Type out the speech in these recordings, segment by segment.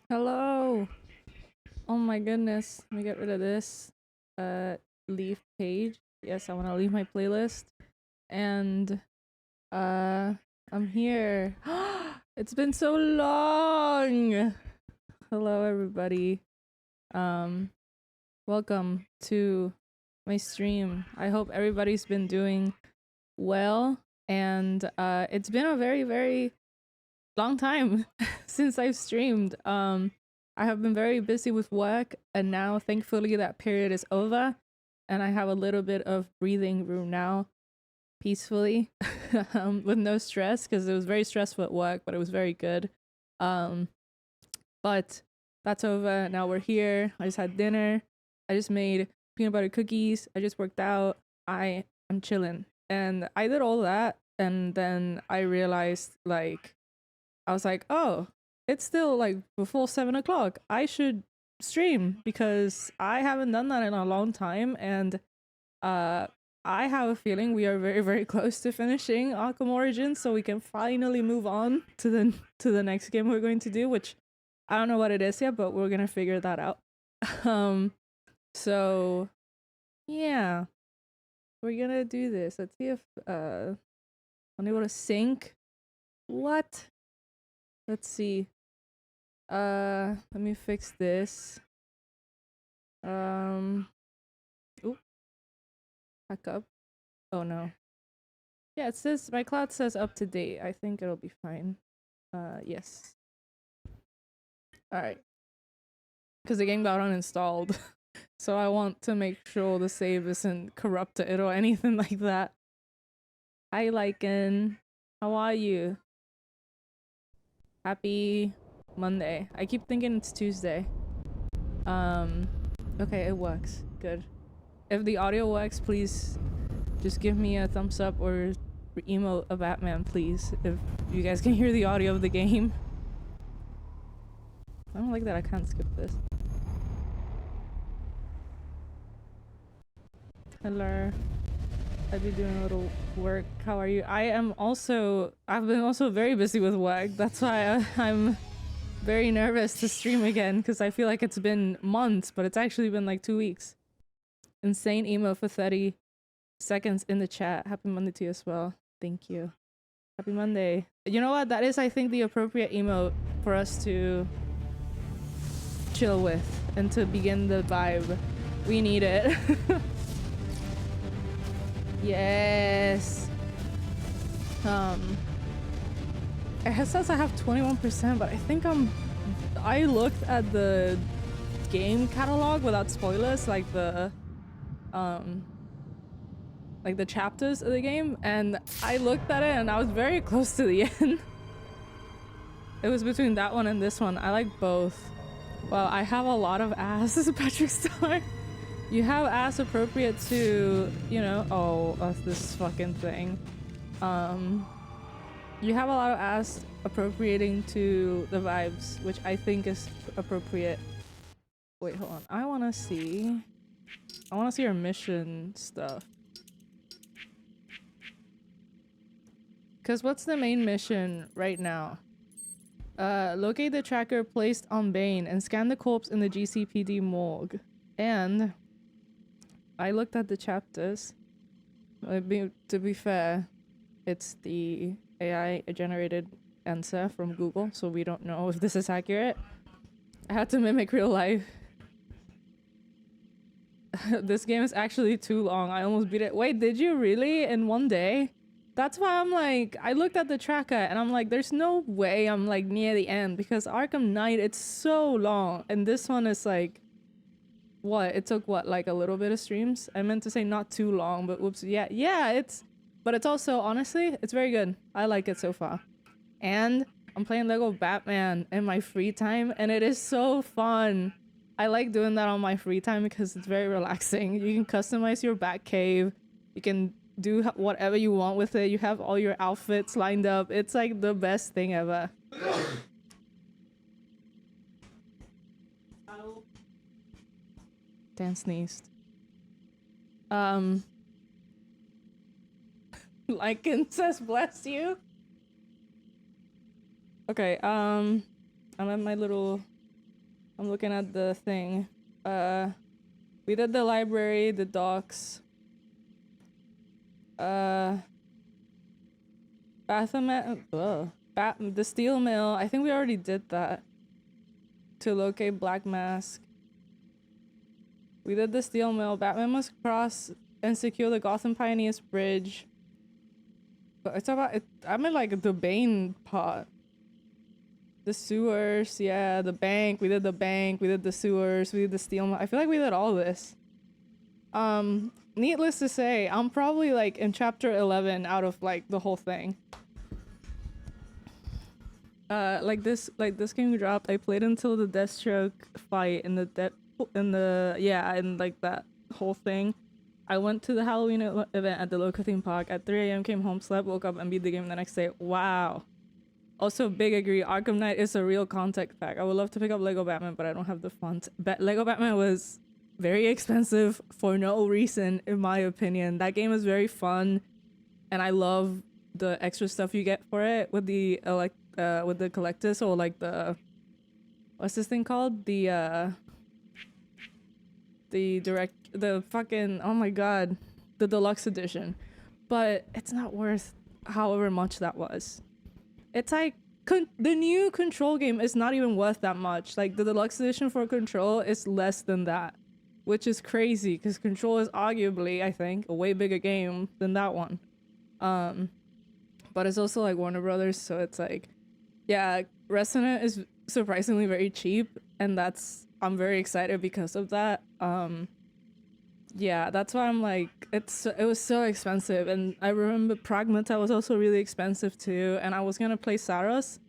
Hello. Oh my goodness. Let me get rid of this. Leave page. Yes, I want to leave my playlist. And I'm here. It's been so long. Hello everybody. Um Welcome to my stream. I hope everybody's been doing well, and it's been a very long time since I've streamed. I have been very busy with work, and now thankfully that period is over, and I have a little bit of breathing room now, peacefully, with no stress because it was very stressful at work, but it was very good. Um, but that's over. Now we're here. I just had dinner. I just made peanut butter cookies. I just worked out. I am chilling, and I did all that, and then I realized I was like, oh, it's still like before 7 o'clock. I should stream because I haven't done that in a long time, and uh, I have a feeling we are very close to finishing Arkham Origins, so we can finally move on to the next game we're going to do, which I don't know what it is yet, but we're gonna figure that out. um, so yeah, we're gonna do this. Let's see if I'm able to sync. What? Let's see. Let me fix this. Um, oop, back up. Oh no. Yeah, it says my cloud says up to date. I think it'll be fine. Yes. All right. Because the game got uninstalled, so I want to make sure the save isn't corrupted or anything like that. Hi, Lycan. How are you? Happy Monday. I keep thinking it's Tuesday. Okay, it works. Good. If the audio works, please just give me a thumbs up or emote a Batman, please, if you guys can hear the audio of the game. I don't like that I can't skip this. Hello. I've been doing a little work. How are you? I've been also very busy with work. That's why I'm very nervous to stream again, because I feel like it's been months, but it's actually been like 2 weeks. Insane emo for 30 seconds in the chat. Happy Monday to you as well. Thank you. Happy Monday. You know what? That is, I think, the appropriate emote for us to chill with and to begin the vibe. We need it. Yes. It says I have 21%, but I think I looked at the game catalog without spoilers, like the chapters of the game, and I looked at it and I was very close to the end. It was between that one and this one. I like both. Well, I have a lot of ass as a Patrick Star. You have ass appropriate to, you know, this fucking thing. You have a lot of ass appropriating to the vibes, which I think is appropriate. Wait, hold on. I wanna see your mission stuff. Cause what's the main mission right now? Locate the tracker placed on Bane and scan the corpse in the GCPD morgue. And I looked at the chapters. To be fair, it's the AI generated answer from Google, so we don't know if this is accurate. I had to mimic real life. This game is actually too long. I almost beat it. Wait, did you really? In one day? That's why I'm like, I looked at the tracker and I'm like, there's no way I'm like near the end, because Arkham Knight, it's so long. And this one is like, what? It took what, like a little bit of streams? I meant to say not too long, but whoops. Yeah, but it's also, honestly, it's very good. I like it so far. And I'm playing Lego Batman in my free time, and it is so fun. I like doing that on my free time because it's very relaxing. You can customize your Batcave. You can do whatever you want with it. You have all your outfits lined up. It's like the best thing ever. Dan sneezed. Lycan says bless you. Okay, I'm at my little I'm looking at the thing. We did the library, the docks. The steel mill. I think we already did that. To locate Black Mask. We did the steel mill. Batman must cross and secure the Gotham Pioneers Bridge. But it's about it. I'm in like the Bane part. The sewers, yeah, the bank. We did the bank. We did the sewers. We did the steel mill. I feel like we did all this. Needless to say, I'm probably like in chapter 11 out of like the whole thing. Like this game dropped. I played until the Deathstroke fight in like that whole thing. I went to the Halloween event at the local theme park at 3 a.m. Came home, slept, woke up, and beat the game the next day. Wow. Also, big agree. Arkham Knight is a real contact pack. I would love to pick up Lego Batman, but I don't have the funds. Lego Batman was very expensive for no reason, in my opinion. That game is very fun, and I love the extra stuff you get for it with the collectors, or like the what's this thing called? The fucking, oh my god, the deluxe edition. But it's not worth however much that was. It's like the new Control game is not even worth that much. Like the deluxe edition for Control is less than that, which is crazy because Control is arguably, I think, a way bigger game than that one. But it's also like Warner Brothers, so it's like, yeah, Resonant is surprisingly very cheap, and I'm very excited because of that. Yeah, that's why I'm like, it was so expensive, and I remember Pragmata was also really expensive too, and I was gonna play Saros,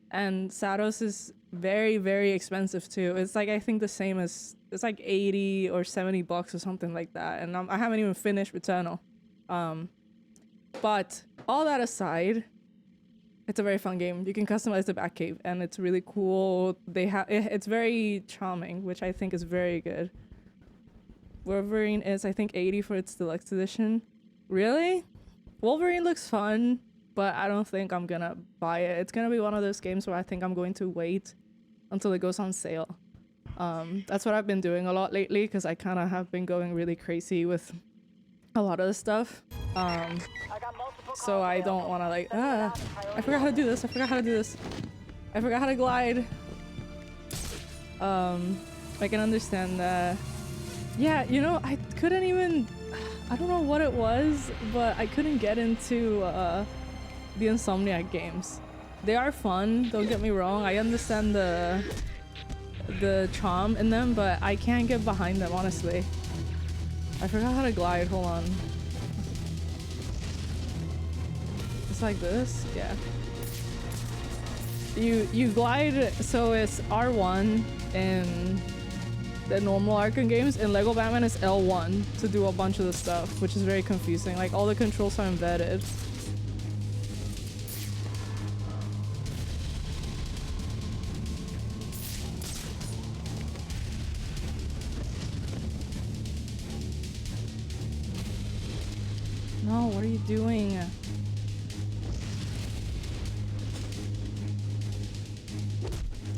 and Saros is very, very expensive too. It's like, I think the same as, it's like 80 or 70 bucks or something like that, and I haven't even finished Returnal. But all that aside, it's a very fun game. You can customize the Batcave, and it's really cool. It's very charming, which I think is very good. Wolverine is, I think, 80 for its deluxe edition. Really? Wolverine looks fun, but I don't think I'm gonna buy it. It's gonna be one of those games where I think I'm going to wait until it goes on sale. That's what I've been doing a lot lately, because I kind of have been going really crazy with a lot of the stuff. So I don't want to like, I forgot how to do this. I forgot how to glide. I can understand that. Yeah, you know, I couldn't even, I don't know what it was, but I couldn't get into the Insomniac games. They are fun, don't get me wrong. I understand the charm in them, but I can't get behind them, honestly. I forgot how to glide, hold on. It's like this? Yeah. You glide, so it's R1 in the normal Arkham games, and Lego Batman is L1 to do a bunch of the stuff, which is very confusing. Like, all the controls are embedded. No, what are you doing?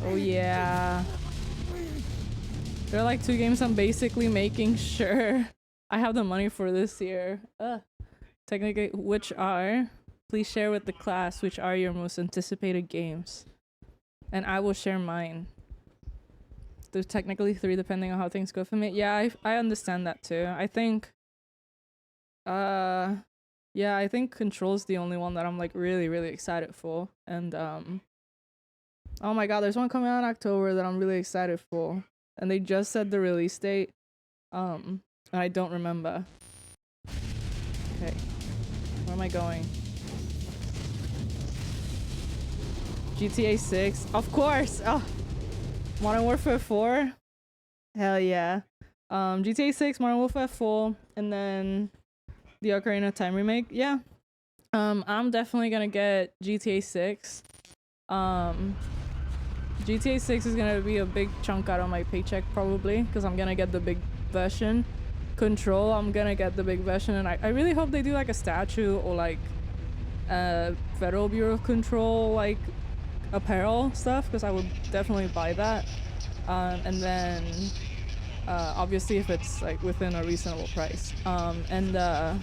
Oh yeah. There are like 2 games I'm basically making sure I have the money for this year. Technically, which are? Please share with the class which are your most anticipated games. And I will share mine. There's technically 3 depending on how things go for me. Yeah, I understand that too. I think... yeah, I think Control's the only one that I'm like really, really excited for. And oh my god, there's one coming out in October that I'm really excited for. And they just said the release date. And I don't remember. Okay. Where am I going? GTA 6. Of course! Oh! Modern Warfare 4? Hell yeah. GTA 6, Modern Warfare 4, and then the Ocarina of Time remake. Yeah. I'm definitely gonna get GTA 6. GTA 6 is gonna be a big chunk out of my paycheck probably, because I'm gonna get the big version. Control, I'm gonna get the big version, and I really hope they do like a statue or like Federal Bureau of Control like apparel stuff, because I would definitely buy that. And then obviously if it's like within a reasonable price. Yeah,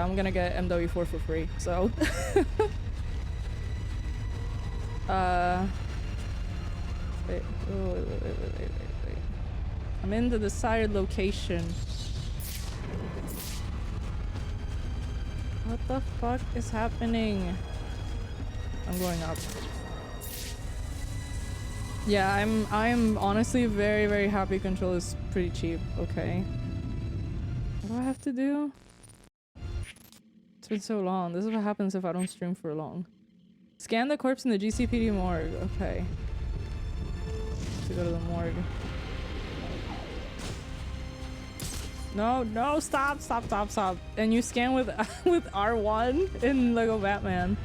I'm gonna get MW4 for free. So wait, wait. I'm in the desired location. What the fuck is happening? I'm going up. Yeah, I'm honestly very, very happy control is pretty cheap. Okay. What do I have to do? It's been so long. This is what happens if I don't stream for long. Scan the corpse in the GCPD morgue. Okay. To go to the morgue. No, no, stop. And you scan with with R1 in Lego Batman.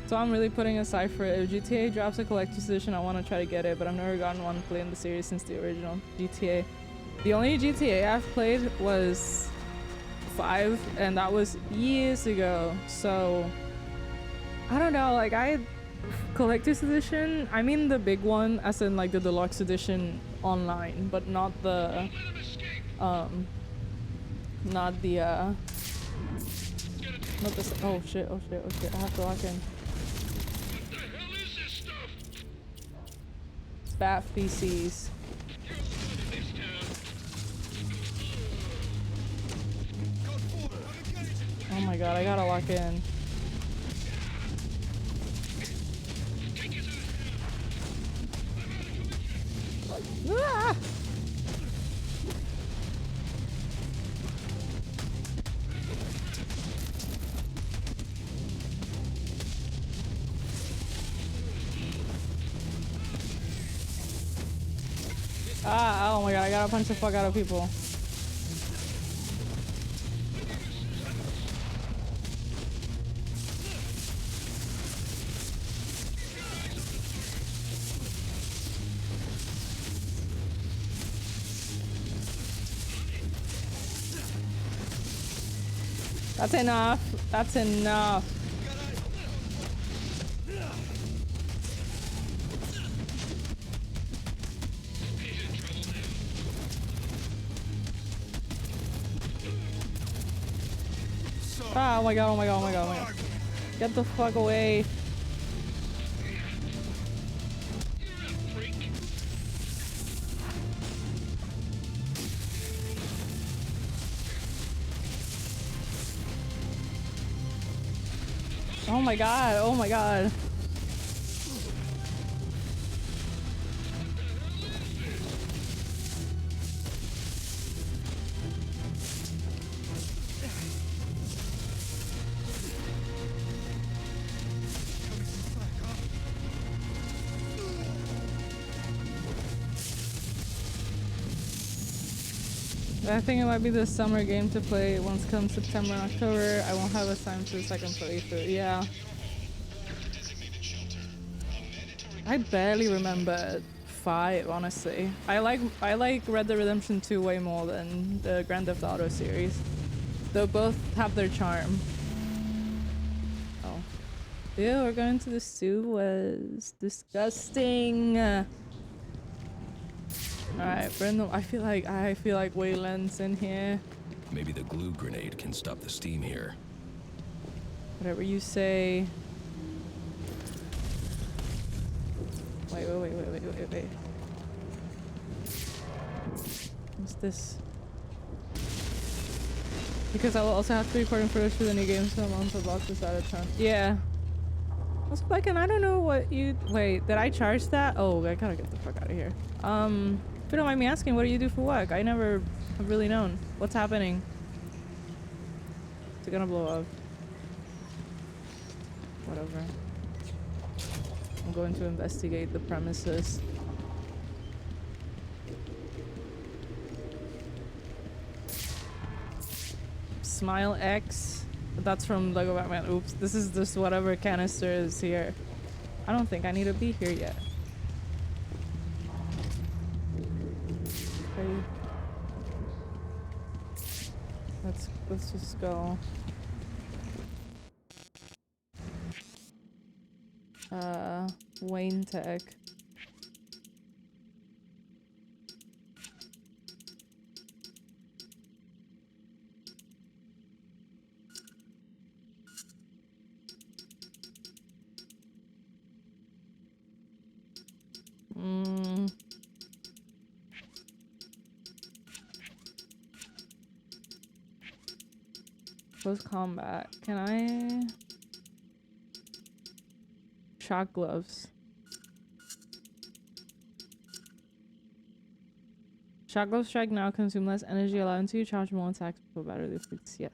So I'm really putting aside for it. If GTA drops a collector's edition, I want to try to get it, but I've never gotten one to play in the series since the original GTA. The only GTA I've played was 5, and that was years ago. So I don't know, like collector's edition, I mean the big one, as in like the deluxe edition online, but not the not the oh shit, I have to lock in. Bat feces. Oh my god, I gotta lock in. Ah! Ah, oh my god, I gotta punch the fuck out of people. That's enough. That's enough. Ah, oh my god, oh my god, oh my god, oh my god. Get the fuck away. Oh my god, oh my god. I think it might be the summer game to play once come September and October. I won't have a time for the second playthrough. Yeah. I barely remember 5, honestly. I like Red Dead Redemption 2 way more than the Grand Theft Auto series. They both have their charm. Oh. Ew, we're going to the sewers. Disgusting. Alright, Brenda, I feel like Wayland's in here. Maybe the glue grenade can stop the steam here. Whatever you say. Wait. What's this? Because I will also have to record and footage for the new game, so I'm on the boxes out of town. Yeah. Also, like, and I don't know what you... Wait, did I charge that? Oh, I gotta get the fuck out of here. If you don't mind me asking, what do you do for work? I never have really known. What's happening? Is it gonna blow up? Whatever. I'm going to investigate the premises. Smile X. That's from Lego Batman. Oops. This is just whatever canister is here. I don't think I need to be here yet. Okay. Let's just go. Wayne Tech. Close combat. Can I? Shock gloves. Shock gloves strike now, consume less energy, allowing you to charge more attacks before battery defeats. Yes.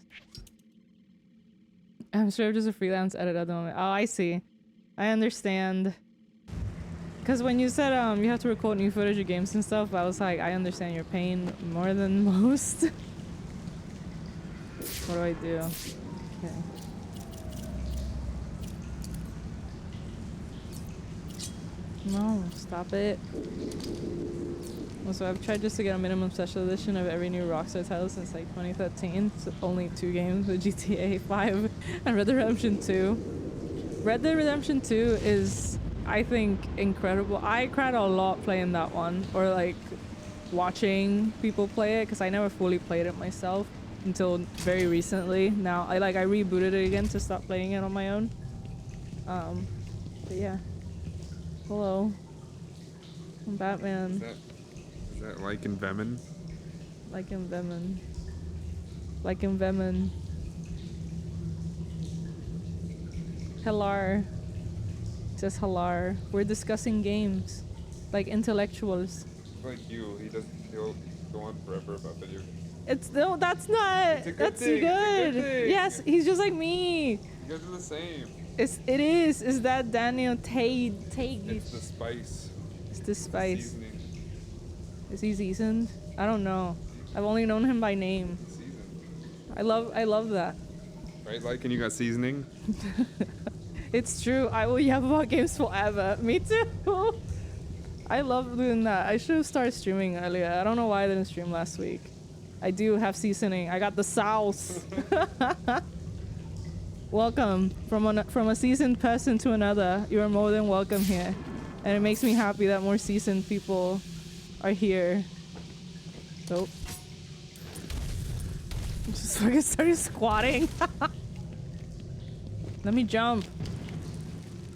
I'm sure just a freelance editor at the moment. Oh, I see. I understand. Because when you said you have to record new footage of games and stuff, I was like, I understand your pain more than most. What do I do? Okay. No, stop it. Also, I've tried just to get a minimum special edition of every new Rockstar title since like 2013. So only 2 games with GTA 5 and Red Dead Redemption 2. Red Dead Redemption 2 is, I think, incredible. I cried a lot playing that one, or like watching people play it, because I never fully played it myself until very recently. Now I rebooted it again to stop playing it on my own. But yeah. Hello. I'm Batman. Is that like in Venom? Like in Venom. Like in Venom. Hello. It says hello. We're discussing games. Like intellectuals. Like you, he doesn't go on forever about video games. It's no, that's not. It's a good that's thing. good. It's a good thing. Yes, he's just like me. You guys are the same. It is. Is that Daniel Tate? It's the spice. It's the spice. Seasoning. Is he seasoned? I don't know. I've only known him by name. Seasoned. I love that. Right, like, and you got seasoning? It's true. I will yap about games forever. Me too. I love doing that. I should have started streaming earlier. I don't know why I didn't stream last week. I do have seasoning. I got the sauce. Welcome from a seasoned person to another. You are more than welcome here, and it makes me happy that more seasoned people are here. Nope. Just fucking started squatting. Let me jump.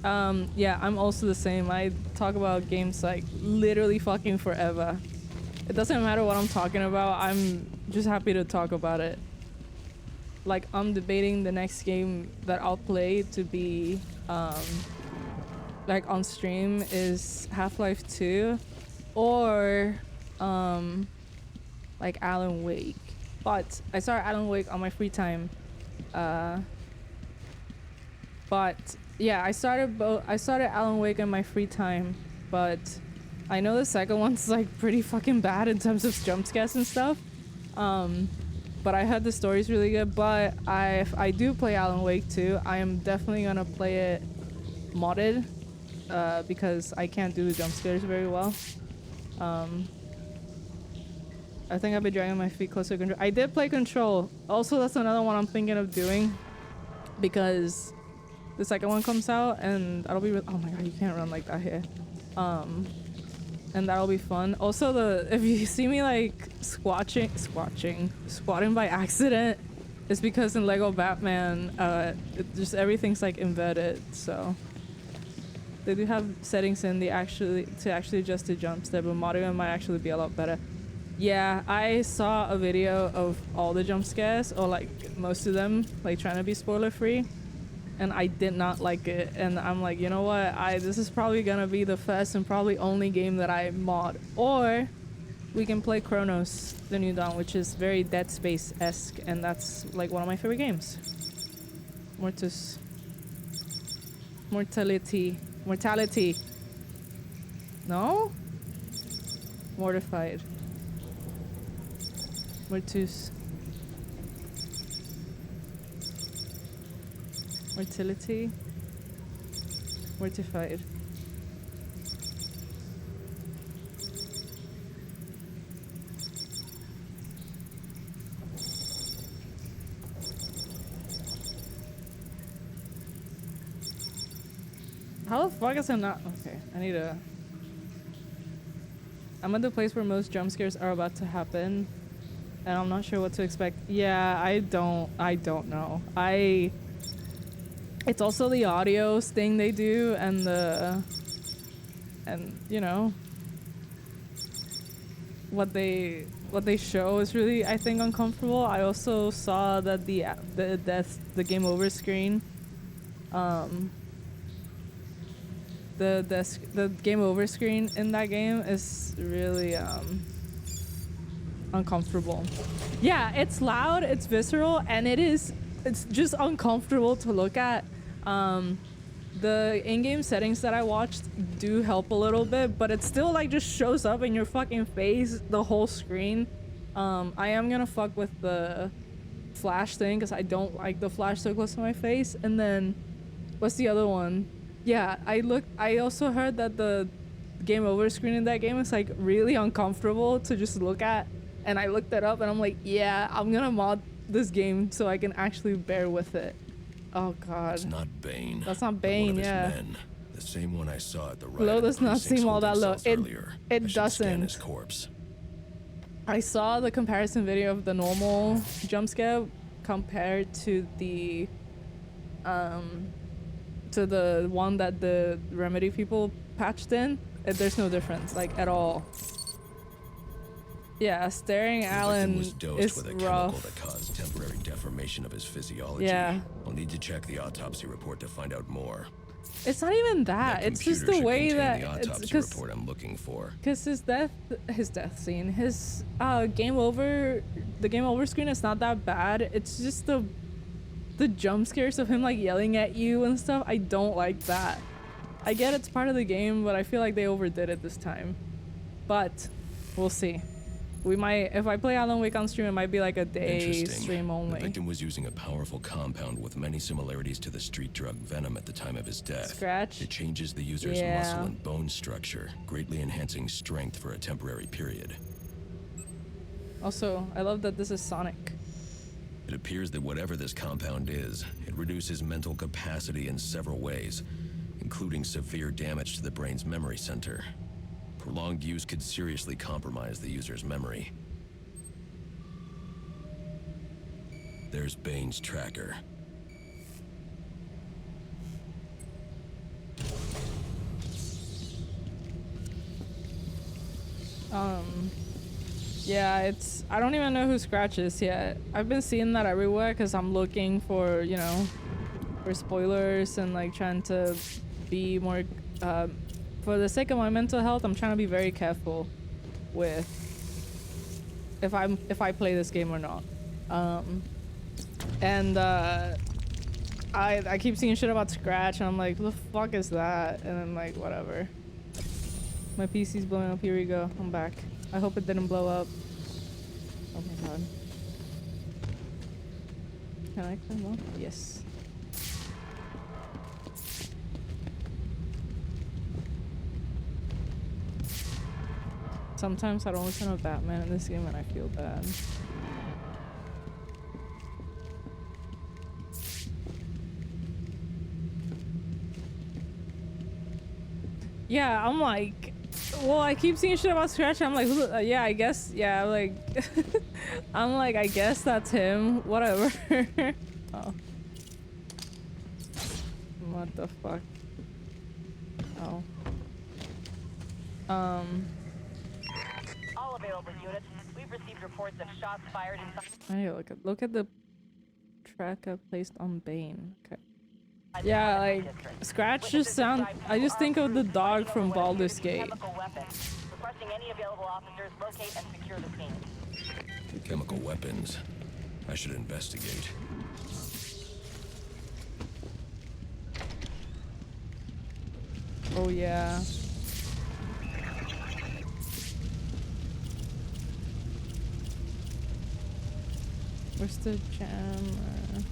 Yeah, I'm also the same. I talk about games like literally fucking forever. It doesn't matter what I'm talking about. I'm just happy to talk about it. Like, I'm debating the next game that I'll play to be like on stream is Half-Life 2 or like Alan Wake. But I started Alan Wake on my free time. But yeah, I started Alan Wake in my free time, but I know the second one's like pretty fucking bad in terms of jump scares and stuff. But I heard the story's really good. But if I do play Alan Wake 2, I am definitely gonna play it modded, because I can't do the jump scares very well. I think I've been dragging my feet closer to Control. I did play Control. Also, that's another one I'm thinking of doing, because the second one comes out and that'll be oh my god, you can't run like that here. And that'll be fun. Also, if you see me like squatting by accident, it's because in Lego Batman, just everything's like inverted. So they do have settings in to actually adjust the jumps there, but modding might actually be a lot better. Yeah, I saw a video of all the jump scares, or like most of them, like trying to be spoiler free, and I did not like it. And I'm like, you know what? This is probably gonna be the first and probably only game that I mod. Or we can play Chronos, the new Dawn, which is very Dead Space-esque, and that's like one of my favorite games. Mortality. No? Mortified. Mortus. Mortality. Mortified. How the fuck is it not? Okay, I'm at the place where most jump scares are about to happen, and I'm not sure what to expect. Yeah, I don't know. It's also the audio thing they do, and you know what they what they show is really, I think, uncomfortable. I also saw that the game over screen, the game over screen in that game is really uncomfortable. Yeah, it's loud, it's visceral, and it's just uncomfortable to look at. The in-game settings that I watched do help a little bit, but it still like just shows up in your fucking face, the whole screen. I am gonna fuck with the flash thing because I don't like the flash so close to my face. And then what's the other one? Yeah, I also heard that the game over screen in that game is like really uncomfortable to just look at, and I looked it up and I'm like, yeah, I'm gonna mod this game so I can actually bear with it. Oh god. It's not Bane. That's not but one Bane, of his yeah. men. The same one I saw at the Low does not seem all that low. It I should scan doesn't. his corpse. I saw the comparison video of the normal jump scare compared to the one that the Remedy people patched in. There's no difference, like, at all. Yeah, staring The victim Alan was dosed is with a chemical rough. that caused temporary deformation of his physiology. Yeah. I'll need to check the autopsy report to find out more. It's not even that. It's just computer the should way contain that the it's autopsy because report I'm looking for. his death scene, his game over, the game over screen is not that bad. It's just the jump scares of him like yelling at you and stuff. I don't like that. I get it's part of the game, but I feel like they overdid it this time. But we'll see. We might, if I play Alan Wake on stream, it might be like a day Interesting. stream The only. victim was using a powerful compound with many similarities to the street drug Venom at the time of his death. Scratch? It changes the user's Yeah. muscle and bone structure, greatly enhancing strength for a temporary period. Also, I love that this is Sonic. It appears that whatever this compound is, it reduces mental capacity in several ways, including severe damage to the brain's memory center. Prolonged use could seriously compromise the user's memory. There's Bane's tracker. Yeah, it's, I don't even know who Scratch is yet. I've been seeing that everywhere because I'm looking for, you know, for spoilers and like trying to be more, for the sake of my mental health, I'm trying to be very careful with if I play this game or not. I keep seeing shit about Scratch and I'm like, who the fuck is that? And I'm like, whatever. My PC's blowing up. Here we go. I'm back. I hope it didn't blow up. Oh my god. Can I climb up? Yes. Sometimes I don't listen to Batman in this game and I feel bad. Yeah, I'm like, well, I keep seeing shit about Scratch. I'm like, yeah, I guess, yeah, like, I'm like, I guess that's him. Whatever. Oh. What the fuck? Oh. All available units. We've received reports of shots fired inside. I need to look at the tracker placed on Bane. Okay. the Yeah, Arkham like district. Scratch Witnesses just sound. described I just think of the armed dog groups from fighting over what Baldur's appear to be Gate. chemical weapons. Requesting any available officers locate and secure the scene. Chemical weapons. I should investigate. Oh yeah. Where's the jammer?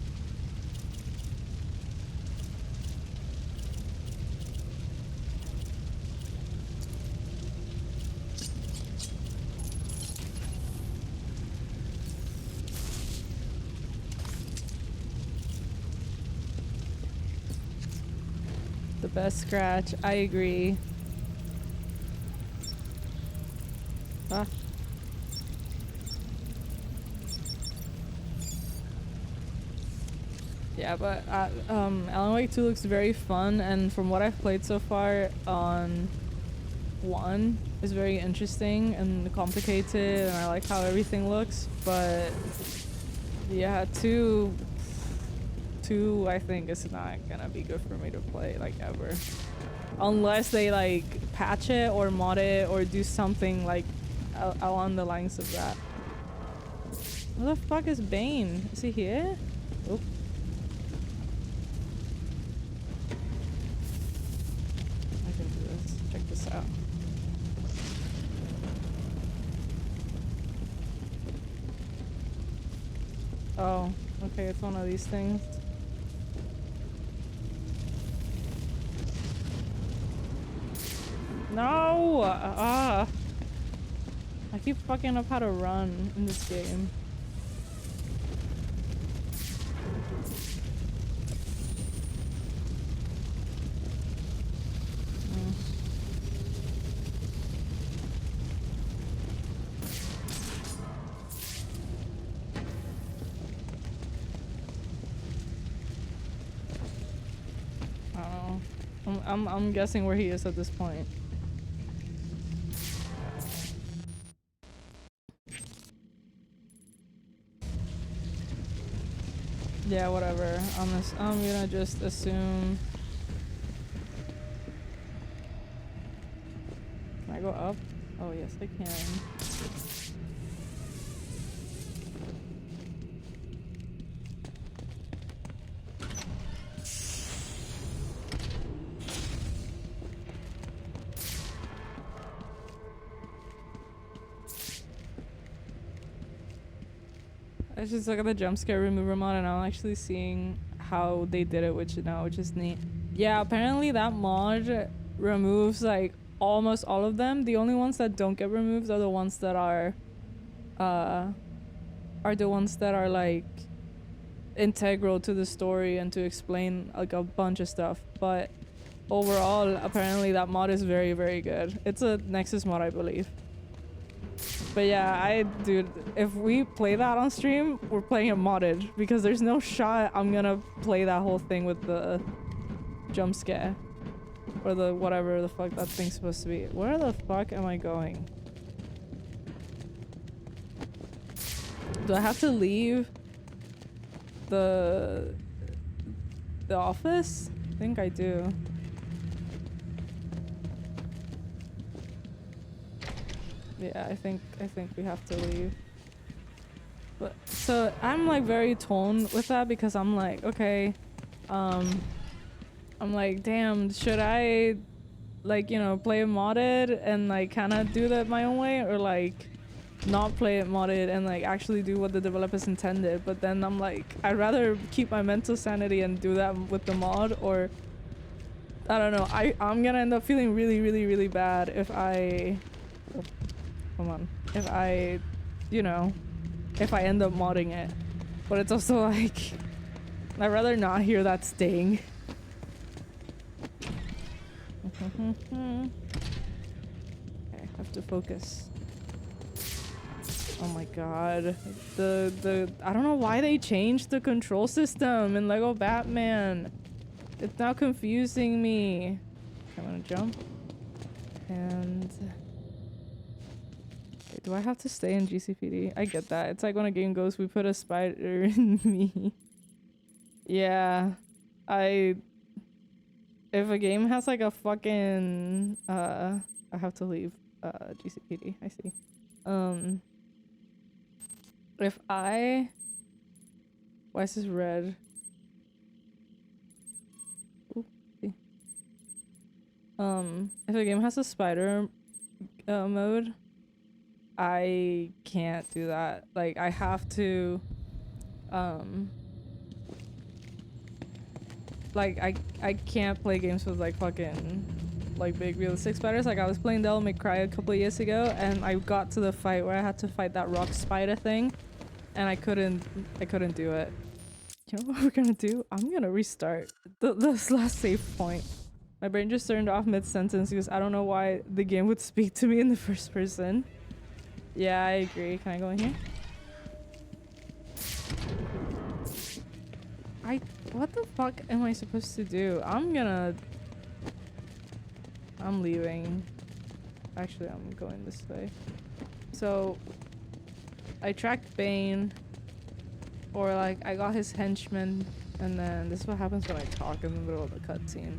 The best Scratch, I agree. Ah. Yeah, but Alan Wake 2 looks very fun, and from what I've played so far on 1, is very interesting and complicated, and I like how everything looks, but yeah, 2 I think is not gonna be good for me to play like ever. Unless they like patch it or mod it or do something like along the lines of that. Where the fuck is Bane? Is he here? Oh. I can do this. Check this out. Oh, okay, it's one of these things. No! I keep fucking up how to run in this game. I'm guessing where he is at this point. Yeah, whatever. I'm gonna just assume. Can I go up? Oh yes, I can. I just look at the jump scare remover mod and I'm actually seeing how they did it, which is neat. Yeah, apparently that mod removes like almost all of them. The only ones that don't get removed are the ones that are like integral to the story and to explain like a bunch of stuff. But overall, apparently that mod is very, very good. It's a Nexus mod, I believe. But yeah, dude, if we play that on stream, we're playing it modded because there's no shot I'm gonna play that whole thing with the jump scare or the whatever the fuck that thing's supposed to be. Where the fuck am I going? Do I have to leave the office? I think I do. Yeah, I think we have to leave. But so I'm like very torn with that because I'm like, okay, I'm like, damn, should I like, you know, play it modded and like kind of do that my own way, or like not play it modded and like actually do what the developers intended? But then I'm like, I'd rather keep my mental sanity and do that with the mod, or I don't know. I'm gonna end up feeling really, really, really bad if I if I, you know, if I end up modding it. But it's also like, I'd rather not hear that sting. Okay, I have to focus. Oh my god. I don't know why they changed the control system in Lego Batman. It's now confusing me. I'm gonna jump. And wait, do I have to stay in GCPD? I get that. It's like when a game goes, we put a spider in me. Yeah. If a game has like a fucking I have to leave GCPD. I see. If I, why is this red? Ooh, see. If a game has a spider mode, I can't do that. Like I have to like I can't play games with like fucking like big realistic spiders. Like I was playing Devil May Cry a couple of years ago and I got to the fight where I had to fight that rock spider thing and I couldn't do it. You know what we're gonna do? I'm gonna restart this last save point. My brain just turned off mid-sentence because I don't know why the game would speak to me in the first person. Yeah, I agree. Can I go in here? What the fuck am I supposed to do? I'm leaving. Actually, I'm going this way. So, I tracked Bane, or like I got his henchman, and then this is what happens when I talk in the middle of the cutscene.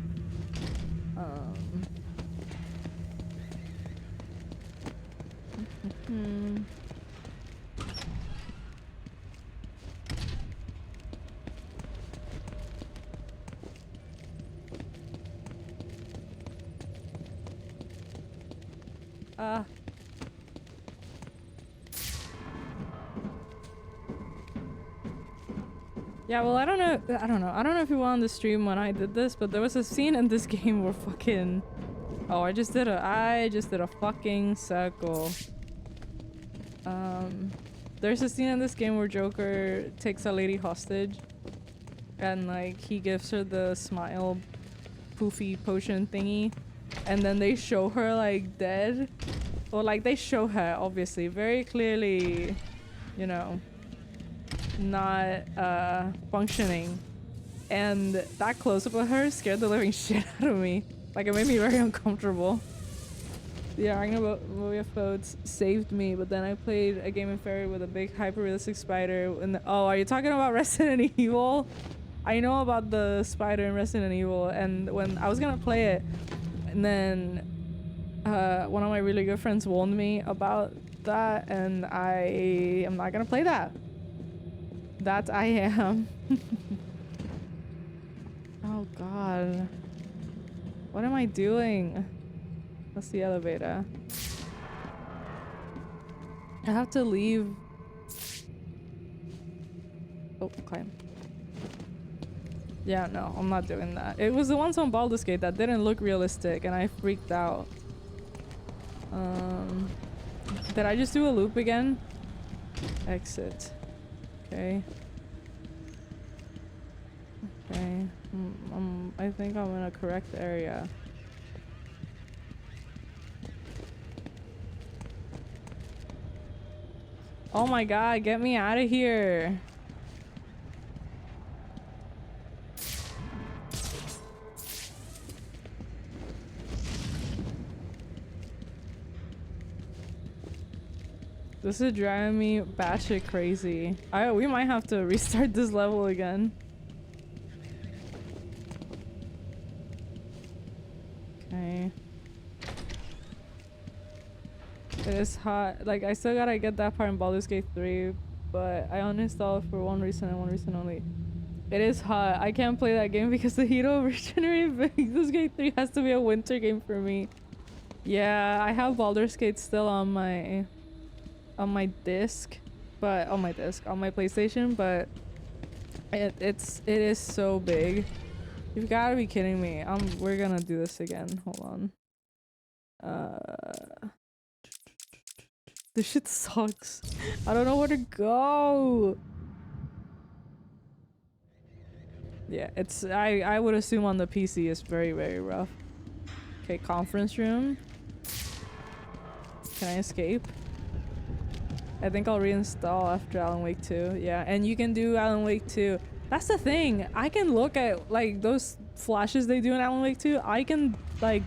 Ah. Yeah, well, I don't know if you were on the stream when I did this, but there was a scene in this game where fucking... Oh, I just did a fucking circle. There's a scene in this game where Joker takes a lady hostage, and like he gives her the smile poofy potion thingy, and then they show her like dead. Well, like they show her obviously very clearly, you know, not functioning, and that close-up of her scared the living shit out of me. Like, it made me very uncomfortable. The Arachnophobia Fodes saved me, but then I played a game in Fairy with a big hyper-realistic spider. And oh, are you talking about Resident Evil? I know about the spider in Resident Evil, and when I was gonna play it, and then one of my really good friends warned me about that, and I am not gonna play that. That I am. Oh god. What am I doing? That's the elevator. I have to leave. Oh, climb. Yeah, no, I'm not doing that. It was the ones on Baldur's Gate that didn't look realistic and I freaked out. Did I just do a loop again? Exit. Okay. Okay. I think I'm in a correct area. Oh my god, get me out of here. This is driving me batshit crazy. We might have to restart this level again. Okay. It is hot. Like, I still gotta get that part in Baldur's Gate 3, but I uninstalled it for one reason and one reason only. It is hot. I can't play that game because the heat overgenerate. Baldur's Gate 3 has to be a winter game for me. Yeah, I have Baldur's Gate still on my disc, but on my PlayStation, but it is so big. You've got to be kidding me. We're gonna do this again. Hold on. This shit sucks. I don't know where to go. Yeah, it's I would assume on the PC it's very, very rough. Okay, conference room. Can I escape? I think I'll reinstall after Alan Wake 2. Yeah, and you can do Alan Wake 2. That's the thing. I can look at like those flashes they do in Alan Wake 2. I can like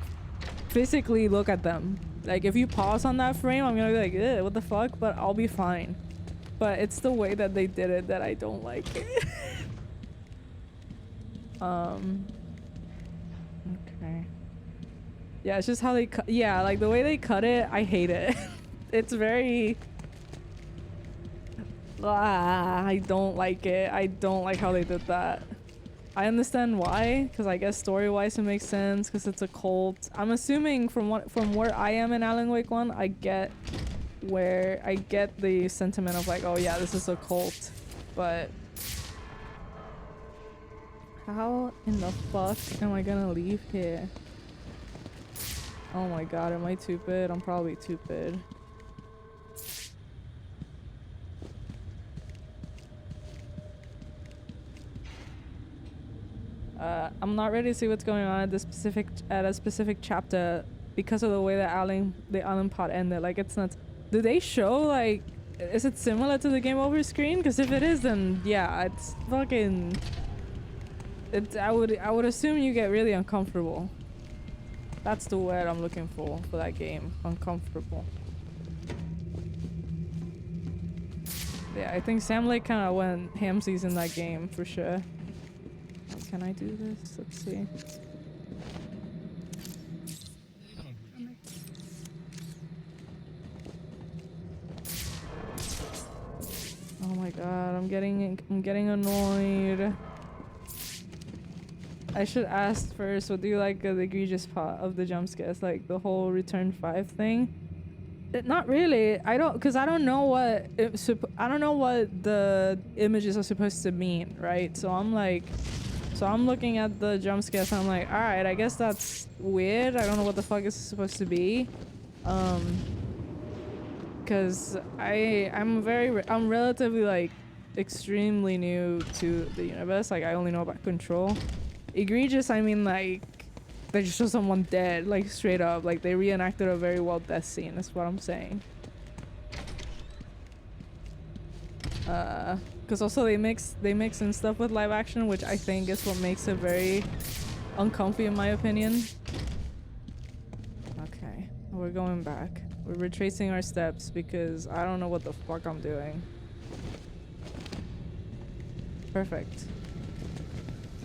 physically look at them. Like if you pause on that frame, I'm gonna be like, ew, what the fuck? But I'll be fine. But it's the way that they did it that I don't like it. Okay. Yeah, it's just how they cut. Yeah, like the way they cut it, I hate it. It's very... I don't like it. I don't like how they did that. I understand why, because I guess story-wise it makes sense, because it's a cult. I'm assuming from where I am in Alan Wake 1, I get the sentiment of like, oh yeah, this is a cult. But how in the fuck am I gonna leave here? Oh my god, am I stupid? I'm probably stupid. I'm not ready to see what's going on at a specific chapter because of the way that the Alan pod ended. Like, it's nuts. Do they show, like, is it similar to the game over screen? Because if it is, then yeah, it's fucking... I would assume you get really uncomfortable. That's the word I'm looking for that game. Uncomfortable. Yeah, I think Sam Lake kind of went hamsies in that game for sure. Oh, can I do this? Let's see. Oh my god, I'm getting annoyed. I should ask first, what do you like the egregious part of the jump scares? Like the whole Return 5 thing? Not really. I don't know what I don't know what the images are supposed to mean, right? So I'm looking at the jump scares and I'm like, all right, I guess that's weird. I don't know what the fuck it's supposed to be. Because I'm relatively like extremely new to the universe. Like I only know about Control. Egregious, I mean like they just show someone dead, like straight up. Like they reenacted a very well death scene. That's what I'm saying. Because also they mix in stuff with live action, which I think is what makes it very uncomfy in my opinion. Okay, we're going back. We're retracing our steps because I don't know what the fuck I'm doing. Perfect.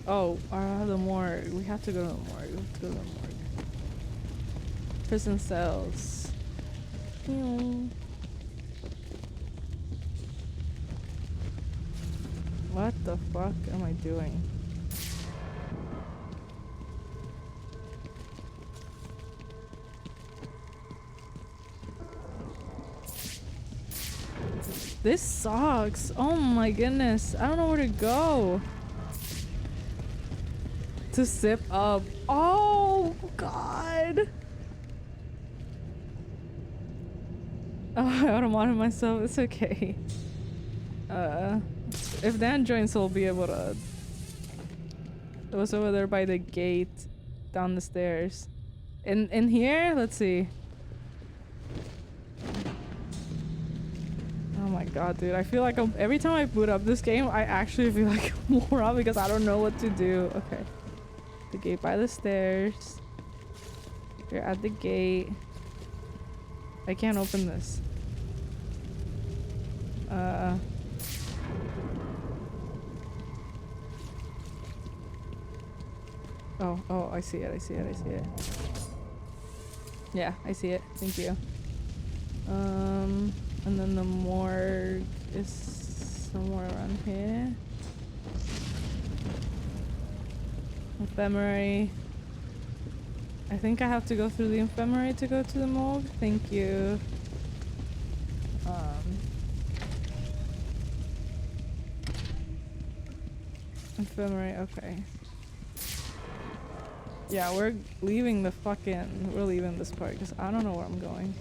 Oh, the morgue. We have to go to the morgue. We have to go to the morgue. Prison cells. What the fuck am I doing? This sucks. Oh my goodness. I don't know where to go. To sip up. Oh god. Oh, I automated myself. It's okay. If Dan joins, he'll be able to. It was over there by the gate, down the stairs. In here, let's see. Oh my god, dude! I feel like every time I boot up this game, I actually feel like a moron because I don't know what to do. Okay, the gate by the stairs. You're at the gate. I can't open this. Oh, I see it. Yeah, I see it. Thank you. And then the morgue is somewhere around here. Infirmary. I think I have to go through the infirmary to go to the morgue. Thank you. Infirmary, okay. Yeah, we're leaving this part because I don't know where I'm going.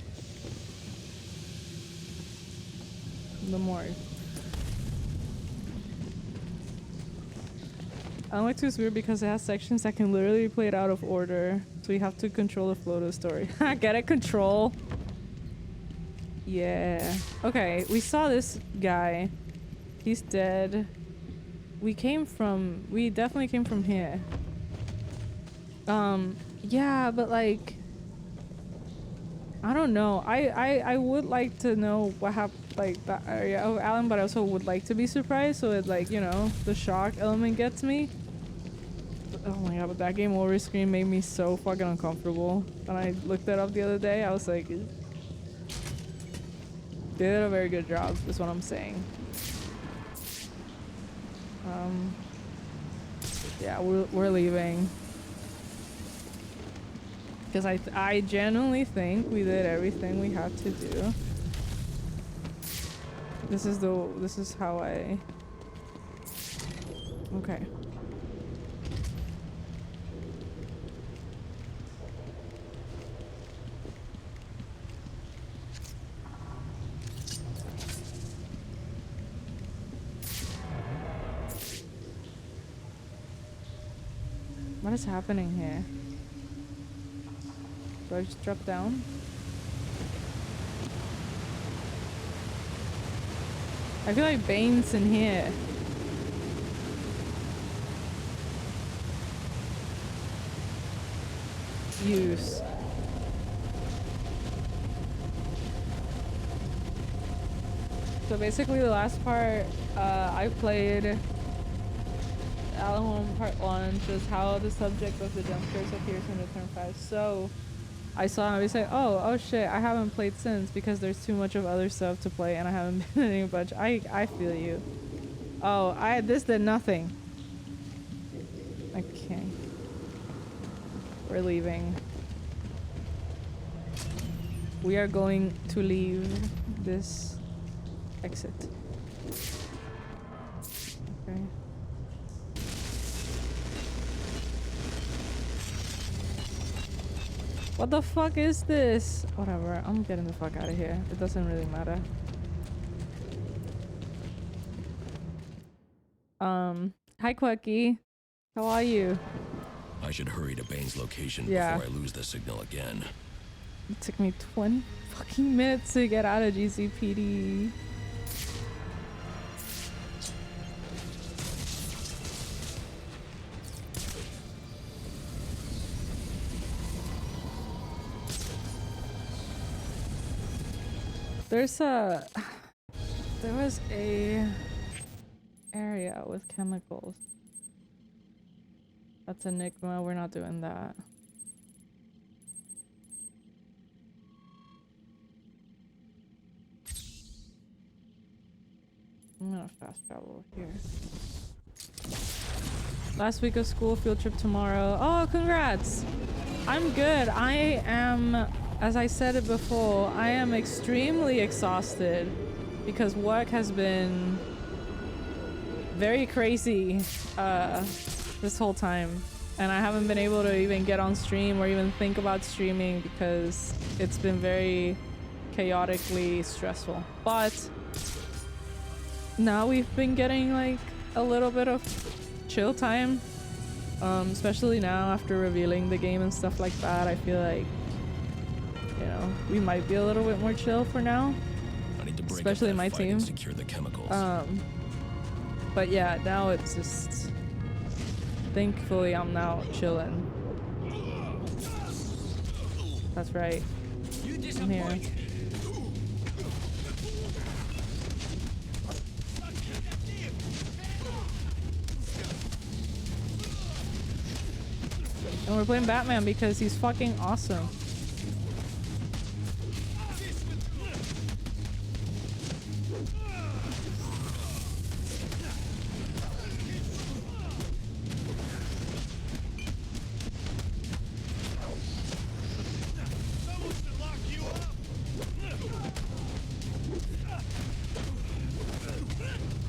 The morgue. Unlike 2 is weird because it has sections that can literally be played out of order. So you have to control the flow of the story. Get it? Control? Yeah. Okay, we saw this guy. He's dead. We definitely came from here. Yeah, but like I don't know. I would like to know what happened, like that area of Alan, but I also would like to be surprised, so it like, you know, the shock element gets me. But, oh my god, but that game over screen made me so fucking uncomfortable. When I looked it up the other day, I was like, they did a very good job, is what I'm saying. Yeah, we're leaving. Because I genuinely think we did everything we had to do. This is how I... Okay. What is happening here? Do I just drop down? I feel like Bane's in here. use. So basically the last part I played Alan Wake Part 1 shows how the subject of the jump scares appears in Return 5. So I saw him, I say, oh shit, I haven't played since because there's too much of other stuff to play and I haven't been in any bunch. I feel you. Oh, this did nothing. Okay. We're leaving. We are going to leave this exit. Okay. What the fuck is this? Whatever, I'm getting the fuck out of here. It doesn't really matter. Hi Quirky. How are you? I should hurry to Bane's location Yeah. before I lose the signal again. It took me 20 fucking minutes to get out of GCPD. There was a area with chemicals. That's Enigma, we're not doing that. I'm gonna fast travel here. Last week of school, field trip tomorrow. Oh, congrats! I'm good. I am, as I said it before, I am extremely exhausted because work has been very crazy this whole time. And I haven't been able to even get on stream or even think about streaming because it's been very chaotically stressful. But now we've been getting like a little bit of chill time, especially now after revealing the game and stuff like that. I feel like, you know, we might be a little bit more chill for now, I need to break especially up that my fight team. and secure the chemicals. But yeah, now it's just, thankfully I'm now chilling. That's right. I'm here. And we're playing Batman because he's fucking awesome.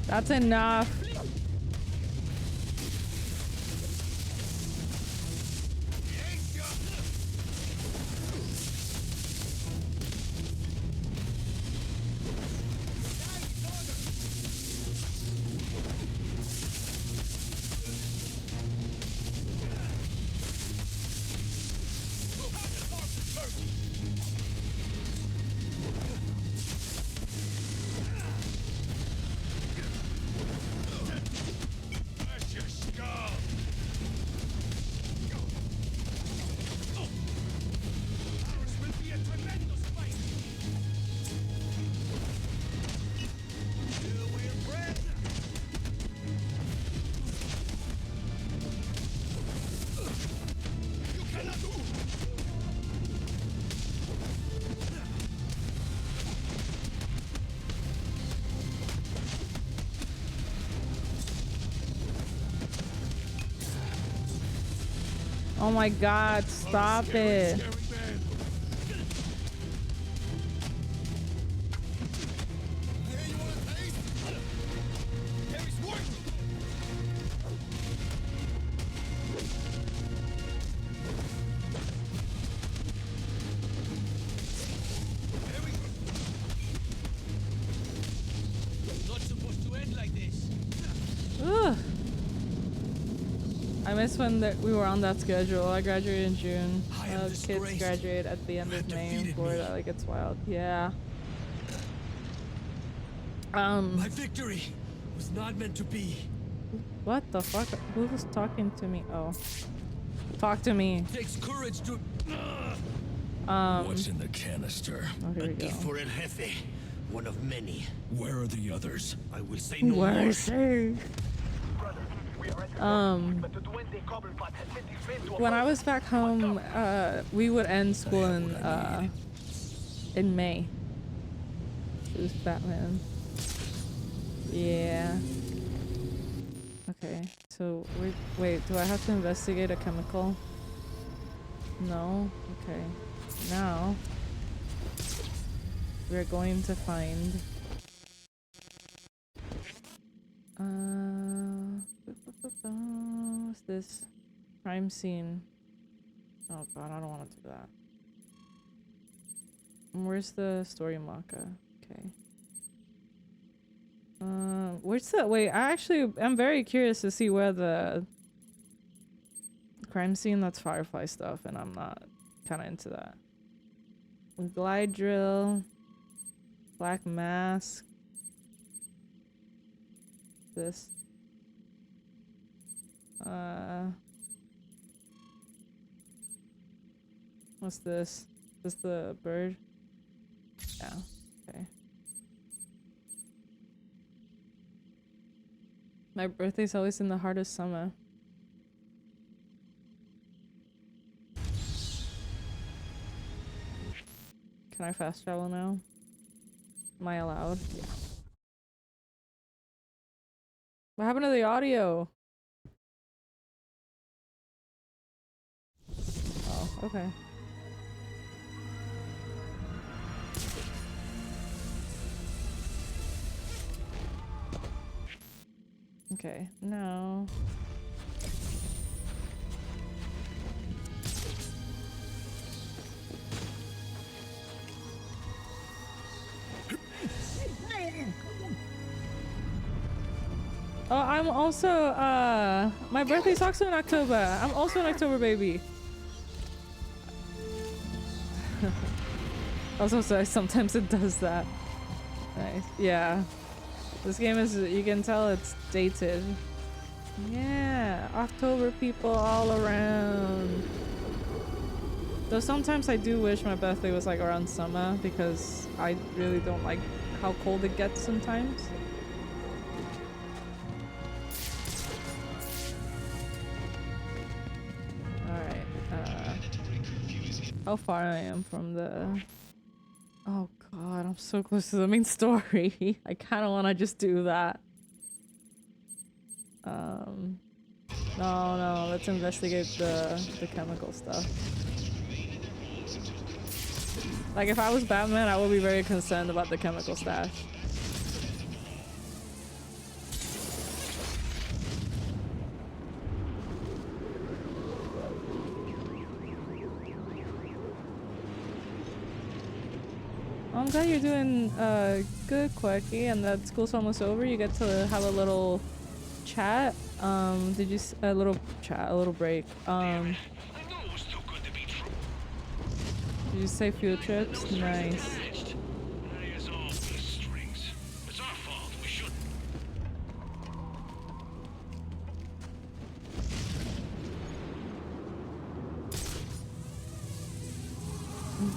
That's enough. Oh my god, stop it. Ugh. I miss when we were on that schedule. I graduated in June. Kids graduate at the end of May in Florida. Like, it's wild. Yeah. My victory was not meant to be. What the fuck? Who was talking to me? Oh. Talk to me. Takes courage to. What's in the canister? Oh, here we go. Different Jefe. One of many. Where are the others? I will say no Where more. is he? When I was back home, we would end school in May. It was Batman. Yeah. Okay, so wait, do I have to investigate a chemical? No? Okay. Now we're going to find what's this? Crime scene. Oh god, I don't want to do that. Where's the story marker? Okay. Where's the wait? I'm very curious to see where the crime scene. That's Firefly stuff, and I'm not kind of into that. Glide drill, black mask. This. What's this? Is this the bird? Yeah. Okay. My birthday's always in the heart of summer. Can I fast travel now? Am I allowed? Yeah. What happened to the audio? Oh, okay. Okay, no. Oh, I'm also, my birthday's also in October. I'm also an October baby. Also, so sometimes it does that. Nice. Yeah. This game is, you can tell it's dated. Yeah, October people all around. Though sometimes I do wish my birthday was like around summer because I really don't like how cold it gets sometimes. How far I am from the... Oh god, I'm so close to the main story. I kind of want to just do that. No, let's investigate the chemical stuff. Like, if I was Batman, I would be very concerned about the chemical stash. I'm glad you're doing good, Quirky, and that school's almost over. You get to have a little chat. Did you a little chat, a little break? Did you say field trips? Nice.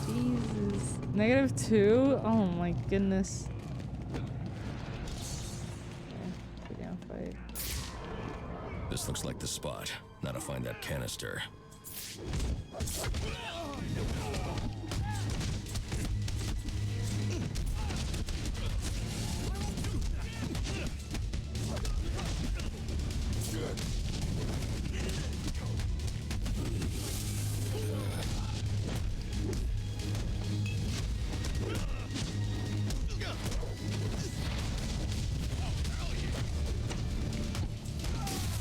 Jesus. -2? Oh my goodness. Okay, fight. This looks like the spot. Now to find that canister.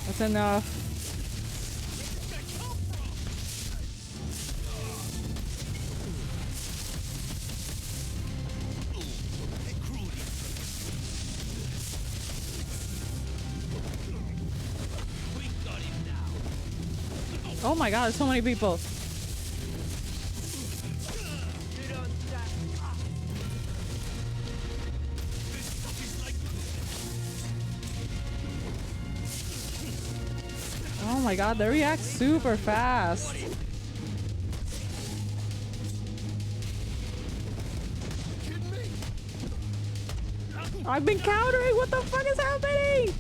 That's enough. Oh my god, there's so many people. Oh my god, they react super fast. I've been countering. What the fuck is happening?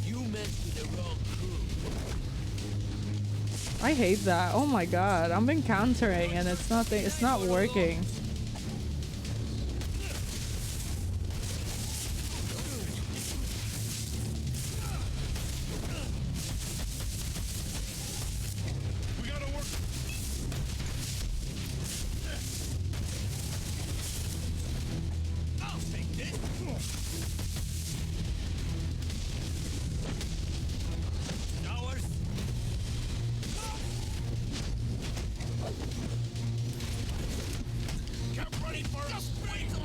You messed with the wrong crew. I hate that. Oh my god, I've been countering and it's not working.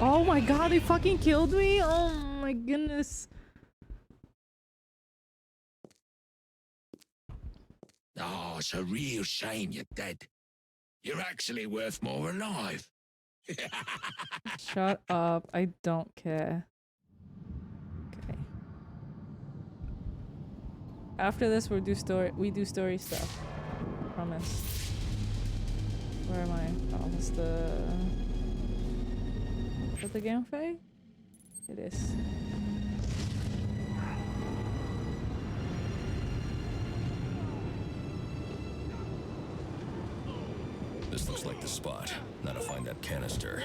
Oh my god, they fucking killed me? Oh my goodness. Oh, it's a real shame you're dead. You're actually worth more alive. Shut up. I don't care. Okay. After this we do story stuff. Promise. Where am I? Oh, it's the... Is that the game fay? It is. This looks like the spot. Now to find that canister.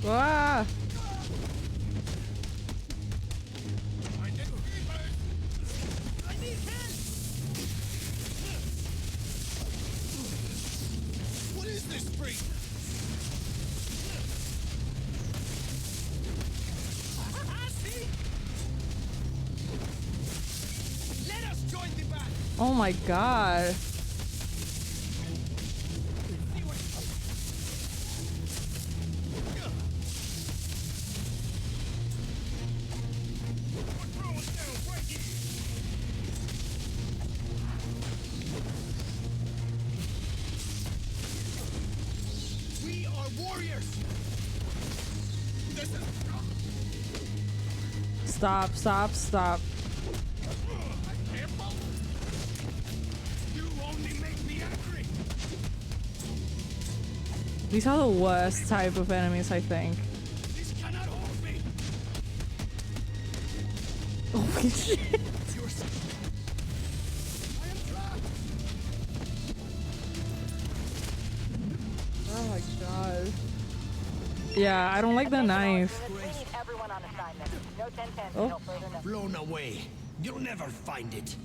Ah! What is this freak? See? Let us join the battle. Oh my god. We are warriors. This is Stop, stop, stop. careful. You only make me angry. These are the worst type of enemies, I think. This cannot hold me. Holy shit. You're I am trapped. Oh my god. Yeah, I don't like the knife. We need everyone on assignment. No 10-10 Oh. until further notice. Blown away. You'll never find it.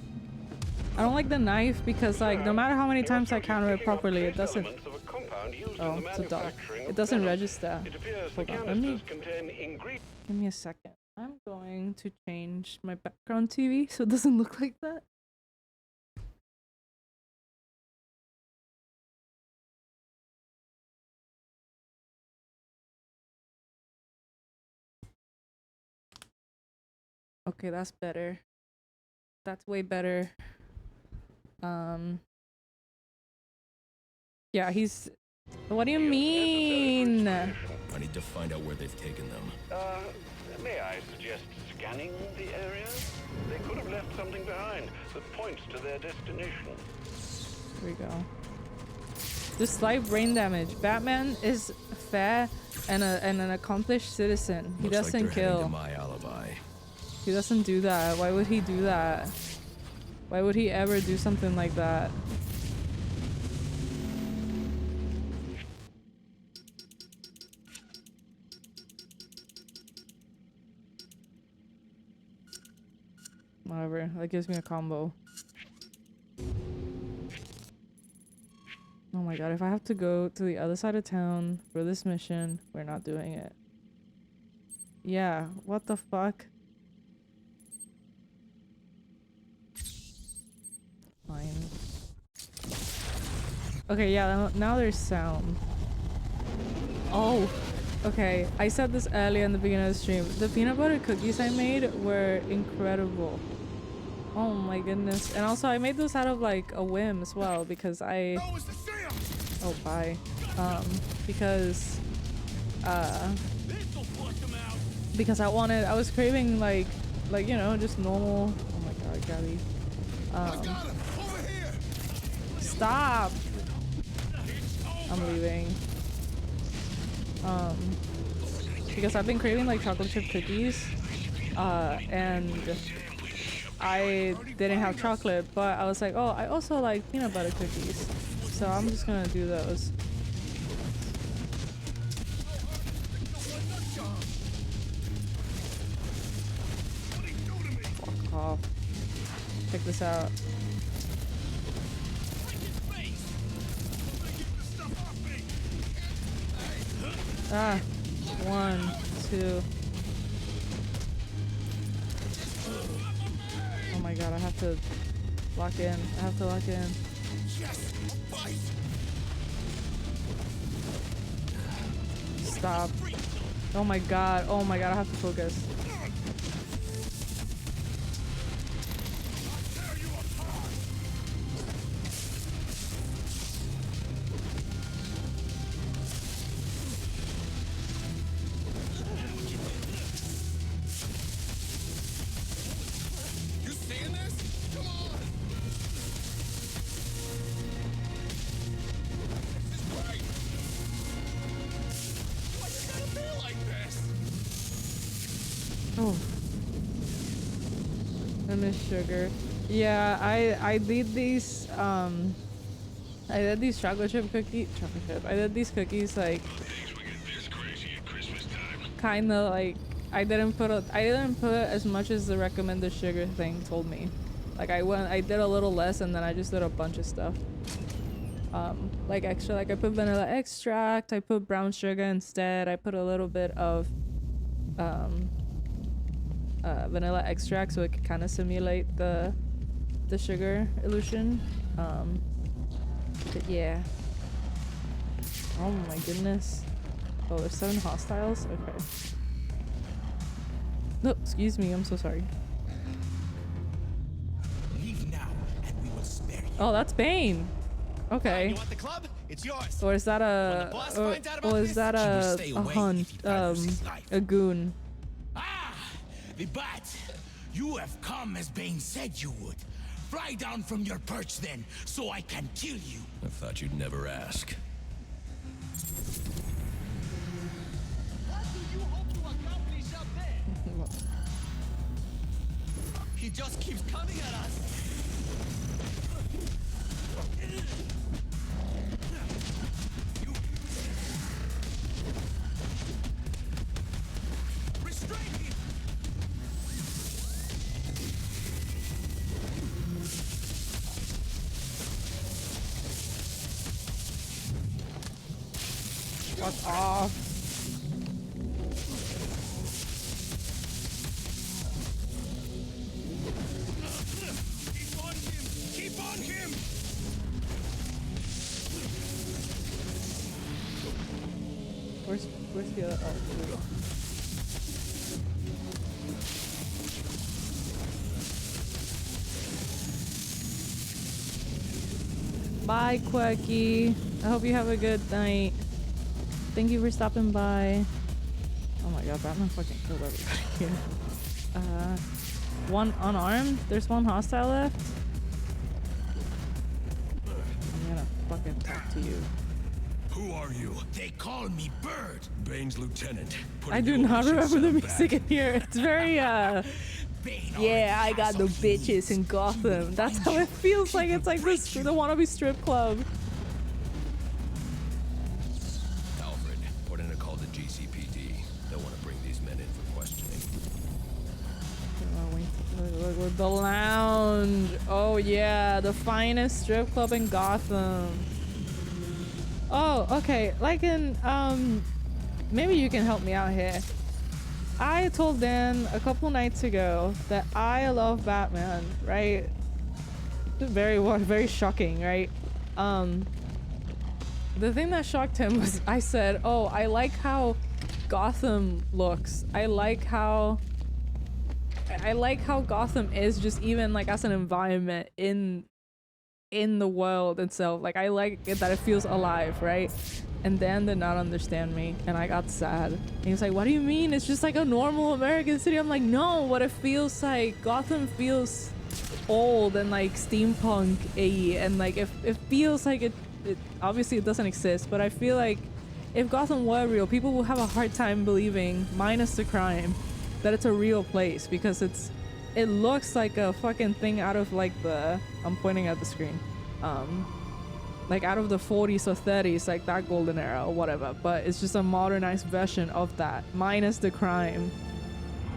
I don't like the knife because, like, no matter how many times I counter it properly, it doesn't... Oh, it's a dog. It doesn't register. Hold on, let me... Give me a second. I'm going to change my background TV so it doesn't look like that. Okay, that's better. That's way better. Yeah, he's... What do you mean? I need to find out where they've taken them. May I suggest scanning the area? They could have left something behind that points to their destination. Here we go. Just slight brain damage. Batman is fair and an accomplished citizen. He Looks like doesn't they're heading kill. to my alibi. He doesn't do that. Why would he do that? Why would he ever do something like that? Whatever. That gives me a combo. Oh my god, if I have to go to the other side of town for this mission, we're not doing it. Yeah, what the fuck? Fine. Okay, yeah, now there's sound. Oh, okay. I said this earlier in the beginning of the stream. The peanut butter cookies I made were incredible. Oh my goodness. And also I made those out of like a whim as well because I... Oh, bye. Because I was craving like, you know, just normal... Oh my god, Gabby. Stop! I'm leaving. Because I've been craving like chocolate chip cookies, and I didn't have chocolate, but I was like, oh, I also like peanut butter cookies, so I'm just gonna do those. Fuck off. Check this out. Ah, 1, 2. Oh my god, I have to lock in. I have to lock in. Stop. Oh my god, I have to focus. Sugar. Yeah, I did these I did these chocolate chip. I did these cookies like kind of like I didn't put as much as the recommended sugar thing told me. Like I did a little less and then I just did a bunch of stuff. Like extra, like I put vanilla extract, I put brown sugar instead, I put a little bit of vanilla extract so it could kind of simulate the sugar illusion. But yeah. Oh my goodness. Oh, there's 7 hostiles? Okay. No, excuse me, I'm so sorry. Leave now and we will spare you. Oh, that's Bane. Okay. You want the club? It's yours. Or is that a hunt? A goon. The bat! You have come as Bane said you would. Fly down from your perch then, so I can kill you. I thought you'd never ask. What do you hope to accomplish up there? He just keeps coming at us. Restrain him! Fuck off. Keep on him! Keep on him! Where's the other? Oh, here we go. Bye, Quirky. I hope you have a good night. Thank you for stopping by. Oh my god, Batman fucking killed everybody here. one unarmed. There's one hostile left. I'm gonna fucking talk to you. Who are you? They call me Bird. Bane's lieutenant. I do not remember the music in here. It's very Bane yeah, I got the bitches in Gotham. That's how it feels like. It's like this the wannabe strip club. Alfred, put in a call to GCPD. They'll want to bring these men in for questioning. Look, with the lounge. Oh yeah, the finest strip club in Gotham. Oh, okay. Like in maybe you can help me out here. I told Dan a couple nights ago that I love Batman, right? Very shocking, right? The thing that shocked him was I said, "Oh, I like how Gotham looks. I like how Gotham is just even like as an environment in the world itself. Like I like it that it feels alive, right?" And Dan did not understand me, and I got sad. And he was like, "What do you mean? It's just like a normal American city." I'm like, "No, what it feels like, Gotham feels old and like steampunk-y, and like it feels like it obviously it doesn't exist, but I feel like if Gotham were real, people will have a hard time believing, minus the crime, that it's a real place, because it looks like a fucking thing out of like I'm pointing at the screen. Like out of the 40s or 30s, like that golden era or whatever, but it's just a modernized version of that, minus the crime.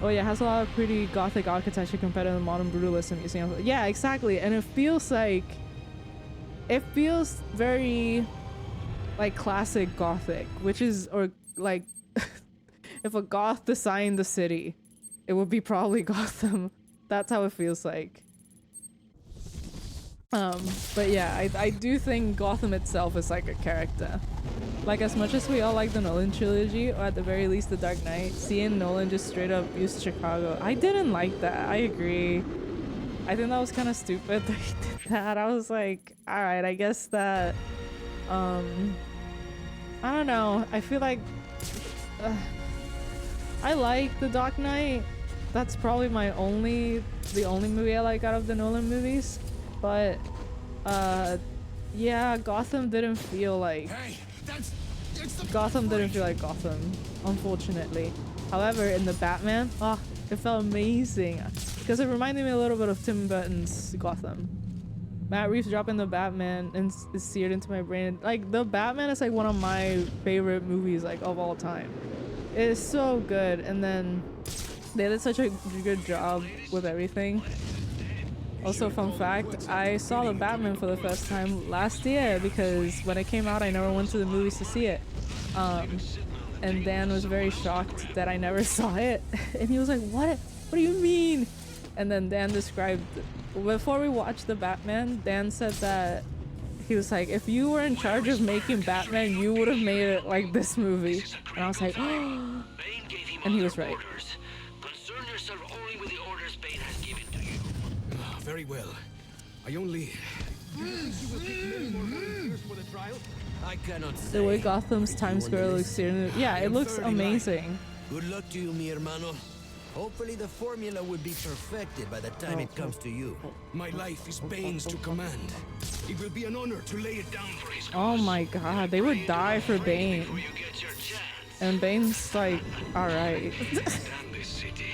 Oh yeah, it has a lot of pretty gothic architecture compared to the modern brutalism museum. Yeah, exactly, and it feels very like classic gothic, which is, or like if a goth designed the city, it would be probably Gotham. That's how it feels like. But yeah, I do think Gotham itself is like a character. Like as much as we all like the Nolan trilogy, or at the very least the Dark Knight, seeing Nolan just straight up use Chicago, I didn't like that. I agree. I think that was kind of stupid that he did that. I was like, alright, I guess that, I don't know. I feel like, I like the Dark Knight. That's probably the only movie I like out of the Nolan movies. But, yeah, Gotham didn't feel like... Gotham, unfortunately. However, in the Batman, it felt amazing. Because it reminded me a little bit of Tim Burton's Gotham. Matt Reeves dropping the Batman and is seared into my brain. Like, the Batman is like one of my favorite movies, like, of all time. It is so good, and then they did such a good job with everything. Also, fun fact, I saw the Batman for the first time last year because when it came out, I never went to the movies to see it. And Dan was very shocked that I never saw it. And he was like, what do you mean? And then Dan described, before we watched the Batman, Dan said that he was like, if you were in charge of making Batman, you would have made it like this movie. And I was like, oh. And he was right. Concern yourself only with the orders Bane has given to you. Very well. I only... I cannot say. The way Gotham's Times Square looks here, yeah, it looks amazing. Good luck to you, mi hermano. Hopefully the formula will be perfected by the time it comes to you. My life is Bane's to command. It will be an honor to lay it down for his Oh my god, they would die for Bane. Before you get your chance. And Bane's like, alright. Damn this city.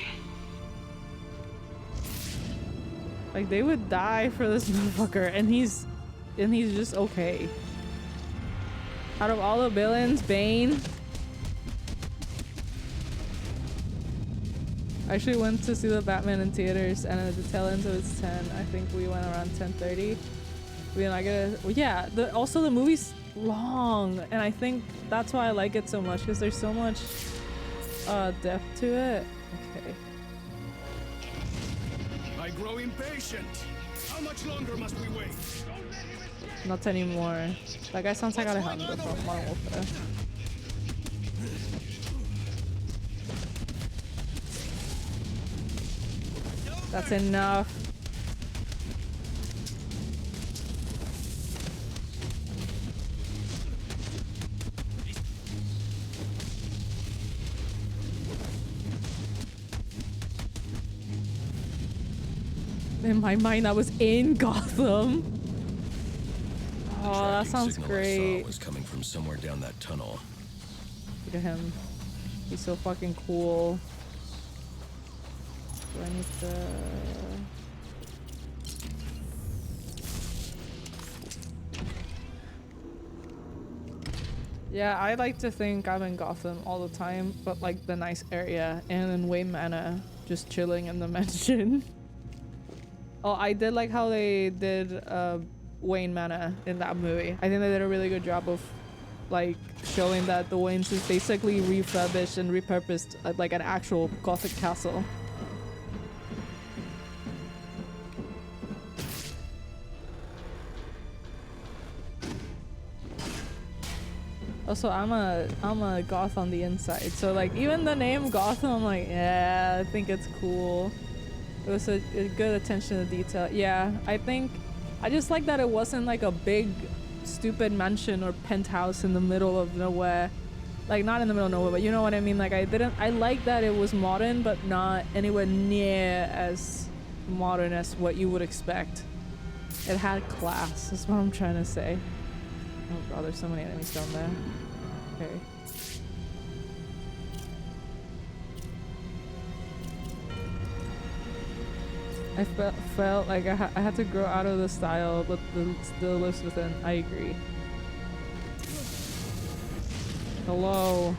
Like, they would die for this motherfucker, and he's just okay. Out of all the villains, Bane. I actually went to see the Batman in theaters, and at the tail end of its 10, I think we went around 10:30. Yeah, also the movie's long, and I think that's why I like it so much, because there's so much depth to it. Okay. I grow impatient. How much longer must we wait? Not anymore. That guy sounds like Alejandro from Modern Warfare. That's enough. In my mind, I was in Gotham. The Oh, that tracking sounds signal I great. saw was coming from somewhere down that tunnel. Look at him. He's so fucking cool. Do I need to... Yeah, I like to think I'm in Gotham all the time, but like the nice area and in Wayne Manor, just chilling in the mansion. Oh, I did like how they did Wayne Manor in that movie. I think they did a really good job of like showing that the Waynes is basically refurbished and repurposed like an actual Gothic castle. Also, I'm a goth on the inside, so like even the name Gotham, I'm like, yeah, I think it's cool. It was a good attention to detail. Yeah, I just like that it wasn't like a big, stupid mansion or penthouse in the middle of nowhere. Like not in the middle of nowhere, but you know what I mean. Like I like that it was modern, but not anywhere near as modern as what you would expect. It had class. That's what I'm trying to say. Oh god, there's so many enemies down there. Okay. I felt like I had to grow out of the style, but still lives within. I agree. Hello.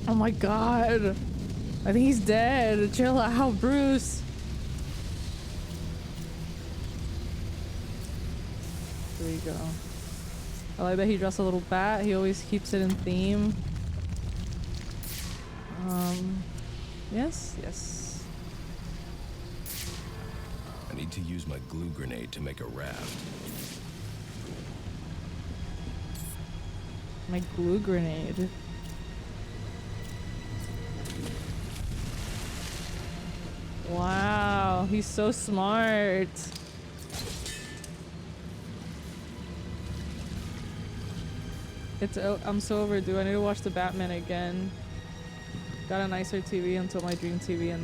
Oh my god. I think he's dead. Chill out, Bruce. There we go. I like that he dressed a little bat. He always keeps it in theme. Yes, yes. I need to use my glue grenade to make a raft. My glue grenade. Wow, he's so smart. I'm so overdue. I need to watch the Batman again. Got a nicer TV until my dream TV in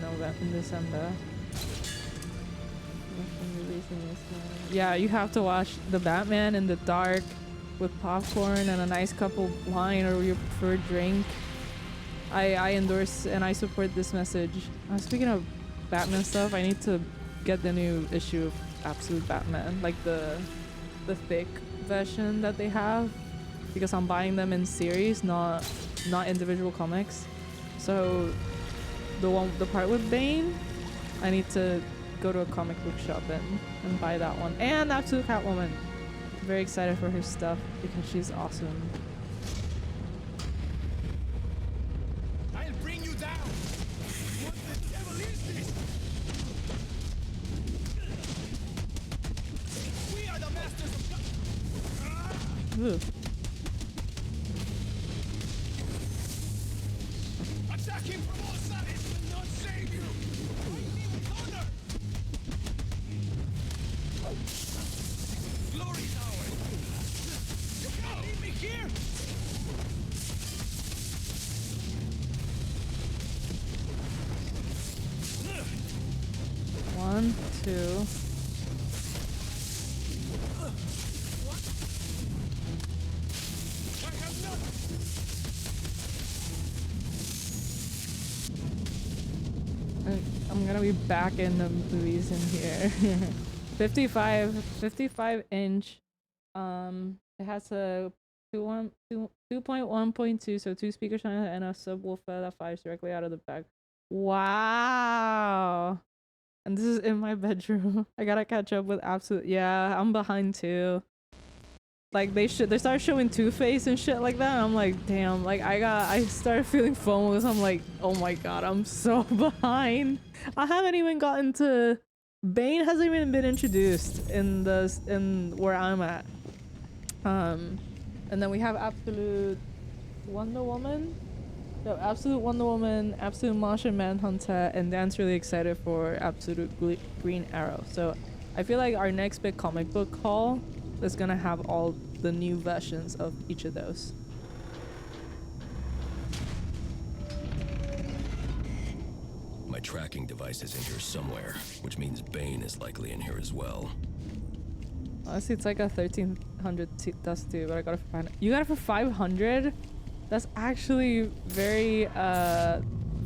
December. Yeah, you have to watch the Batman in the dark with popcorn and a nice cup of wine or your preferred drink. I endorse and I support this message. Speaking of Batman stuff, I need to get the new issue of Absolute Batman, like the thick version that they have, because I'm buying them in series, not individual comics. So the part with Bane, I need to go to a comic book shop and buy that one. And Absolute Catwoman. I'm very excited for her stuff because she's awesome. I'll bring you down. What the devil is this? We are the masters of Ooh. attack him from all sides. It will not save you. Fight me with honor. Glory's ours. You can't leave me here. One, two. I have none. I'm gonna be back in the movies in here. 55 inch. It has a 2.1.2, so 2 speakers and a subwoofer that fires directly out of the back. Wow. And this is in my bedroom. I gotta catch up with Absolute. Yeah, I'm behind too. like they started showing Two-Face and shit like that, and I'm like, damn, like I started feeling FOMO because I'm like, oh my god, I'm so behind. I haven't even gotten to Bane hasn't even been introduced in where I'm at. And then we have Absolute Wonder Woman. So Absolute Wonder Woman, Absolute Martian Manhunter, and Dan's really excited for Absolute Green Arrow. So I feel like our next big comic book haul is gonna have all the new versions of each of those. My tracking device is in here somewhere, which means Bane is likely in here as well. Honestly, it's like a 1300 dust too, but I got it for 500. You got it for 500? That's actually very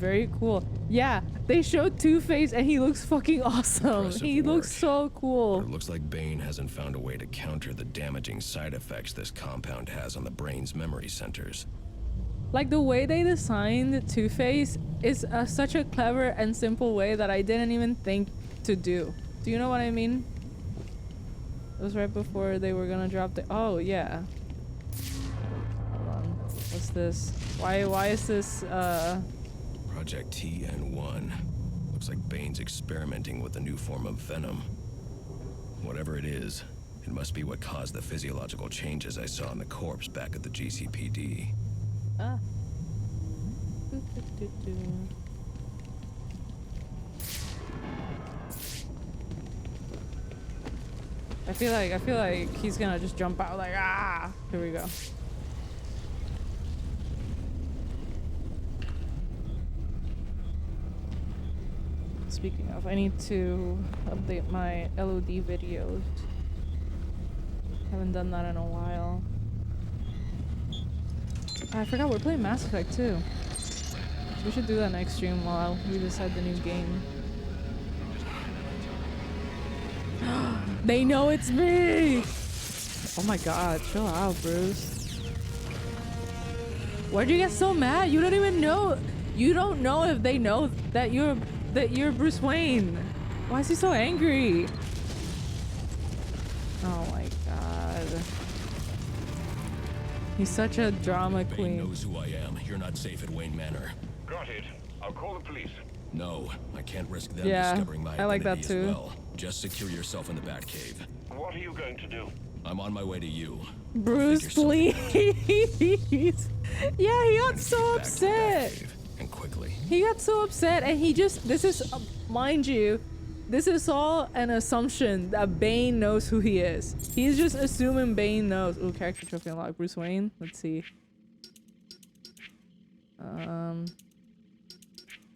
very cool. Yeah, they showed Two-Face and he looks fucking awesome. Impressive He looks work. so cool. But it looks like Bane hasn't found a way to counter the damaging side effects this compound has on the brain's memory centers. Like the way they designed Two-Face is such a clever and simple way that I didn't even think to do. Do you know what I mean? It was right before they were gonna drop the— oh yeah. Hold on. What's this? Why is this Project TN1. Looks like Bane's experimenting with a new form of venom. Whatever it is, it must be what caused the physiological changes I saw in the corpse back at the GCPD. ah. I feel like he's gonna just jump out like, ah. Here we go. Speaking of, I need to update my LOD videos. Haven't done that in a while. I forgot we're playing Mass Effect too. We should do that next stream while we decide the new game. They know it's me! Oh my god, chill out, Bruce. Why'd you get so mad? You don't even know. You don't know if they know that you're Bruce Wayne. Why is he so angry? Oh my god. He's such a drama Bane queen. knows who I am. You're not safe at Wayne Manor. Got it. I'll call the police. No, I can't risk them Yeah, discovering my I like that identity too. as well. Just secure yourself in the Batcave. What are you going to do? I'm on my way to you. Bruce, Figure something please. Yeah, he got Get so back to the upset. Batcave, and quickly. He got so upset, and he just— this is, mind you, this is all an assumption that Bane knows who he is. He's just assuming Bane knows. Ooh, character trophy unlocked. Bruce Wayne. Let's see.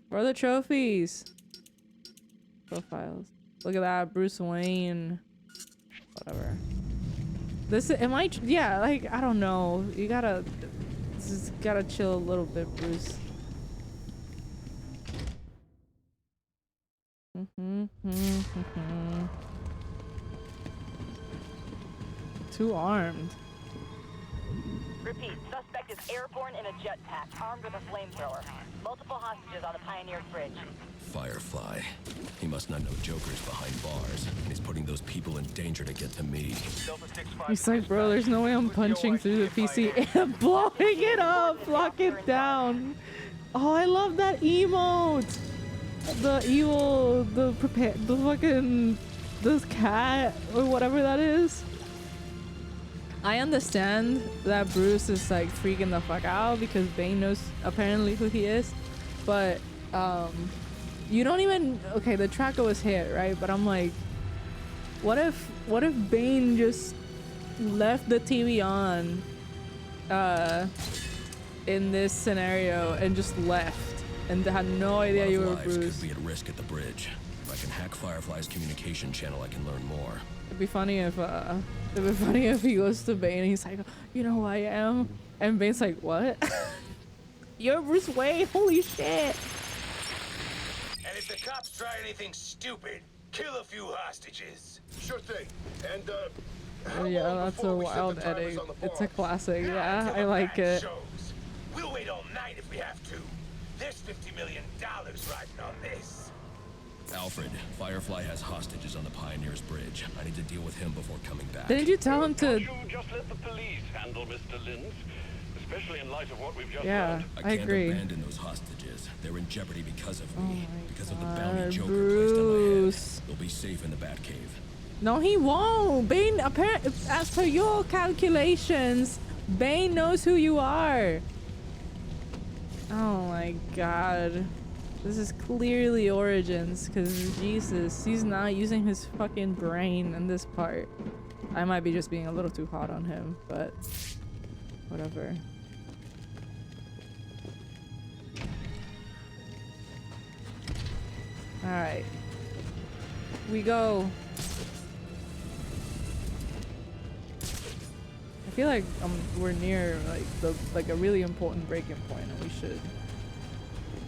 Where are the trophies? Profiles. Look at that, Bruce Wayne. Whatever. This am I? Yeah, like I don't know. You gotta just gotta chill a little bit, Bruce. Too armed. Repeat, suspect is airborne in a jetpack, armed with a flamethrower. Multiple hostages on the Pioneer Bridge. Firefly. He must not know Joker's behind bars, and he's putting those people in danger to get to me. He's like, bro, there's no way I'm punching through the PC and blowing it up, lock it down. Oh, I love that emote. The evil, the fucking, this cat or whatever that is. I understand that Bruce is like freaking the fuck out because Bane knows apparently who he is, but you don't even— okay, the tracker was hit, right? But I'm like, what if Bane just left the TV on in this scenario and just left and had no idea you were Lives Bruce? could be at risk at the bridge. If I can hack Firefly's communication channel, I can learn more. It'd be funny if he goes to Bane and he's like, you know who I am? And Bane's like, what? You're Bruce Wayne, holy shit. And if the cops try anything stupid, kill a few hostages. Sure thing. And Oh yeah, that's a wild edit. It's a classic, yeah, I like it. Shows. We'll wait all night if we have to. There's $50 million riding on this. Alfred, Firefly has hostages on the Pioneer's Bridge. I need to deal with him before coming back. Didn't you tell him to? Can't you just let the police handle Mr. Linz? Especially in light of what we've just Yeah, learned. I I can't agree. abandon those hostages. They're in jeopardy because of Oh me. my Because of the God, bounty Joker Bruce. placed on my head. They'll be safe in the Batcave. No, he won't. Bane, as per your calculations, Bane knows who you are. Oh my God. This is clearly Origins, because Jesus, he's not using his fucking brain in this part. I might be just being a little too hot on him, but whatever. Alright. We go. I feel like we're near like a really important breaking point, and we should.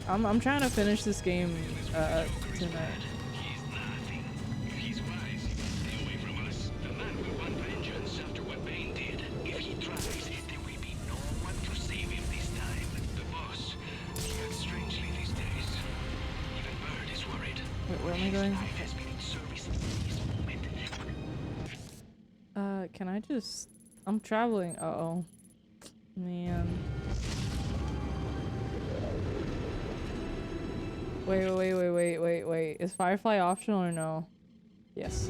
I'm trying to finish this game tonight. He's nothing. He's wise. Stay away from us. The man will want vengeance after what Bane did. If he tries, there will be no one to save him this time. The boss, he acts strangely these days. Even Bird is worried. Wait, where am I going? Life has been in service in this moment. Can I just? I'm traveling. Uh-oh. Man. Wait. Is Firefly optional or no? Yes.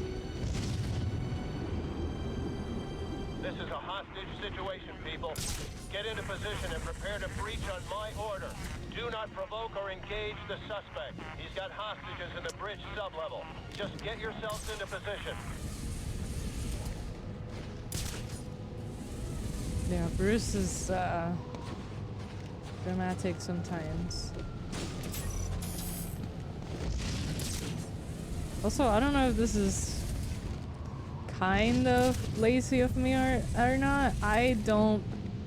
This is a hostage situation, people. Get into position and prepare to breach on my order. Do not provoke or engage the suspect. He's got hostages in the bridge sublevel. Just get yourselves into position. Yeah, Bruce is dramatic sometimes. Also, I don't know if this is kind of lazy of me or not. I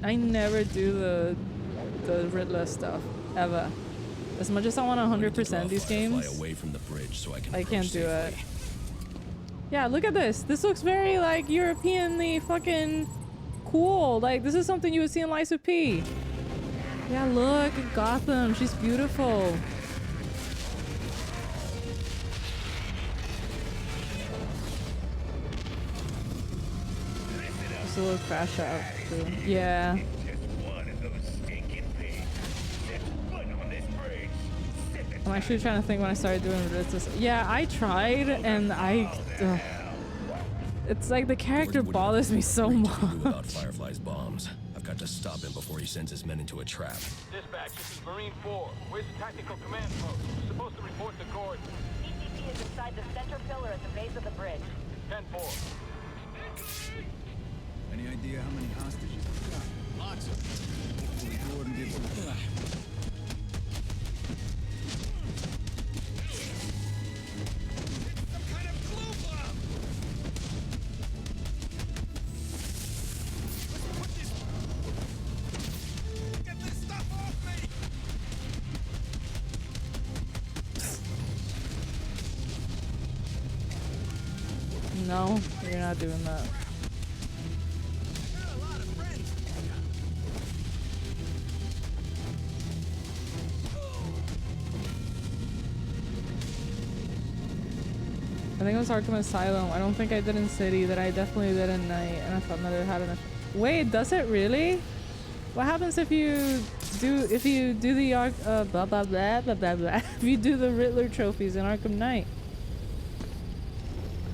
never do the Riddler stuff ever. As much as I want to 100% these games, Away from the bridge so I I can't do it. safely. Yeah, look at this. This looks very like Europeanly fucking cool. Like this is something you would see in Lies of P. Yeah, look at Gotham. She's beautiful. Just a little crash out too. Yeah. I'm actually trying to think when I started doing this. Yeah, I tried and it's like the character bothers me so much. Without Firefly's bombs, I've got to stop him before he sends his men into a trap. Dispatch, this is Marine 4. Where's the tactical command post? We're supposed to report the coordinates. ECP is inside the center pillar at the base of the bridge. 10-4. Any idea how many hostages we've got? Lots of them. Hopefully Gordon did some. No, you're not doing that. I think it was Arkham Asylum. I don't think I did in City. That I definitely did in Night, and I thought another had enough. Wait, does it really? What happens if you do the blah blah blah blah blah blah? If you do the Riddler trophies in Arkham Knight?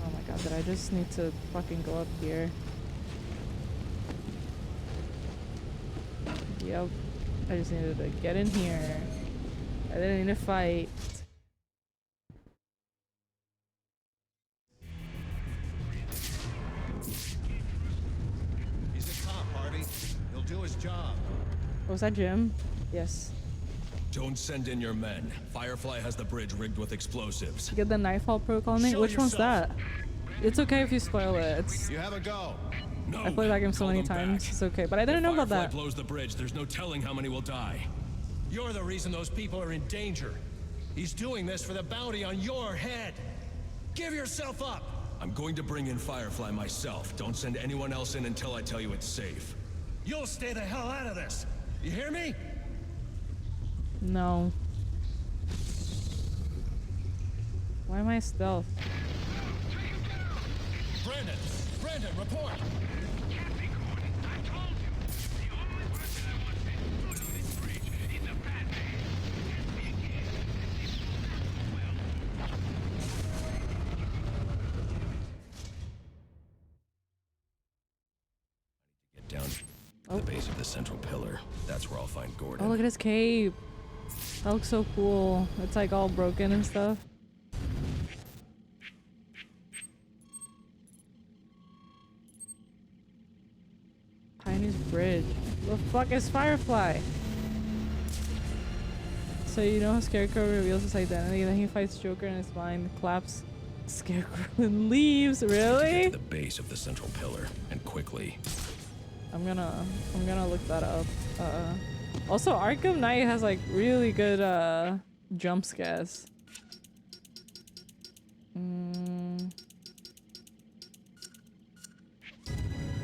Oh my god, did I just need to fucking go up here? Yep, I just needed to get in here. I didn't need to fight. Do his job. Was that Jim? Yes. Don't send in your men. Firefly has the bridge rigged with explosives. Get the Nightfall protocol name? Which one's that? It's okay if you spoil it. It's You have a go. No, I played that game so call many them times. back. It's okay, but I didn't know about Firefly that. blows the bridge, there's no telling how many will die. You're the reason those people are in danger. He's doing this for the bounty on your head. Give yourself up. I'm going to bring in Firefly myself. Don't send anyone else in until I tell you it's safe. You'll stay the hell out of this. You hear me? No. Why am I stealth? Brandon, report. Get down to the base of the central pillar. That's where I'll find Gordon. Oh, look at his cape. That looks so cool. It's like all broken and stuff. Pioneer's Bridge. The fuck is Firefly? So you know how Scarecrow reveals his identity, then he fights Joker in his mind, claps Scarecrow and leaves. Really? Get to the base of the central pillar, and quickly. I'm gonna look that up. Also Arkham Knight has like really good jump scares.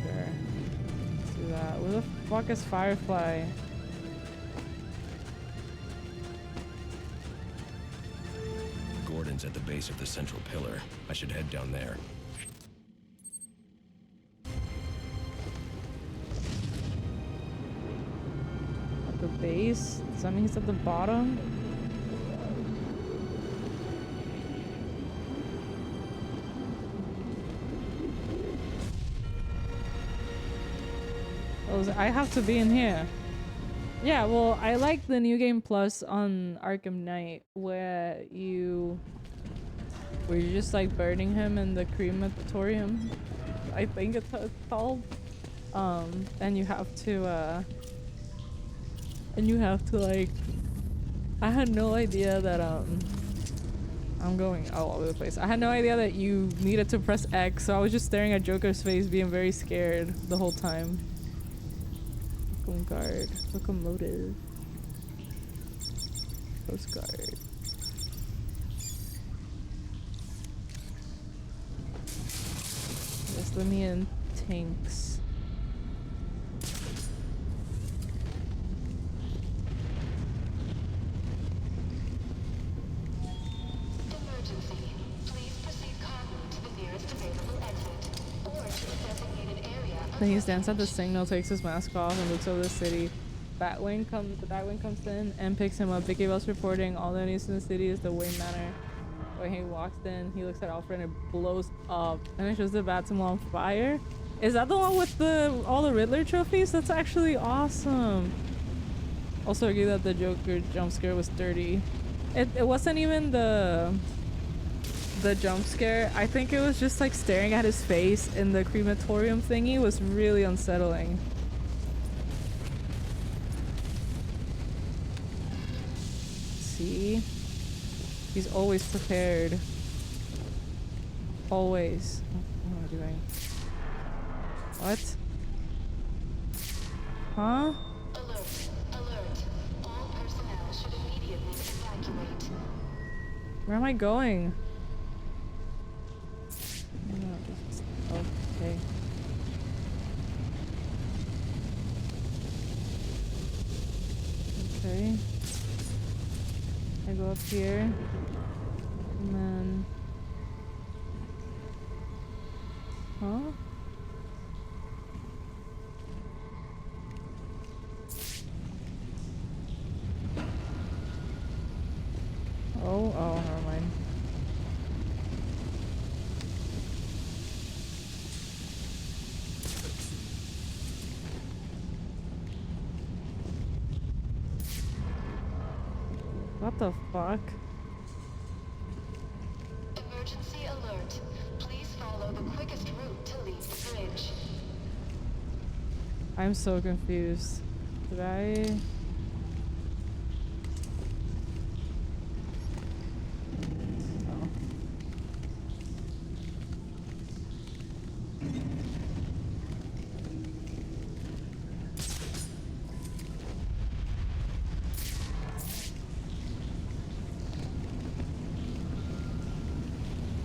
There. Let's do that. Where the fuck is Firefly? Gordon's at the base of the central pillar. I should head down there. At the base? Does that mean he's at the bottom? Oh, I have to be in here. Yeah, well, I like the New Game Plus on Arkham Knight where you're just like burning him in the crematorium. I think it's called. And you have to like, I had no idea that I'm going all over the place. I had no idea that you needed to press X, so I was just staring at Joker's face being very scared the whole time. Guard, locomotive, Coast Guard. Yes, let me in tanks. Emergency. Please proceed calmly to the nearest available exit or to the designated area. Then he stands at the signal, takes his mask off, and looks over the city. The Batwing comes in and picks him up. Vicky Bell's reporting all the news in the city is the Wayne Manor. When he walks in, he looks at Alfred and it blows up. And it shows the bat symbol on fire. Is that the one with all the Riddler trophies? That's actually awesome. Also agree that the Joker jump scare was dirty. It wasn't even the jump scare. I think it was just like staring at his face in the crematorium thingy was really unsettling. See? He's always prepared. Always. What am I doing? What? Huh? Alert. Alert. All personnel should immediately evacuate. Where am I going? Okay. Okay. I go up here. And then... Huh? Oh, never mind. What the fuck? Emergency alert. Please follow the quickest route to leave the bridge. I'm so confused. Did I... Oh.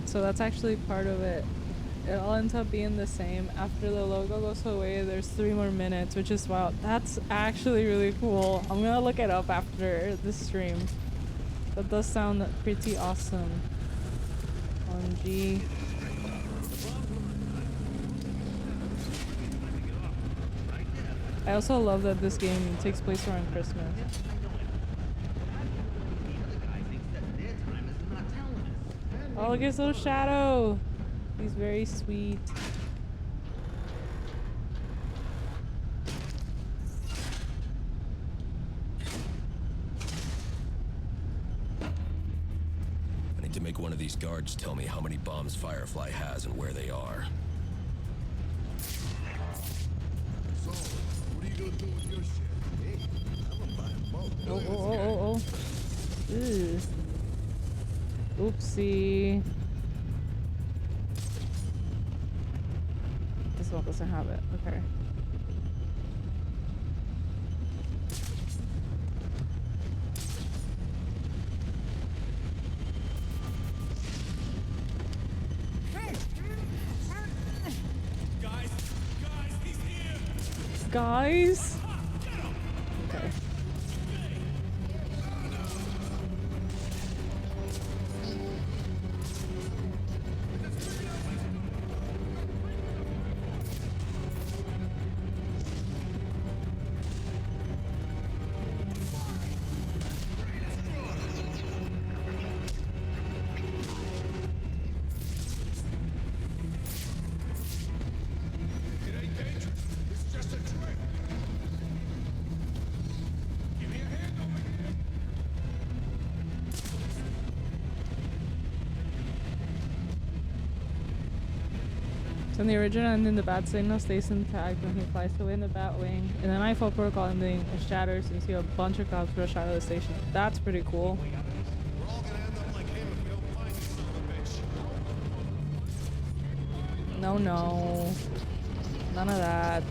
So that's actually part of it. It all ends up being the same. After the logo goes away, there's 3 more minutes, which is wow. That's actually really cool. I'm gonna look it up after this stream. That does sound pretty awesome. OMG. I also love that this game takes place around Christmas. Oh, look at his little shadow. He's very sweet. I need to make one of these guards tell me how many bombs Firefly has and where they are. So, what are you gonna do with your shit? Hey, I'm gonna buy a boat. Oh. Ew. Oopsie. This one doesn't have it. Okay. Guys, he's here! Guys? Okay. It ain't dangerous. It's just a trick. Give me a hand over here. So in the original ending, the bat signal stays intact when he flies away in the Batwing. In the Nightfall Protocol ending, it shatters and you see a bunch of cops rush out of the station. That's pretty cool. We're all gonna end up like him if we don't find this son of a bitch. No. None of that.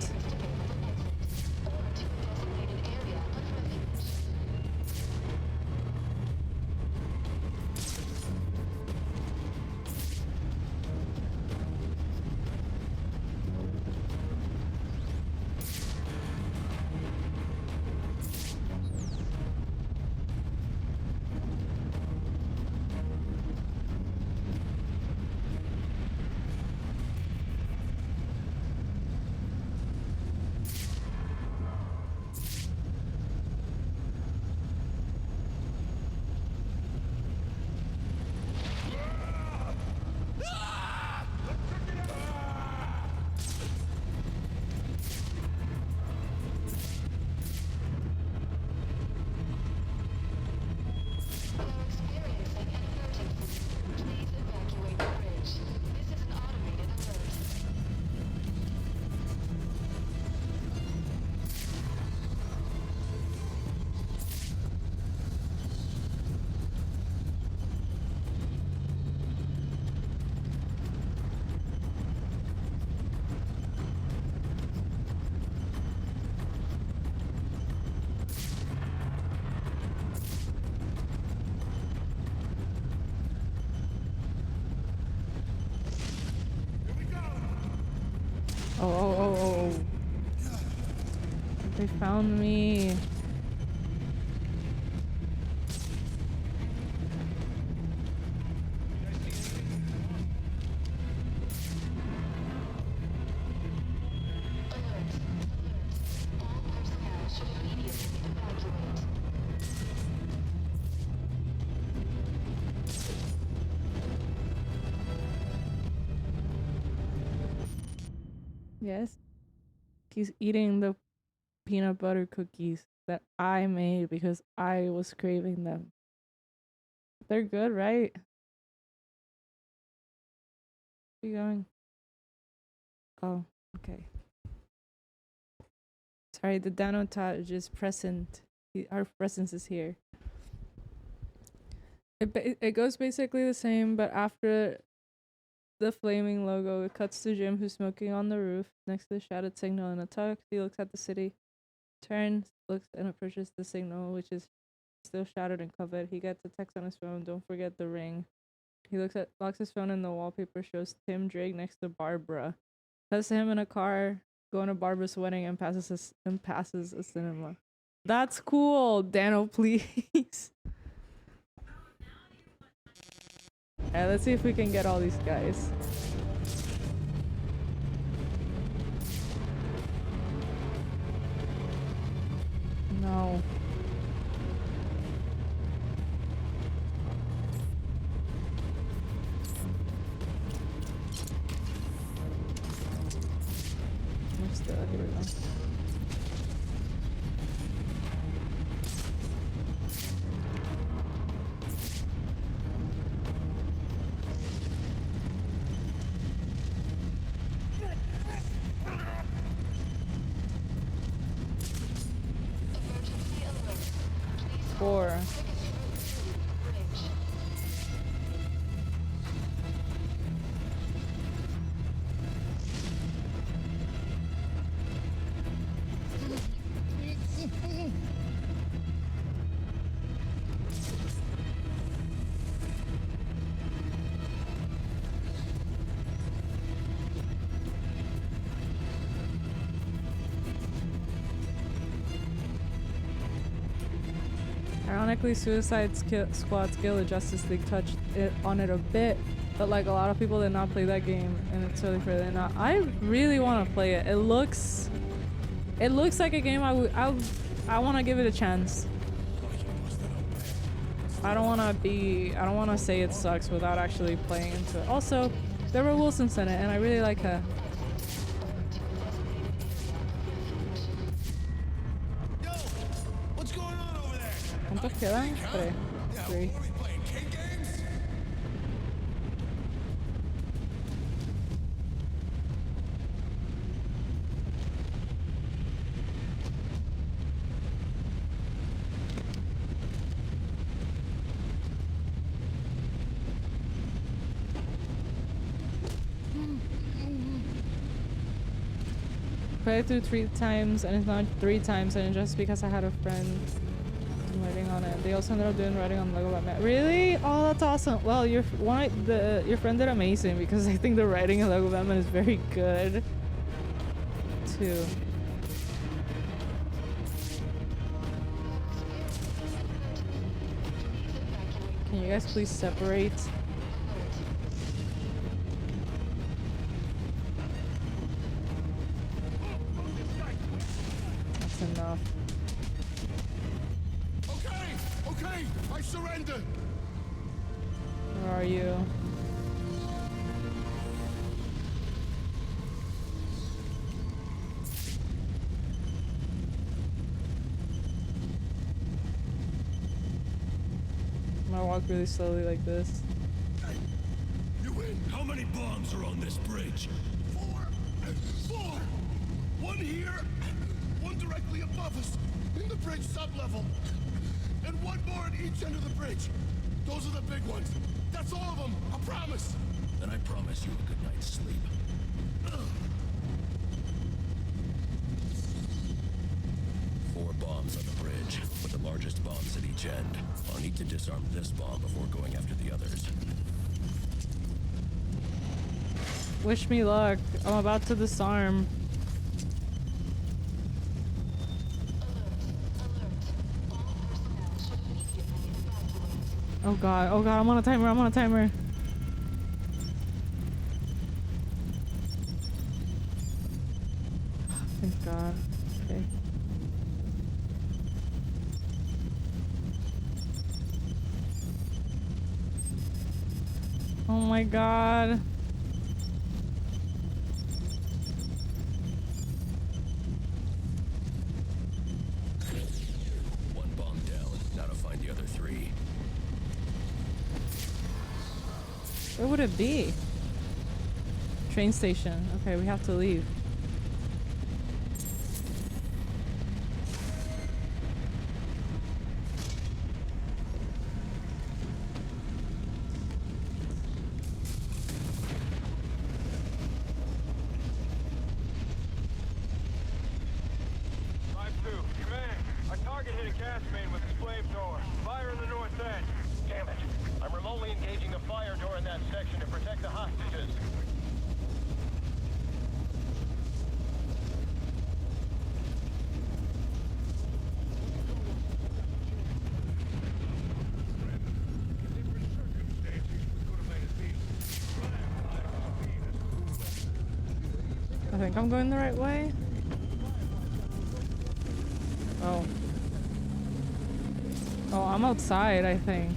Oh. They found me. Yes. He's eating the peanut butter cookies that I made because I was craving them. They're good, right? Where you going? Oh, okay. Sorry, the Danotage is present. Our presence is here. It goes basically the same, but after the flaming logo, it cuts to Jim, who's smoking on the roof next to the shattered signal in a tux. He looks at the city, turns, looks, and approaches the signal, which is still shattered and covered. He gets a text on his phone. Don't forget the ring. He locks his phone, and the wallpaper shows Tim Drake next to Barbara. Cuts to him in a car going to Barbara's wedding and passes a cinema. That's cool, Dano, please. Alright, let's see if we can get all these guys. No. Where's the... Here we go. Four. Ironically, Suicide Squad skill of Justice League touched it on it a bit, but like a lot of people did not play that game, and it's really for them. I really want to play it. It looks like a game I want to give it a chance. I don't want to say it sucks without actually playing into it. Also, there were Wilson's in it, and I really like her. ¿Cuántos quedan? Three. Played through 3 times, and it's not 3 times, and just because I had a friend writing on it. They also ended up doing writing on Lego Batman. Really? Oh, that's awesome. Well, your friend did amazing, because I think the writing in Lego Batman is very good too. Can you guys please separate? That's enough. Okay, I surrender. Where are you? I'm gonna walk really slowly like this. You win. How many bombs are on this bridge? 4. 1 here, 1 directly above us, in the bridge sublevel. And 1 more at each end of the bridge. Those are the big ones. That's all of them, I promise. Then I promise you a good night's sleep. 4 bombs on the bridge, with the largest bombs at each end. I'll need to disarm this bomb before going after the others. Wish me luck. I'm about to disarm. Oh god, I'm on a timer, Thank god. Okay. Oh my god. One bomb down. Now to find the other 3. Where would it be? Train station. Okay, we have to leave. think I'm going the right way. Oh. Oh, I'm outside, I think.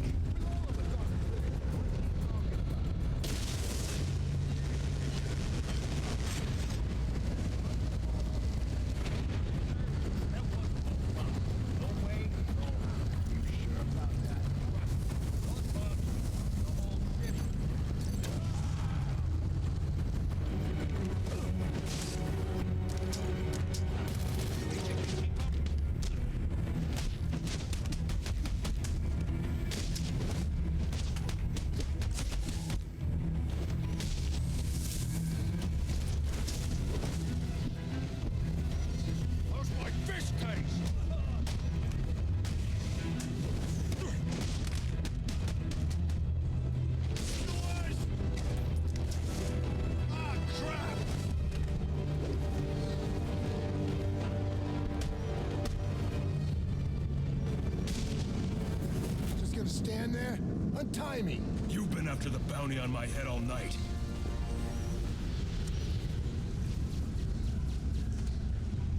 Stand there? Untie me! You've been after the bounty on my head all night.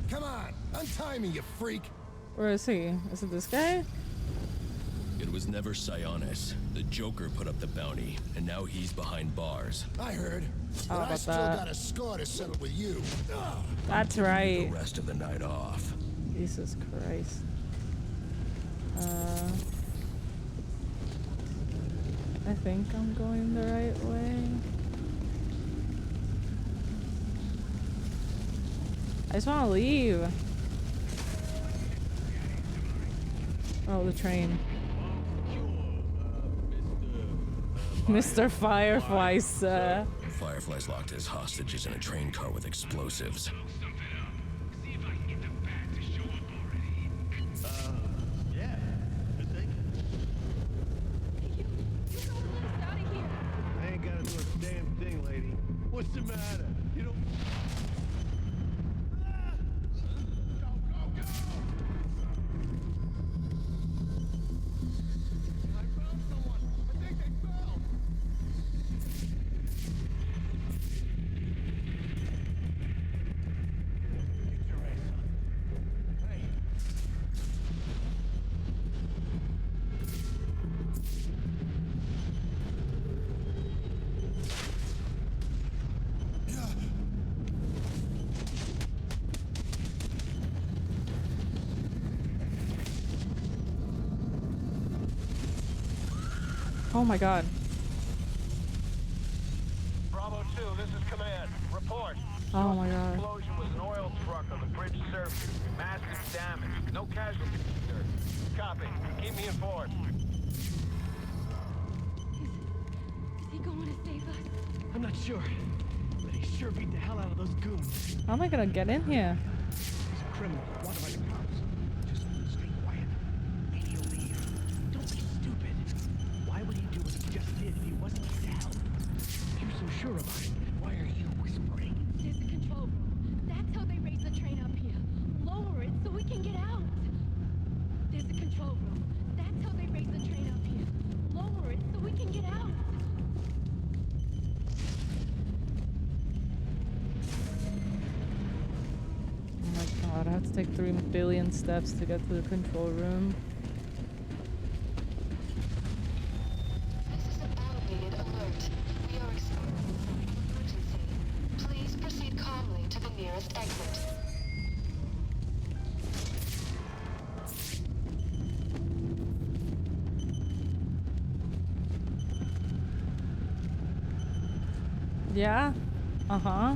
Come on! Untie me, you freak! Where is he? Is it this guy? It was never Sionis. The Joker put up the bounty, and now he's behind bars. I heard. How But I about still that? got a score to settle with you. That's right. The rest of the night off. Jesus Christ. I think I'm going the right way. I just want to leave. Oh, the train. Mr. Firefly's, Firefly's locked his hostages in a train car with explosives. Yeah. Good thing. I ain't gotta do a damn thing, lady. What's the matter? You don't... oh my god. Bravo 2, this is command. Report. Oh my god. Explosion was an oil truck on the bridge surface. Massive damage. No casualties, sir. Copy. Keep me informed. Is he going to save us? I'm not sure, but he sure beat the hell out of those goons. How am I gonna get in here? He's a criminal, wanted by the cops. Just stay quiet. Maybe he'll leave. Don't be stupid. Why would he do what he just did if he wasn't here to help? If you're so sure about it, why are you whispering? There's the control room. That's how they raise the train up here. Lower it so we can get out. There's the control room. That's how they raise the train up here. Lower it so we can get out. Oh my god, I have to take 3 billion steps to get to the control room. This is an elevated alert. We are experiencing an emergency. Please proceed calmly to the nearest exit. Yeah? Uh-huh.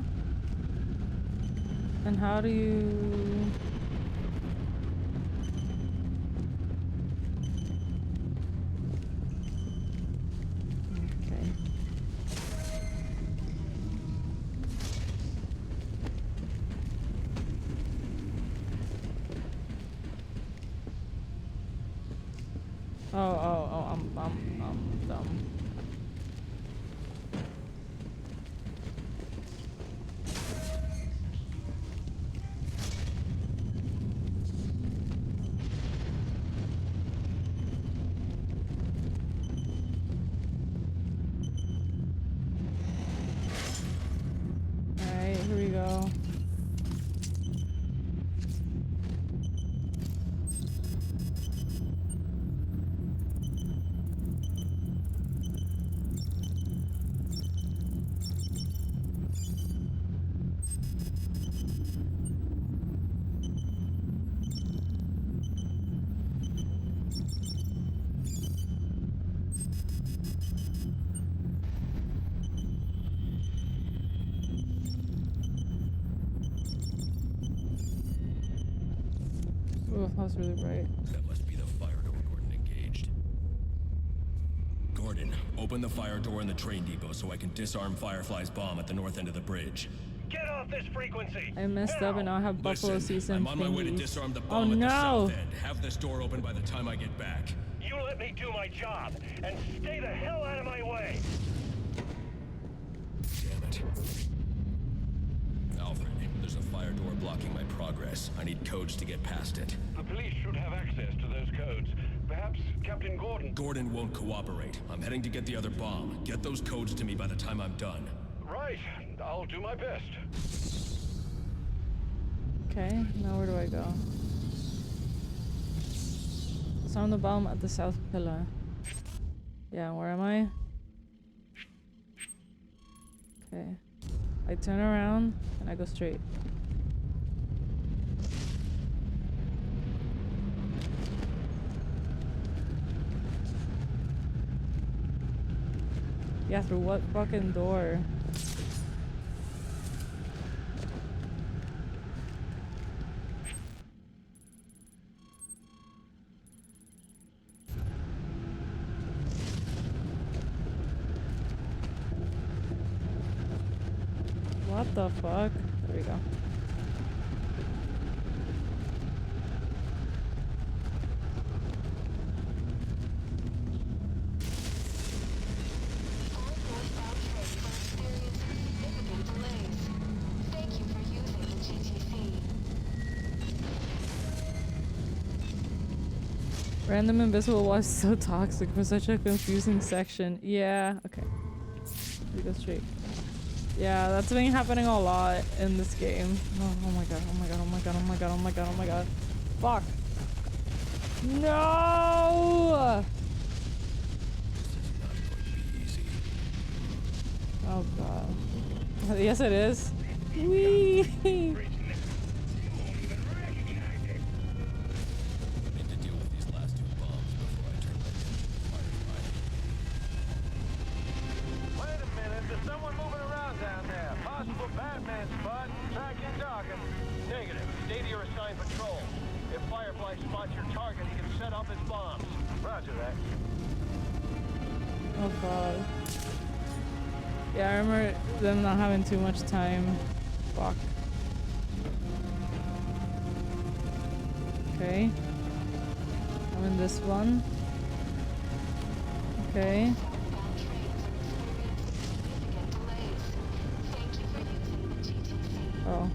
And how do you... Okay. Oh, I'm dumb. Alright, here we go. That was really bright. That must be the fire door Gordon engaged. Gordon, open the fire door in the train depot so I can disarm Firefly's bomb at the north end of the bridge. Get off this frequency! I messed up and now I have Buffalo Listen, season. I'm on my way to thingies. disarm the Oh bomb at the no! south end. Have this door open by the time I get back. You let me do my job, and stay the hell out of my way! Damn it. Alfred, there's a fire door blocking my progress. I need codes to get past it. The police should have access to those codes. Perhaps Captain Gordon... Gordon won't cooperate. I'm heading to get the other bomb. Get those codes to me by the time I'm done. Right. I'll do my best. Okay, now where do I go? Disarm the bomb at the south pillar. Yeah, where am I? Okay. I turn around and I go straight. Yeah, through what fucking door? What the fuck? There we go. Random invisible was so toxic for such a confusing section. Yeah, okay. We go straight. Yeah, that's been happening a lot in this game. Oh my god, oh my god, oh my god, oh my god, oh my god, oh my god. Fuck. No! Oh god. Yes it is. Whee! Batman spot, tracking target. Negative. Stay to your assigned patrol. If Firefly spots your target, he can set off his bombs. Roger that. Oh god. Yeah, I remember them not having too much time. Fuck. Okay. I'm in this one. Okay. Oh.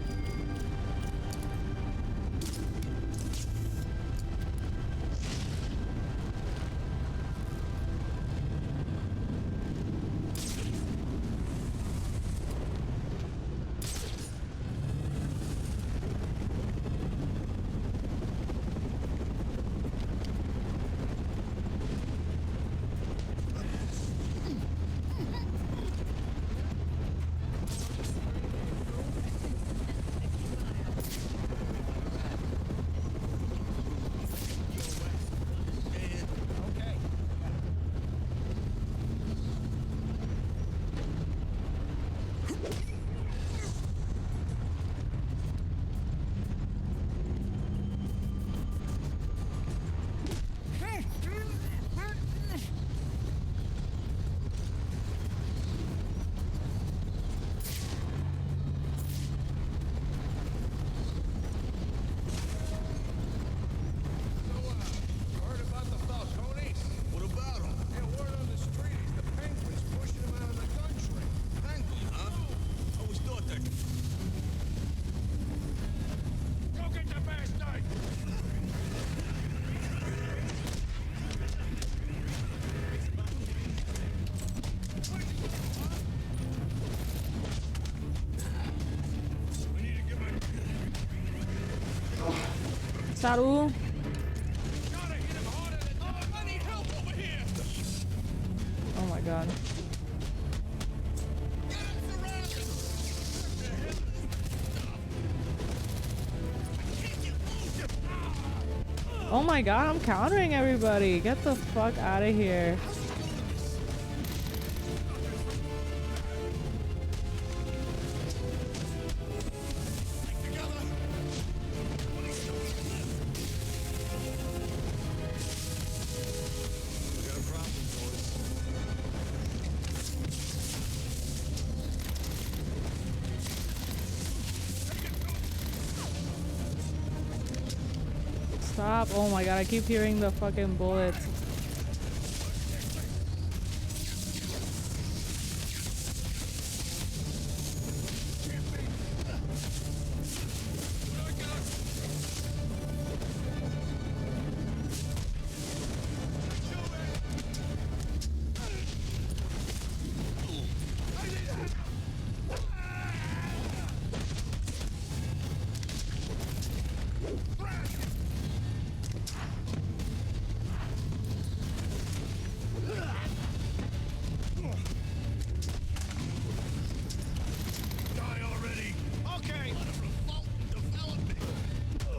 Saru. Oh my god. Oh my god, I'm countering everybody. Get the fuck out of here. Stop. Oh my god, I keep hearing the fucking bullets.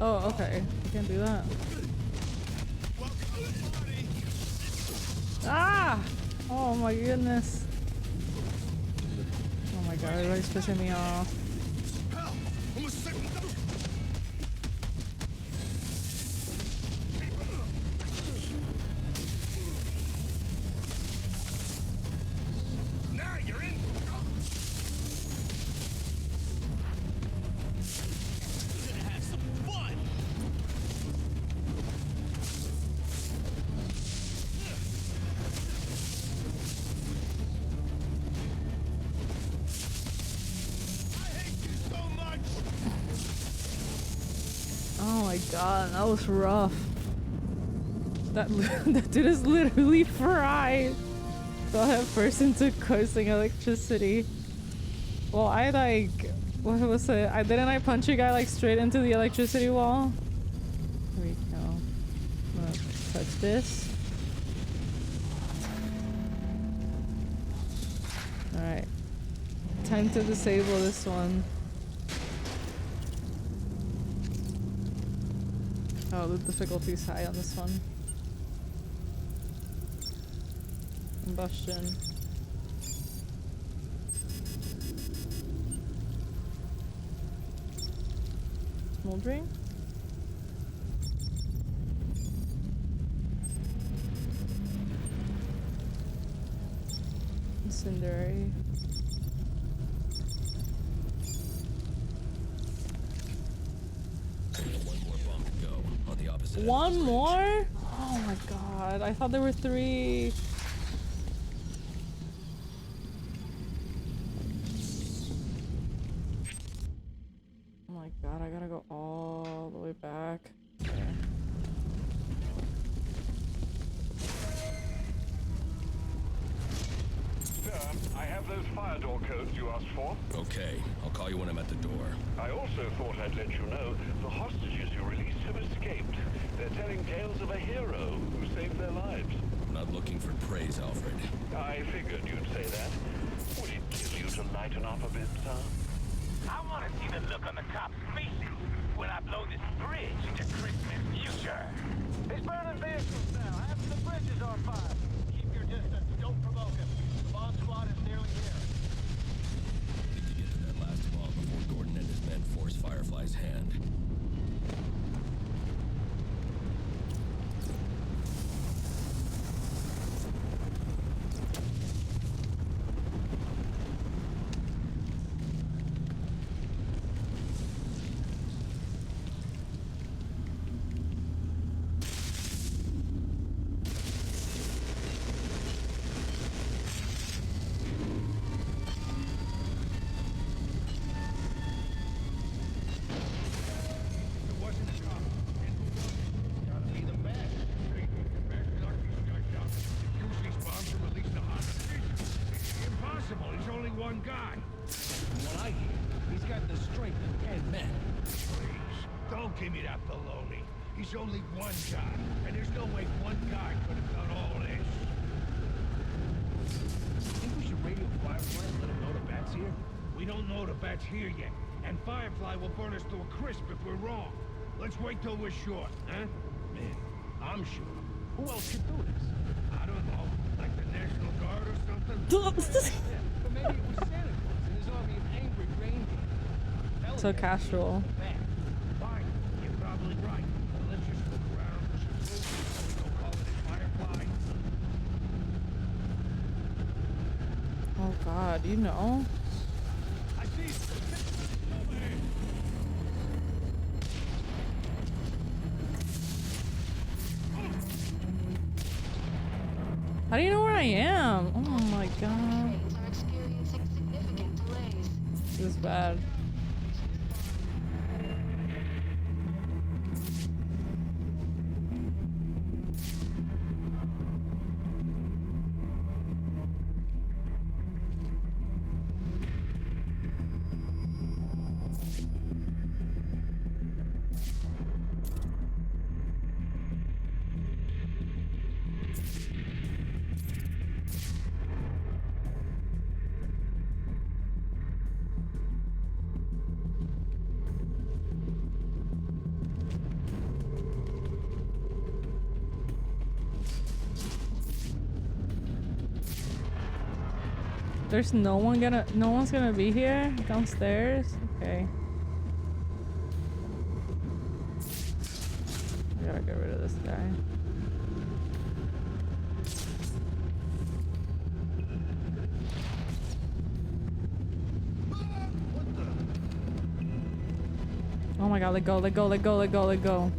Oh, okay. You can't do that. Ah! Oh my goodness. Oh my god, everybody's pissing me off. God, that was rough. That dude is literally fried. So I have person to cursing electricity. Well, I like, what was it? Didn't I punch a guy like straight into the electricity wall? Here we go. I'm gonna touch this. Alright. Time to disable this one. Oh, the difficulty is high on this one. Combustion. Smoldering? Incendiary. One more? Oh my god, I thought there were 3. Oh my god, I gotta go all the way back. Okay. Sir, I have those fire door codes you asked for. Okay, I'll call you when I'm at the door. I also thought I'd let you know the hostages you released have escaped. They're telling tales of a hero who saved their lives. I'm not looking for praise, Alfred. I figured you'd say that. Would it kill you to lighten up a bit, sir? I want to see the look on the cops' faces when I blow this bridge into Christmas future. He's burning vehicles now. Half of the bridge is on fire. Keep your distance. Don't provoke him. The bomb squad is nearly here. Need to get to that last bomb before Gordon and his men force Firefly's hand. He's only one guy, and there's no way one guy could have done all this. Think we should radio Firefly and let him know the bat's here? We don't know the bat's here yet, and Firefly will burn us to a crisp if we're wrong. Let's wait till we're sure, huh? Man, I'm sure. Who else could do this? I don't know, like the National Guard or something? Yeah, but maybe it was Santa Claus and his army of angry reindeer. So casual. Fine, you're probably right. Let's just look around for some food before we go calling it Firefly. Oh god, you know? I see over here. How do you know where I am? Oh my god. This is bad. There's no one's gonna be here downstairs? Okay. I gotta get rid of this guy. Oh my god, let go, let go, let go, let go, let go.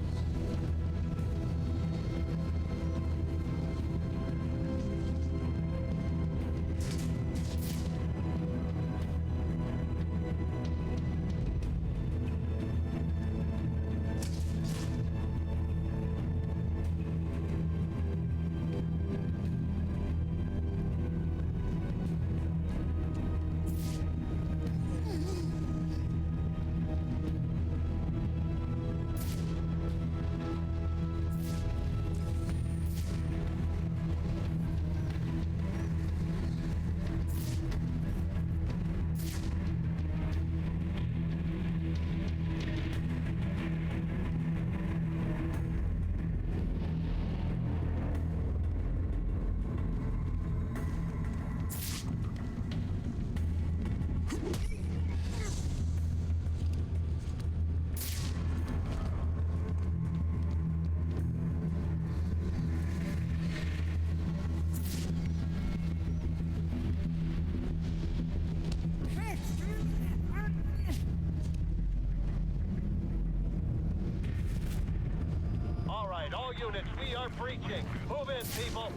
All units, we are breaching. Move in, people.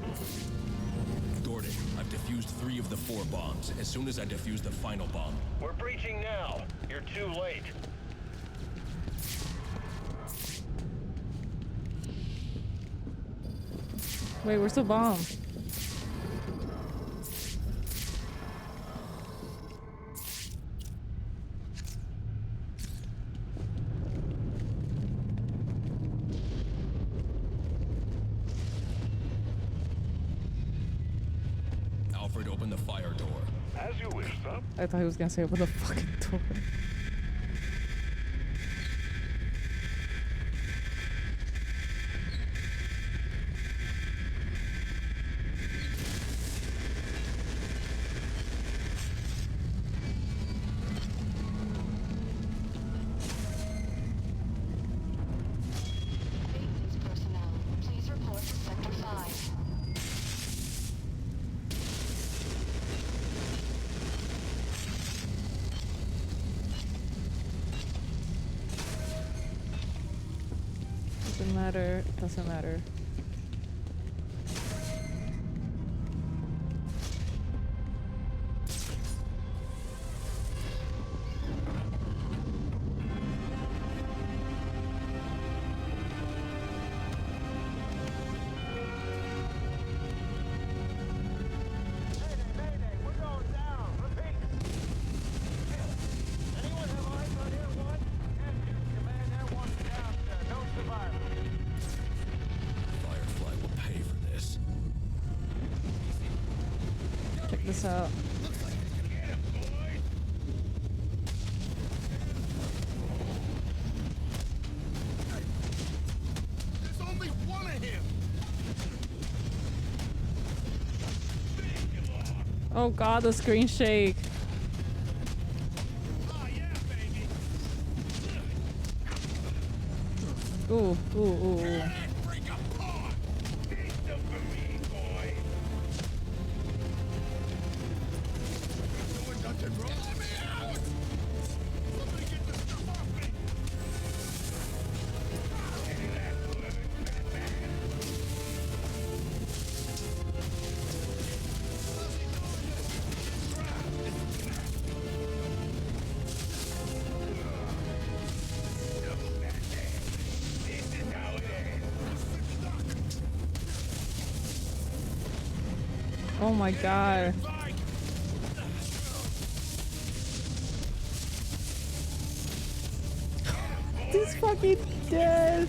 Gordon, I've defused 3 of the 4 bombs. As soon as I defuse the final bomb. We're breaching now. You're too late. Wait, where's the bomb? Alfred, open the fire door. As you wish, sir. I thought he was gonna say open the fucking door. Doesn't matter. This out. There's only one of him. Oh god, the screen shake. Oh yeah, baby. Ooh, ooh, ooh, ooh. Oh my god. He's fucking dead.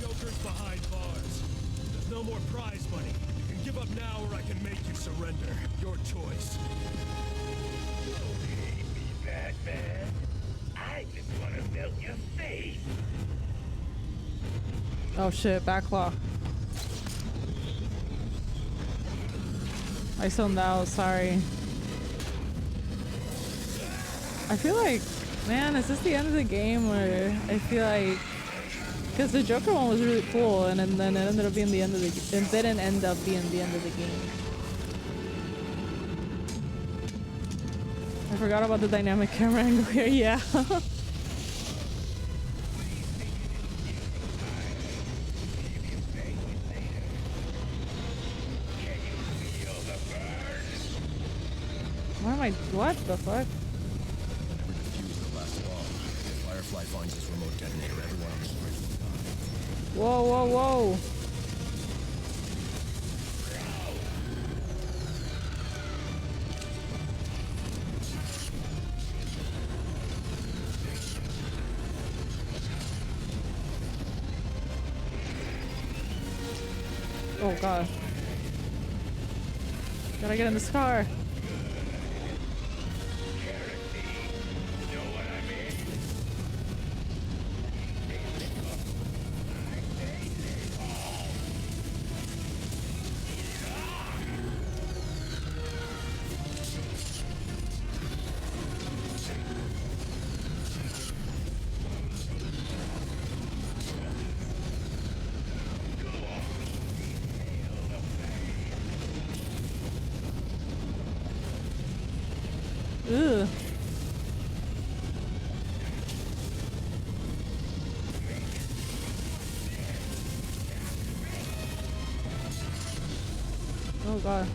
Joker's behind bars. There's no more prize money. You can give up now or I can make you surrender. Your choice. Batman. I just want to melt your face. Oh shit, backlaw. I zoned out, sorry. I feel like, man, is this the end of the game? Or I feel like, because the Joker one was really cool, and then it ended up being the end of the. It didn't end up being the end of the game. I forgot about the dynamic camera angle here. Yeah. Why am I? What the fuck? Never defuse the last bomb. If Firefly finds this remote detonator, everyone on this bridge will die. Whoa, whoa, whoa! Oh god. Gotta get in this car. Ugh. Oh god.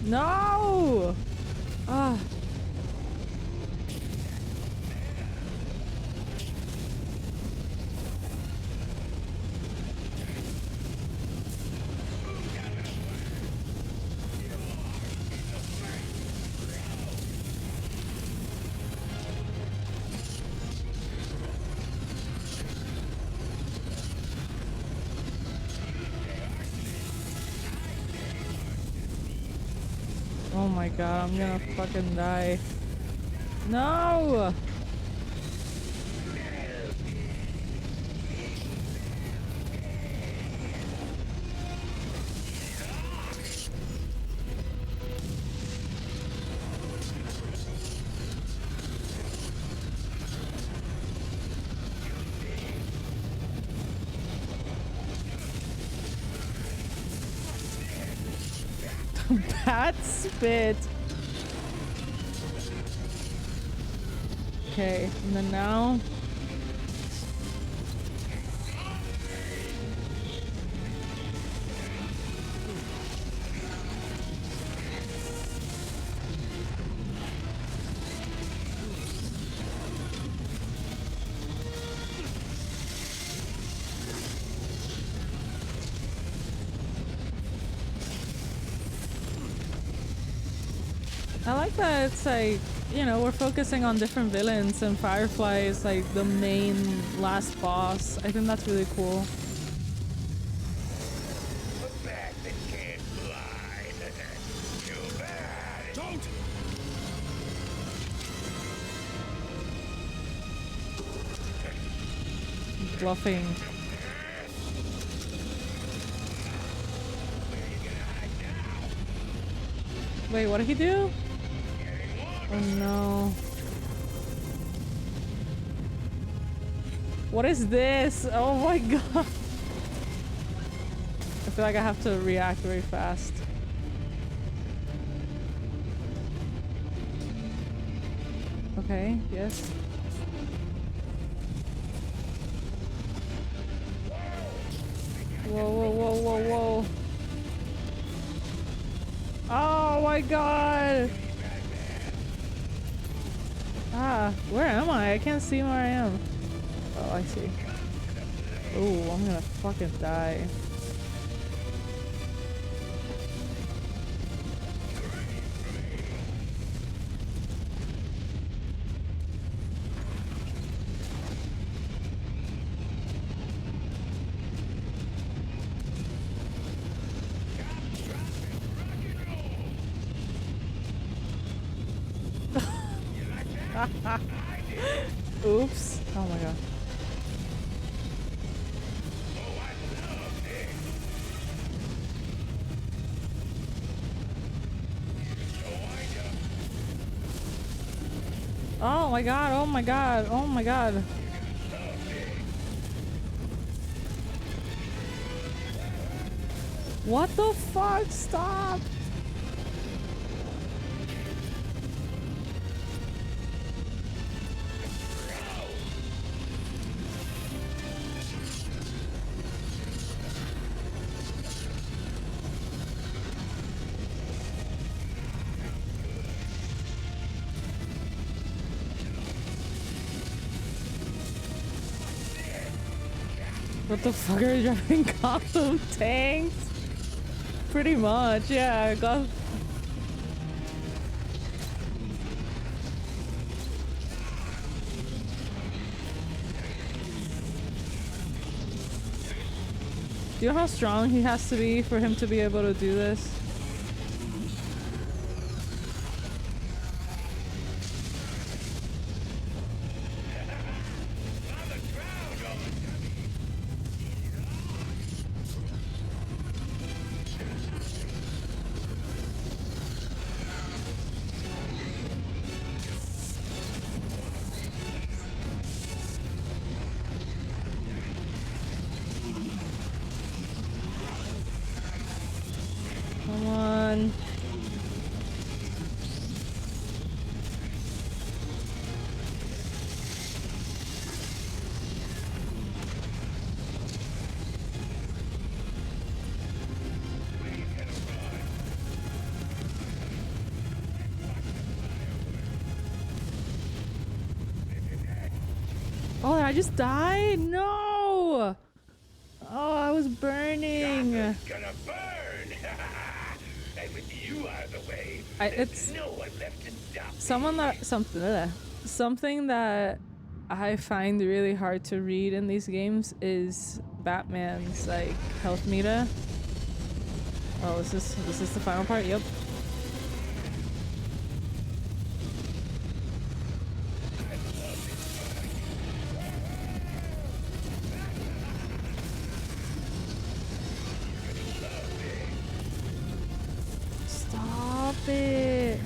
No! Ah. Oh my god, I'm gonna fucking die. No! Bat spit. Okay, and then now. I like that it's like, you know, we're focusing on different villains and Firefly is like the main last boss. I think that's really cool. Don't! Bluffing. Wait, what did he do? Oh no. What is this? Oh my god. I feel like I have to react very fast. Okay, yes. Whoa, whoa, whoa, whoa, whoa. Oh my god! Ah, where am I? I can't see where I am. Oh, I see. Oh, I'm gonna fucking die. Oops. Oh my god. Oh my god, oh my god, oh my god. What the fuck? Stop! What the fuck are you driving Gotham tanks? Pretty much, yeah. Gotham. Do you know how strong he has to be for him to be able to do this? Come on. Oh, I just died? No! Oh, I was burning. Gonna burn! And with you out of the way, It's no one left to stop. something that I find really hard to read in these games is Batman's like health meter. Oh, this is the final part? Yep. Stop it.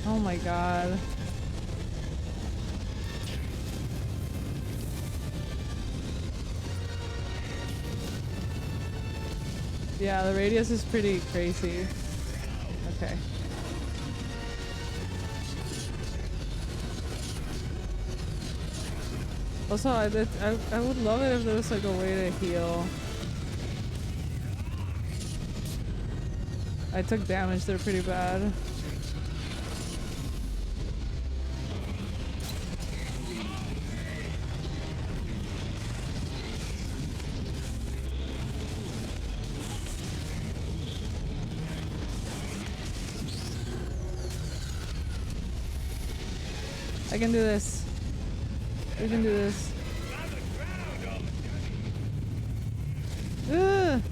Oh my god. Yeah, the radius is pretty crazy. Okay. Also, I would love it if there was like a way to heal. I took damage there pretty bad. I can do this. We can do this. Ugh.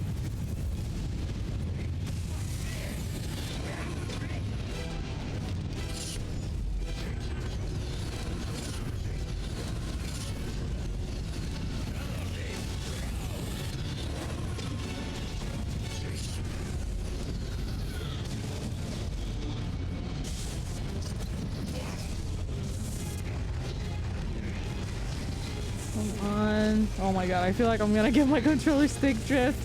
Come on. Oh my god, I feel like I'm gonna get my controller stick drift.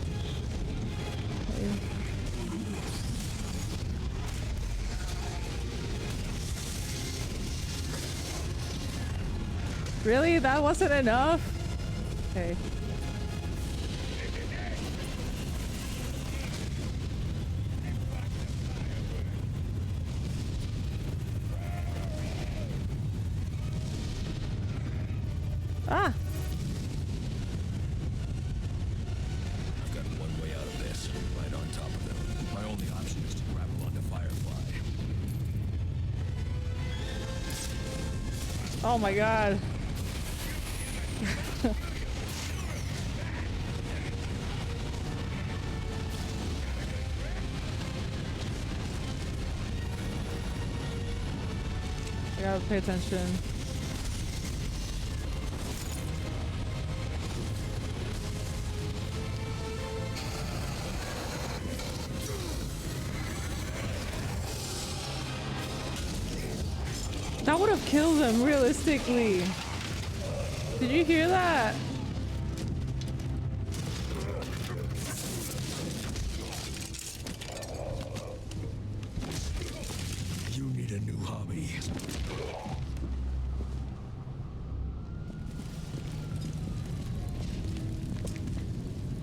Really? That wasn't enough? Okay. Ah! I've got one way out of this, right on top of them. My only option is to grapple onto Firefly. Oh my god. I gotta pay attention. That would have killed him, realistically. Did you hear that? You need a new hobby.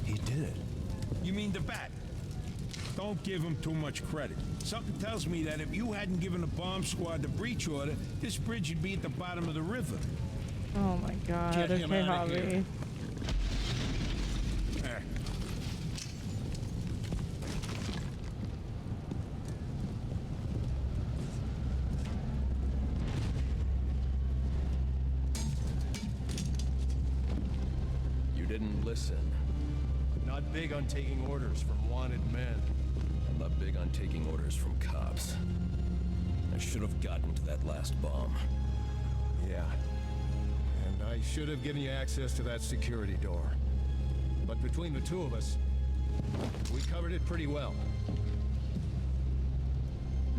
He did it. You mean the bat? Don't give him too much credit. Something tells me that if you hadn't given the bomb squad the breach order, this bridge would be at the bottom of the river. Oh my god, Get him okay, outta here. hobby. There. You didn't listen. Not big on taking orders from wanted men. I'm not big on taking orders from cops. I should have gotten to that last bomb. Yeah. And I should have given you access to that security door. But between the two of us, we covered it pretty well.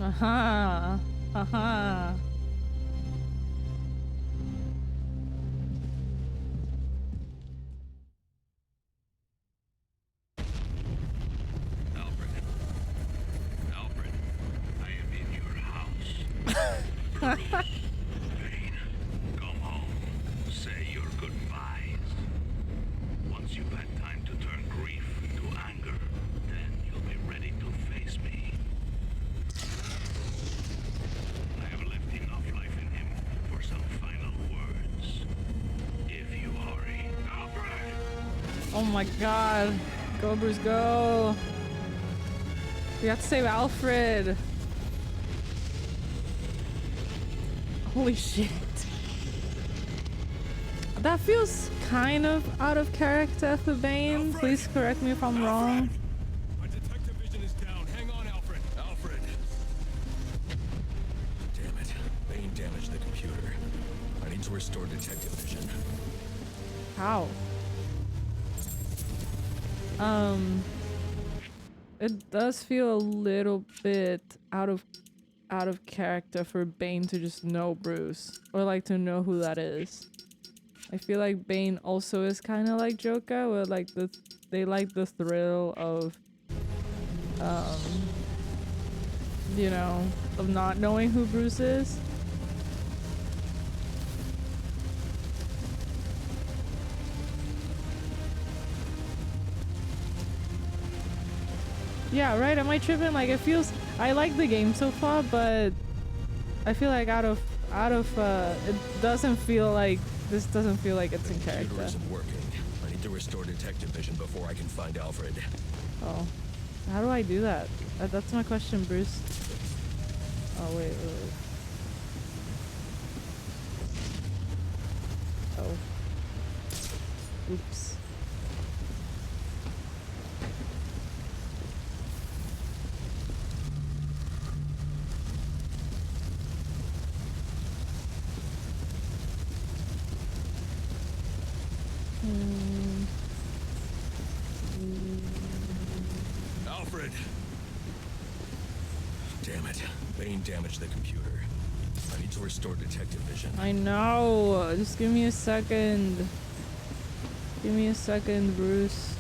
Aha. Aha. Alfred. Alfred, I am in your house. Bane, come home. Say your goodbyes. Once you've had time to turn grief into anger, then you'll be ready to face me. I have left enough life in him for some final words. If you hurry. Alfred! Oh my god. Go, Bruce, go. We have to save Alfred. Holy shit. That feels kind of out of character for Bane. Please correct me if I'm wrong. My detective vision is down. Hang on, Alfred. Alfred! Damn it. Bane damaged the computer. I need to restore detective vision. How? It does feel a little bit out of character for Bane to just know Bruce or like to know who that is. I feel like Bane also is kind of like Joker, where like they like the thrill of you know, of not knowing who Bruce is. Yeah, right? Am I tripping? Like, it feels... I like the game so far, but I feel like out of it doesn't feel like... This doesn't feel like it's in The computer character. isn't working. I need to restore detective vision before I can find Alfred. Oh. How do I do that? That's my question, Bruce. Oh, wait. Oh. Oops. Alfred! Damn it. Bane damaged the computer. I need to restore detective vision. I know. Just give me a second. Give me a second, Bruce.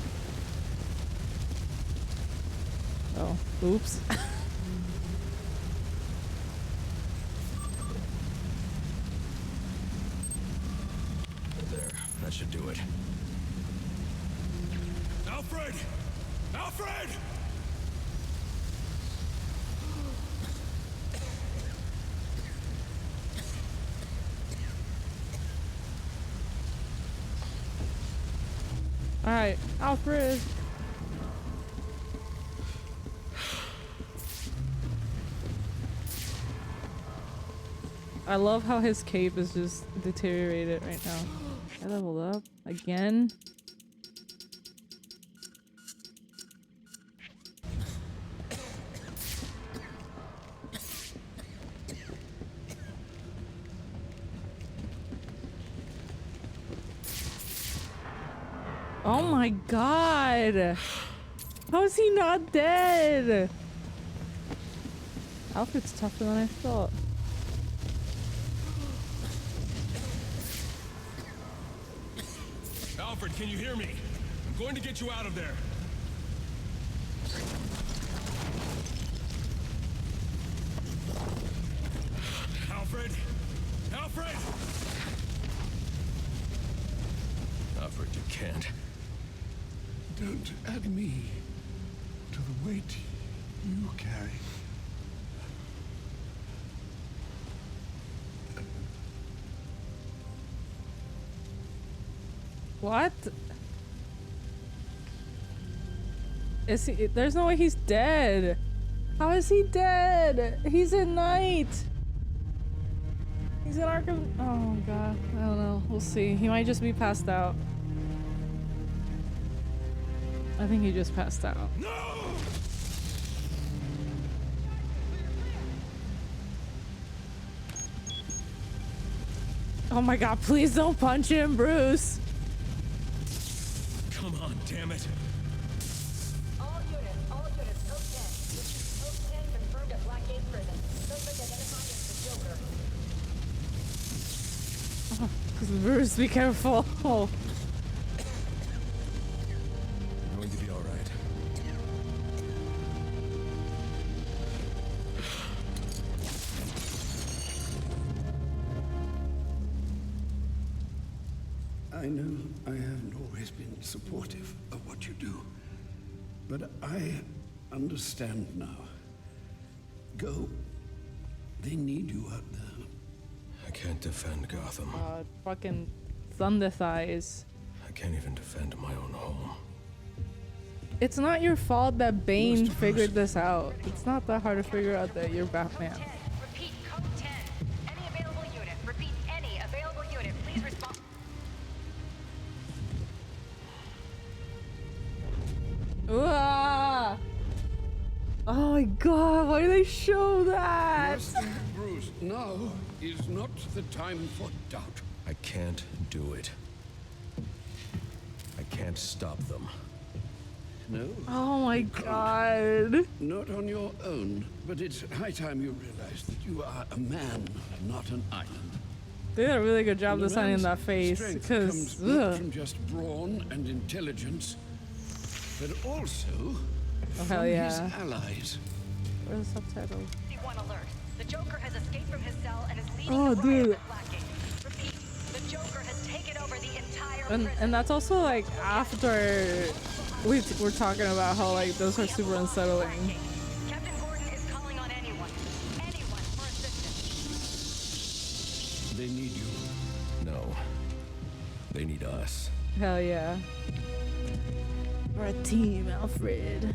Oh, oops. There, that should do it. Alfred! Alfred! Alright, Alfred. I love how his cape is just deteriorated right now. I leveled up again. Oh my god! How is he not dead? Alfred's tougher than I thought. Alfred, can you hear me? I'm going to get you out of there. Alfred! Alfred! Alfred, you can't. Don't add me to the weight you carry. What? Is he? There's no way he's dead. How is he dead? He's in Night. He's in Arkham. Oh god. I don't know. We'll see. He might just be passed out. I think he just passed out. No! Oh my god, please don't punch him, Bruce. Come on, damn it. All units, code 10. Code 10 confirmed at Blackgate Prison. Suspect identified as the Joker. Oh, Bruce, be careful. Oh. I'm going to be all right. I know I haven't always been supportive of what you do, but I understand now. Go. They need you out there. I can't defend Gotham. Fucking thunder thighs. I can't even defend my own home. It's not your fault that Bane figured this out. It's not that hard to figure out that you're Batman. Repeat, code 10. Any available unit. Repeat, any available unit. Please respond. Ah! Oh my god, why do they show that? Bruce, now is not the time for doubt. I can't do it. I can't stop them. No. Oh my god. Not on your own, but it's high time you realize that you are a man, not an island. They did a really good job And a designing man's that face, strength because comes not from just brawn and intelligence, but also hell from yeah. his allies. Where's the subtitles? One alert. The Joker has escaped from his cell and is leading Oh, the dude. riot at Blackgate. Repeat, the Joker has taken over the entire prison. And that's also like after we're talking about how like those are super unsettling. Captain Gordon is calling on anyone for assistance. They need you. No. They need us. Hell yeah. We're a team, Alfred.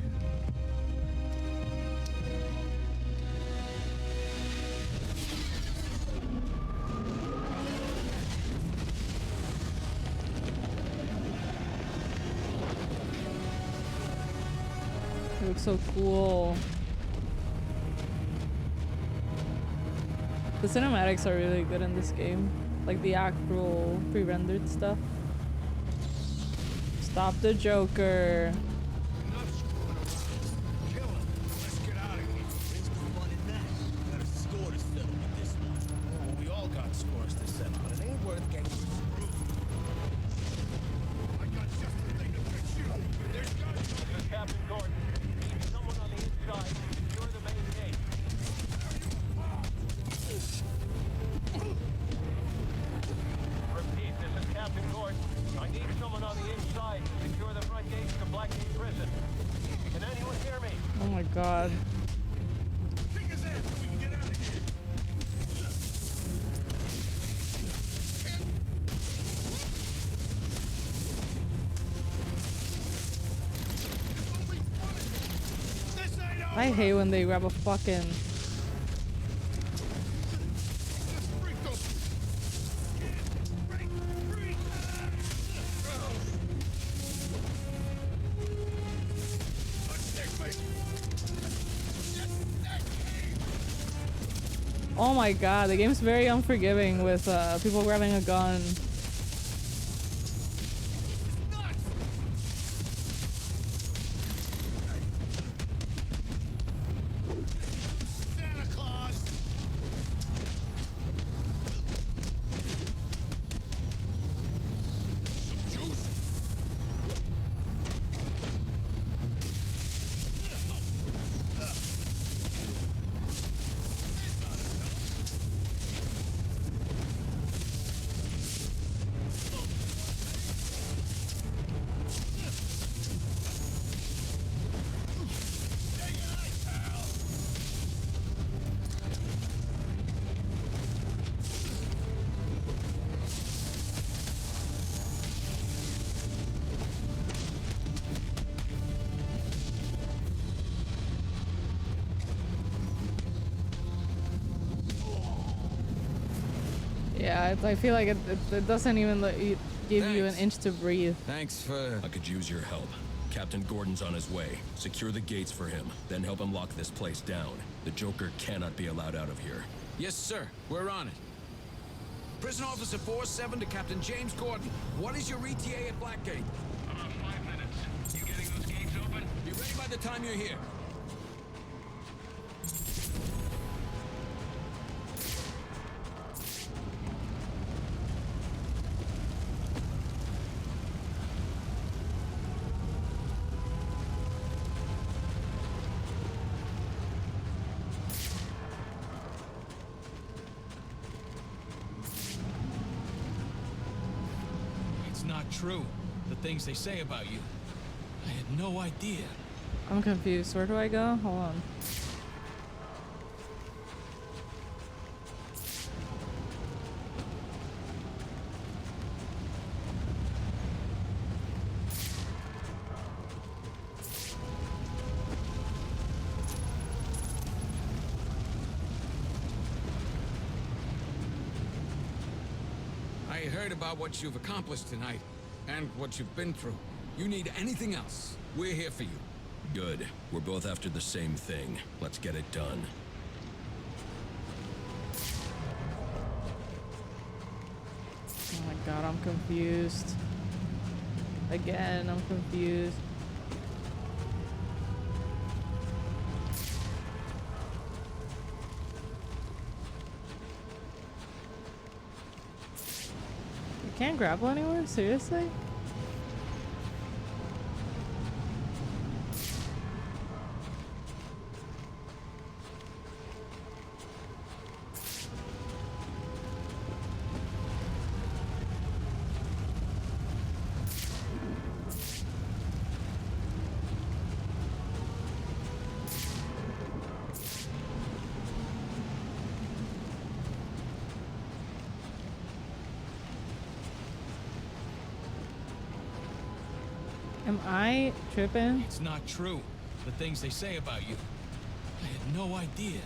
looks so cool. The cinematics are really good in this game. Like the actual pre-rendered stuff. Stop the Joker. Enough screwing around. Kill him. Let's get out of here. There's no fun in that. Got a score to settle with this one. Oh, we all got scores to settle, but it ain't worth getting screwed. I got just the thing to fix you. There's gotta be... This is Captain Gordon. Need someone on the inside to secure the main gate. Repeat, this is Captain Gordon. I need someone on the inside to secure the front gates to Blackgate Prison. Can anyone hear me? Oh my god. Kick his ass so we can get out of here. This ain't over. I hate when they grab a fucking... Oh my god, the game's very unforgiving with people grabbing a gun. Santa Claus. Some juice. Yeah, I feel like it doesn't even let you, give you an inch to breathe. Thanks for... I could use your help. Captain Gordon's on his way. Secure the gates for him, then help him lock this place down. The Joker cannot be allowed out of here. Yes, sir. We're on it. Prison Officer 47 to Captain James Gordon. What is your ETA at Blackgate? About 5 minutes. You getting those gates open? Be ready by the time you're here. It's not true. The things they say about you. I had no idea. I'm confused. Where do I go? Hold on. I heard about what you've accomplished tonight, and what you've been through. You need anything else, we're here for you. Good. We're both after the same thing. Let's get it done. Oh my god, I'm confused. Again, I'm confused. You can't grapple anyone? Seriously? Am I tripping? It's not true. The things they say about you. I had no idea.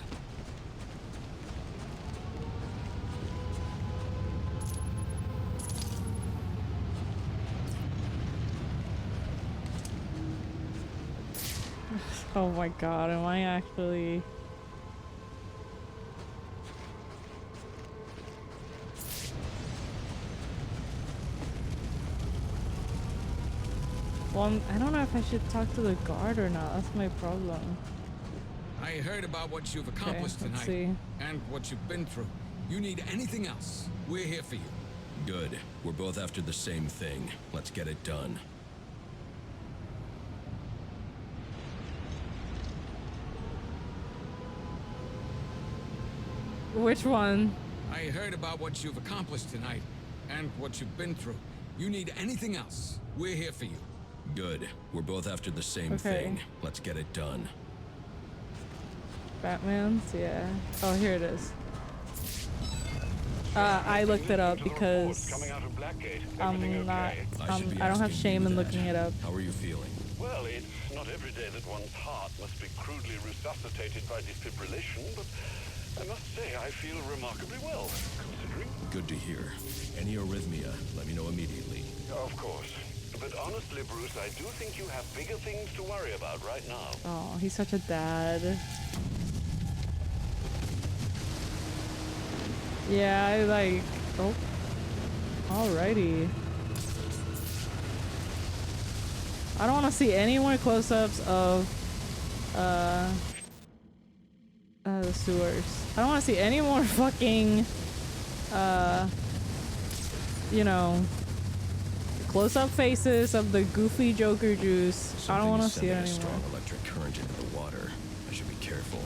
Oh my god, am I actually... Well, I don't know if I should talk to the guard or not. That's my problem. I heard about what you've accomplished let's tonight see. and what you've been through. You need anything else, we're here for you. Good. We're both after the same thing. Let's get it done. Which one? I heard about what you've accomplished tonight and what you've been through. You need anything else, we're here for you. Good. We're both after the same thing. Let's get it done. Batman's? Yeah. Oh, here it is. I looked it up because I don't have shame in looking it up. How are you feeling? Well, it's not every day that one's heart must be crudely resuscitated by defibrillation, but I must say I feel remarkably well, considering. Good to hear. Any arrhythmia, let me know immediately. Of course. But honestly, Bruce, I do think you have bigger things to worry about right now. Oh, he's such a dad. Yeah, I like... Oh. Alrighty. I don't want to see any more close-ups of the sewers. I don't want to see any more fucking you know, close-up faces of the goofy Joker juice. I don't want to see it anymore. Strong electric current into the water. I should be careful.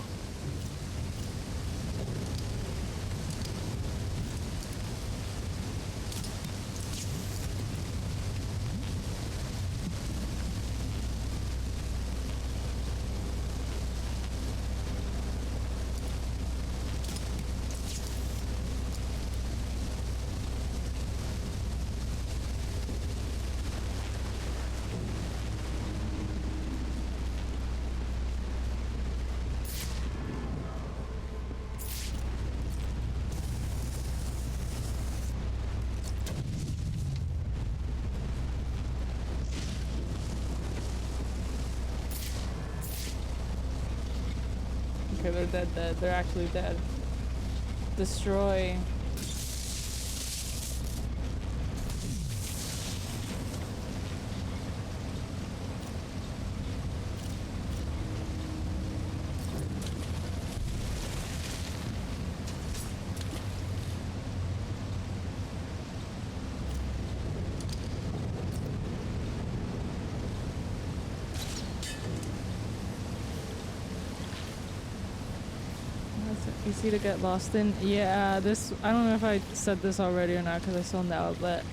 Okay, they're dead. They're actually dead. Destroy. Easy to get lost in. Yeah, this, I don't know if I said this already or not because I zoned out, but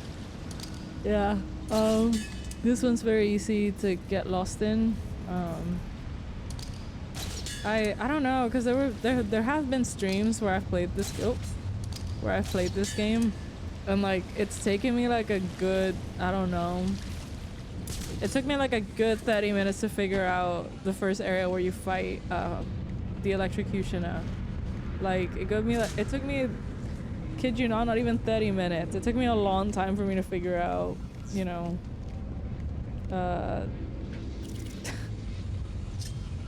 yeah, this one's very easy to get lost in. I don't know, because there have been streams where I've played this game and like it's taken me like a good, I don't know, it took me like a good 30 minutes to figure out the first area where you fight the electrocutioner. Like it took me, kid you not even 30 minutes. It took me a long time for me to figure out, you know,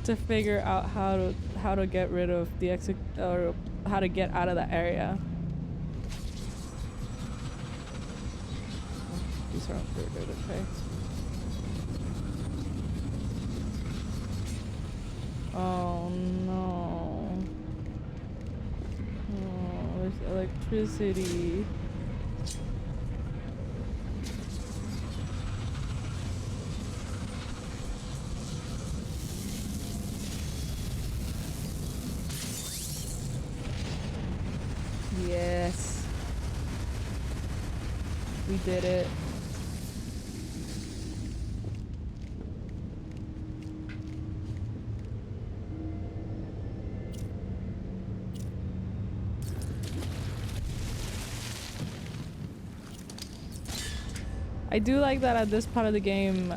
to figure out how to get rid of the or how to get out of that area. These are good, okay. Oh no. Oh, there's electricity. Yes. We did it. I do like that at this part of the game,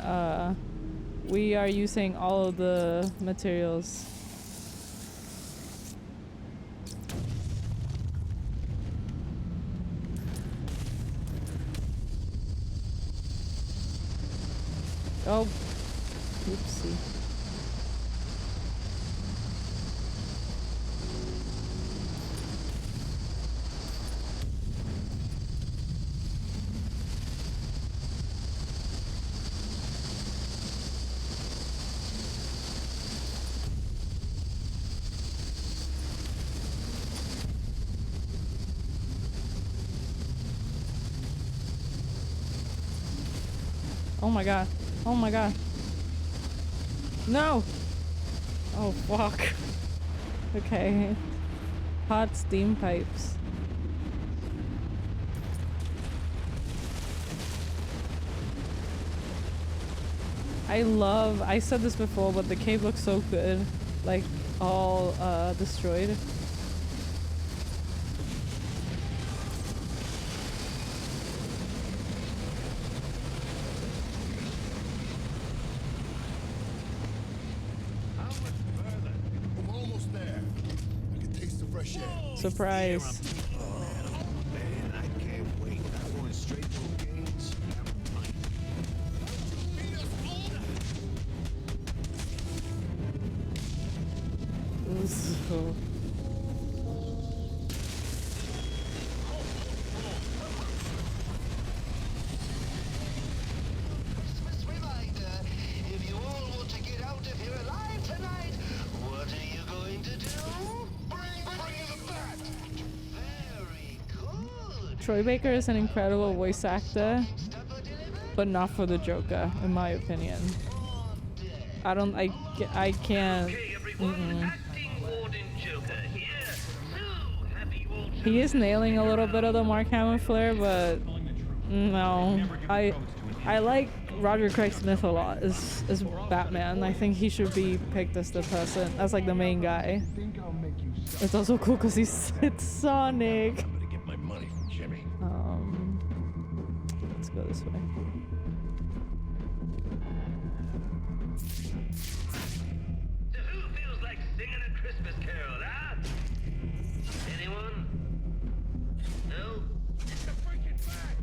we are using all of the materials. Oh, oopsie. Oh my god. Oh my god. No! Oh fuck. Okay. Hot steam pipes. I said this before, but the cave looks so good. Like, all destroyed. I'm almost there. I can taste the fresh air. Surprise. Man, I can't wait. I'm going straight to gates. Ooh. If you all want to get out of here alive tonight, what are you going to do? Bring the bat! Very good. Troy Baker is an incredible voice actor, but not for the Joker, in my opinion. I can't. He is nailing a little bit of the Mark Hamill flair, but no. I like Roger Craig Smith a lot as Batman. I think he should be picked as the person, as like the main guy. It's also cool because it's Sonic. I'm gonna get my money from Jimmy. Let's go this way. Who feels like singing a Christmas carol, huh? Anyone? No? It's a freaking fact!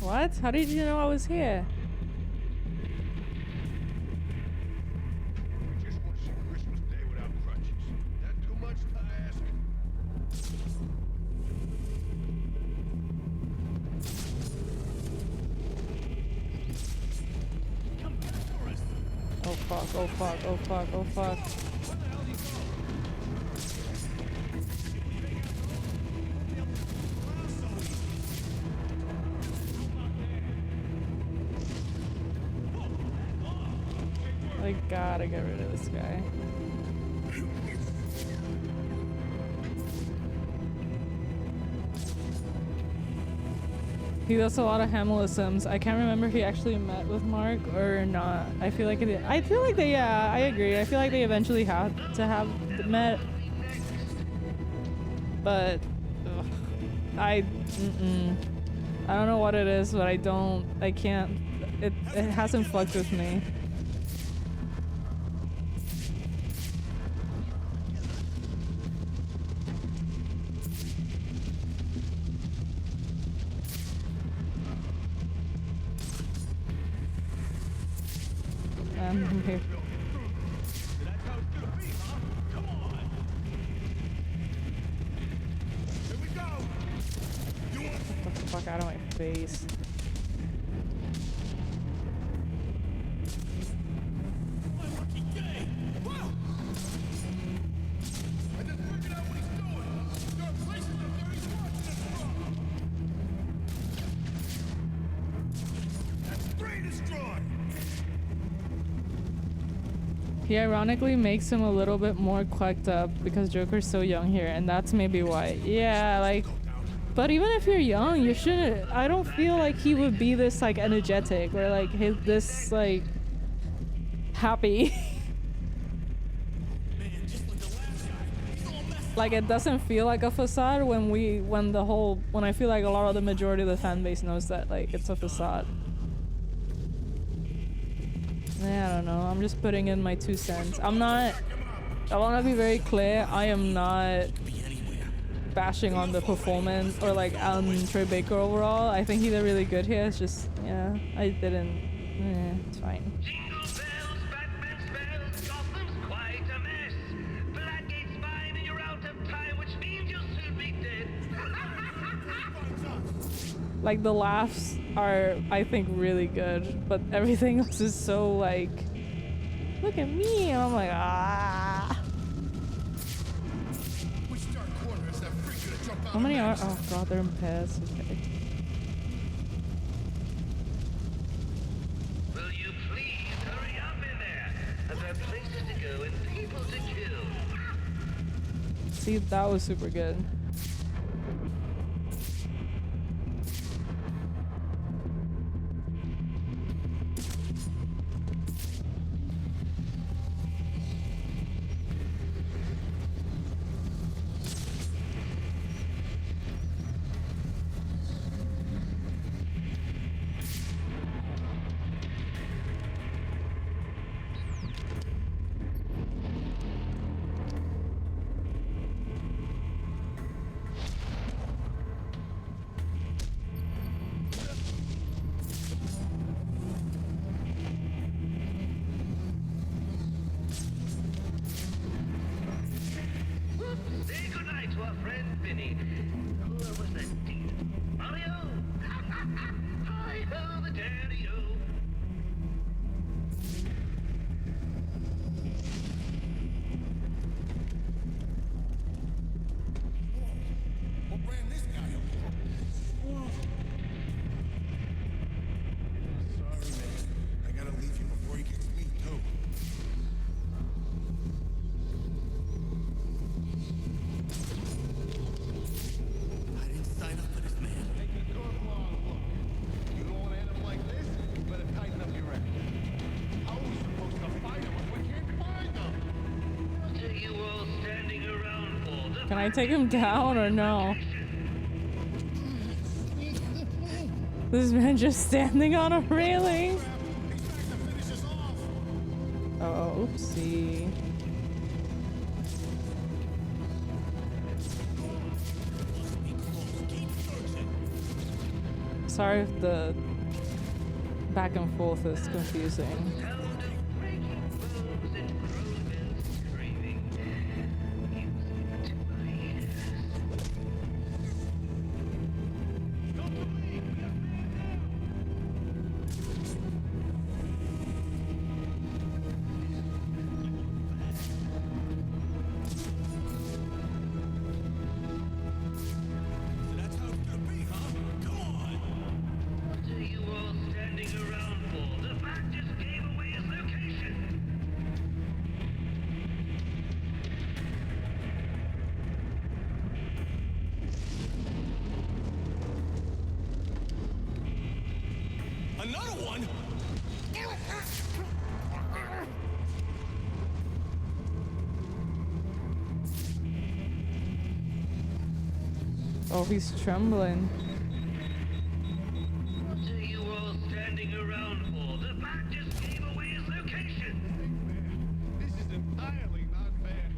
What? How did you know I was here? We just want to see Christmas Day without crutches. That too much to ask? Oh fuck, oh fuck, oh fuck, oh fuck. I gotta get rid of this guy. He does a lot of Hamilisms. I can't remember if he actually met with Mark or not. I feel like it. I feel like they. Yeah, I agree. I feel like they eventually had to have met. But ugh, I don't know what it is, but I can't. It hasn't fucked with me. Here. Get the fuck out of my face. He ironically makes him a little bit more quacked up because Joker's so young here, and that's maybe why. Yeah, like, but even if you're young, you shouldn't. I don't feel like he would be this like energetic or like this like happy. Like, it doesn't feel like a facade when I feel like a lot of the majority of the fan base knows that like it's a facade. Yeah, I don't know. I'm just putting in my 2 cents. I want to be very clear. I am not bashing on the performance or like Troy Baker overall. I think he did really good here. It's just, yeah, I didn't. It's fine. Like, the laughs are, I think, really good, but everything else is so like, look at me, and I'm like, ah. How many are? Oh god, they're in pairs. Okay. See, that was super good. Say goodnight to our friend Vinny. Who was that dear? Mario? Hi-ho, the daddy-o. What ran this guy over? Sorry, man. I gotta leave you before he gets me, too. I didn't sign up for this, man. Take a good long look. You don't want to end up like this? You better tighten up your act. How are we supposed to fight them if we can't find them? What are you all standing around for? Can I take him down or no? This man just standing on a railing. Oh, oopsie. Sorry if the back and forth is confusing. That's how it's gonna be, huh? Come on! What are you all standing around for? The bat just gave away his location. Another one? Oh, he's trembling. What are you all standing around for? The bat just gave away his location. This is entirely not fair.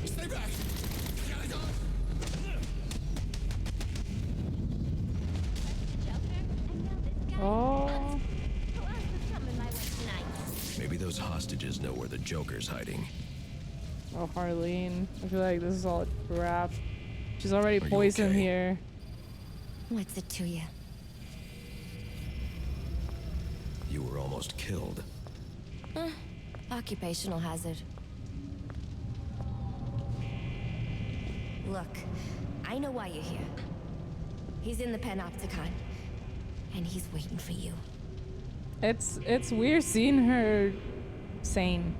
Stay back! I gotta go! Oh. Maybe those hostages know where the Joker's hiding. Oh, Harleen. I feel like this is all a trap. She's already Are you poisoned okay? here. What's it to you? You were almost killed. Occupational hazard. Look, I know why you're here. He's in the Panopticon, and he's waiting for you. It's weird seeing her sane.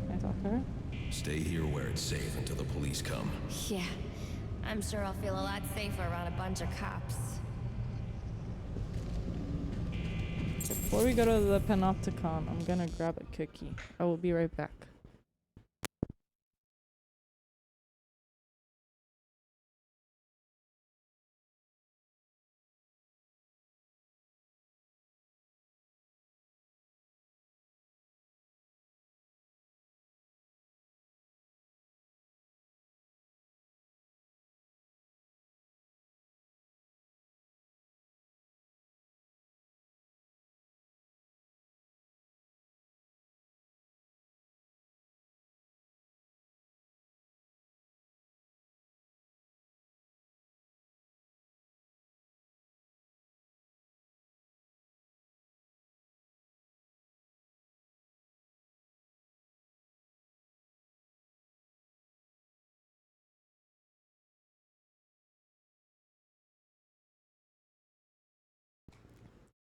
Can I talk to her? Stay here where it's safe until the police come. Yeah, I'm sure I'll feel a lot safer around a bunch of cops. Before we go to the Panopticon, I'm gonna grab a cookie. I will be right back.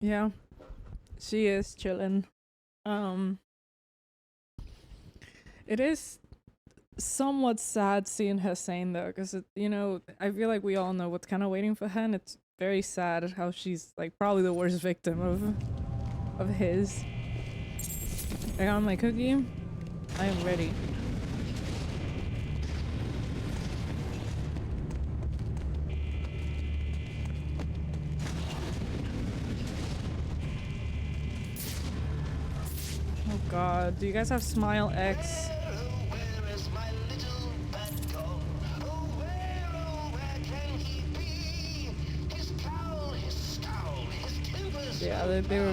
Yeah, she is chilling. It is somewhat sad seeing her saying though, because you know, I feel like we all know what's kind of waiting for her, and it's very sad how she's like probably the worst victim of his. I got my cookie. I am ready. Oh god, do you guys have Smile X? Yeah,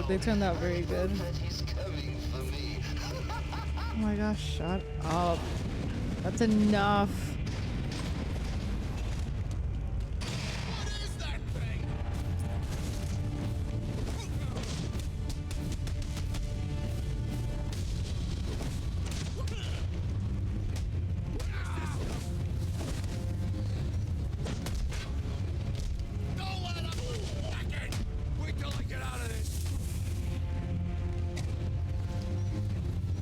they turned out very good. Oh my gosh, shut up. That's enough.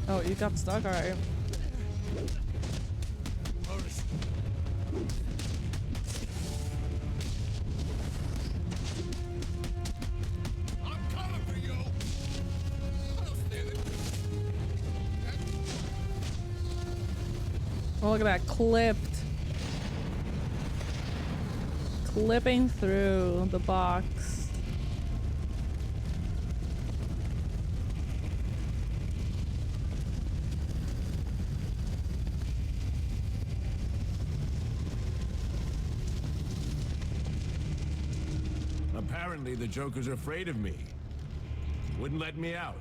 Oh, you got stuck? Alright. Oh, look at that. Clipped. Clipping through the box. Apparently, the Joker's afraid of me. Wouldn't let me out.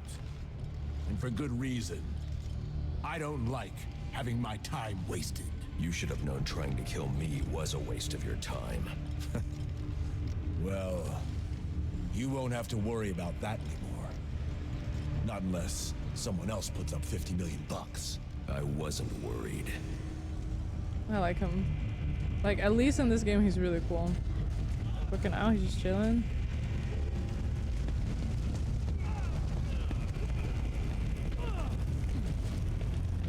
And for good reason. I don't like having my time wasted. You should have known trying to kill me was a waste of your time. Well, you won't have to worry about that anymore. Not unless someone else puts up 50 million bucks. I wasn't worried. I like him. Like, at least in this game, he's really cool. Looking out, he's just chilling.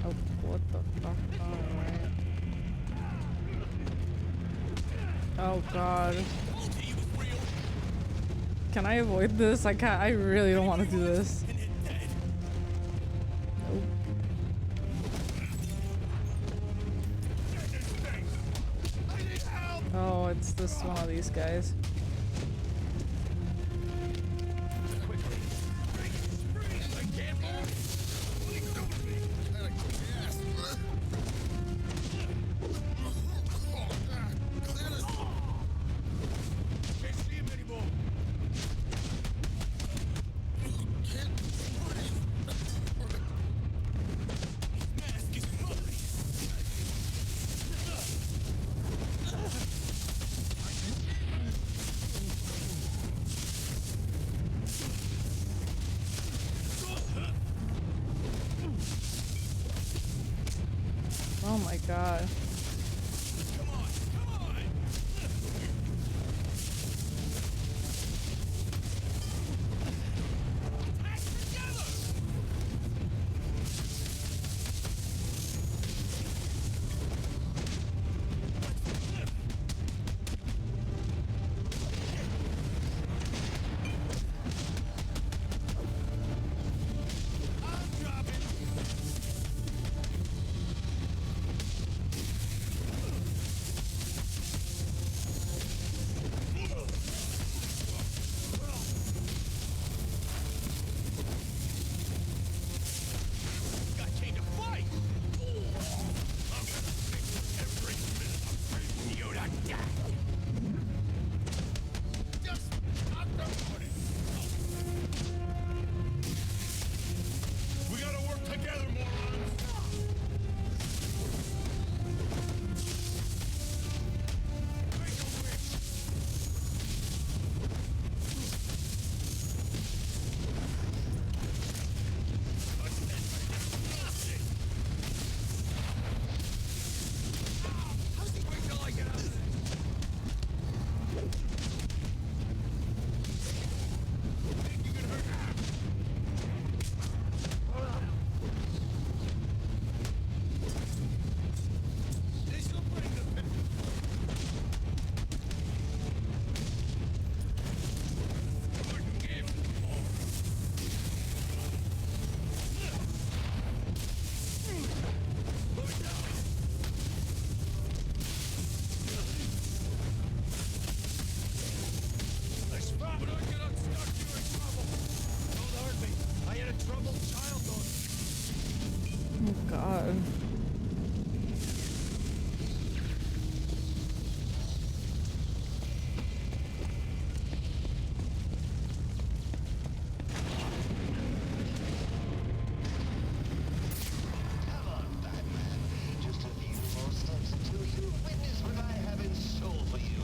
Oh, what the fuck? Alright. Oh god. Can I avoid this? I can't. I really don't want to do this. Nope. Oh, it's this one of these guys. Oh my god. Oh god. Just a few more steps until you witness what I have in store for you.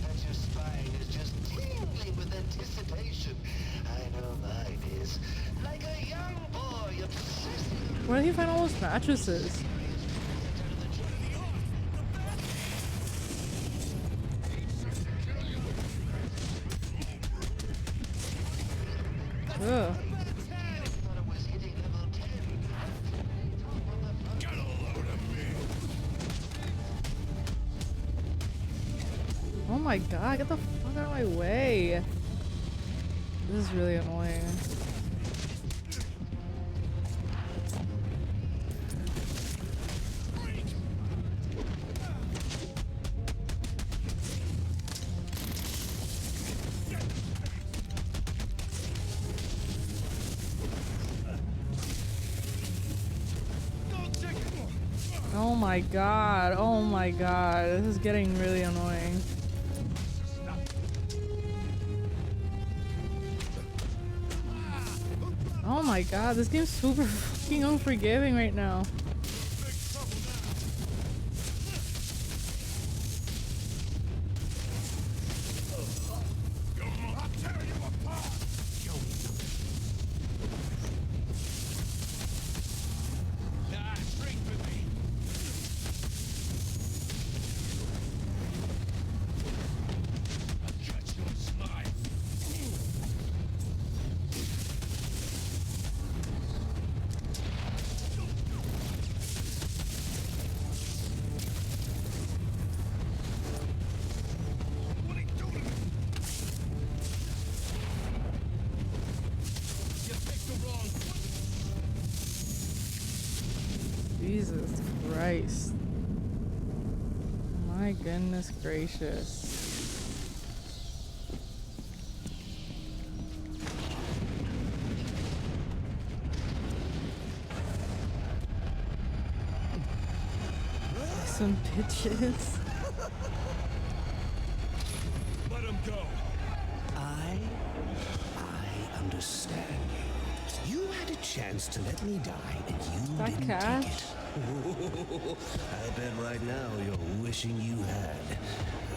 And your spine is just tingling with anticipation. I know mine is. Like a young boy obsessing. Where did he find all those mattresses? Ugh. Oh my god, get the fuck out of my way. This is really annoying. Oh my god, oh my god, this is getting really annoying. Oh my god, this game's super fucking unforgiving right now. Jesus Christ. My goodness gracious. Some bitches. Let him go. I understand you. You had a chance to let me die, and you That didn't cash? take it. I bet right now you're wishing you had.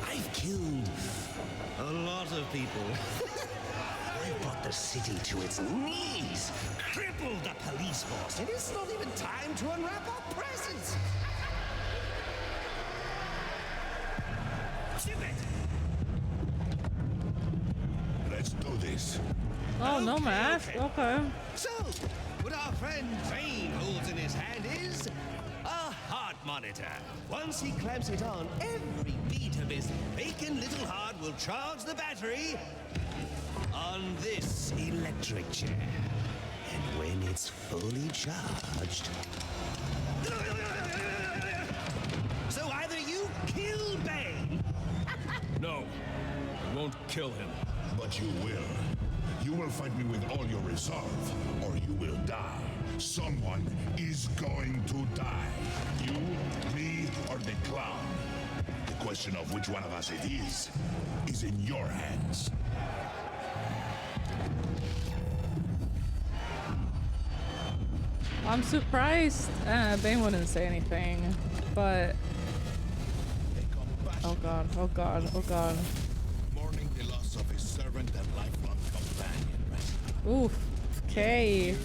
I've killed a lot of people. I've brought the city to its knees, crippled the police force, and it's not even time to unwrap our presents. Let's do this. Oh, no mask? Okay. So, what our friend Vane holds in his hand is a heart monitor. Once he clamps it on, every beat of his bacon little heart will charge the battery on this electric chair. And when it's fully charged... So either you kill Bane... No, I won't kill him. But you will. You will fight me with all your resolve, or you will die. Someone is going to die. You, me, or the clown. The question of which one of us it is in your hands. I'm surprised. Bane wouldn't say anything, but... Oh god, oh god, oh god. Mourning the loss of his servant and lifelong companion, right? Oof. Okay.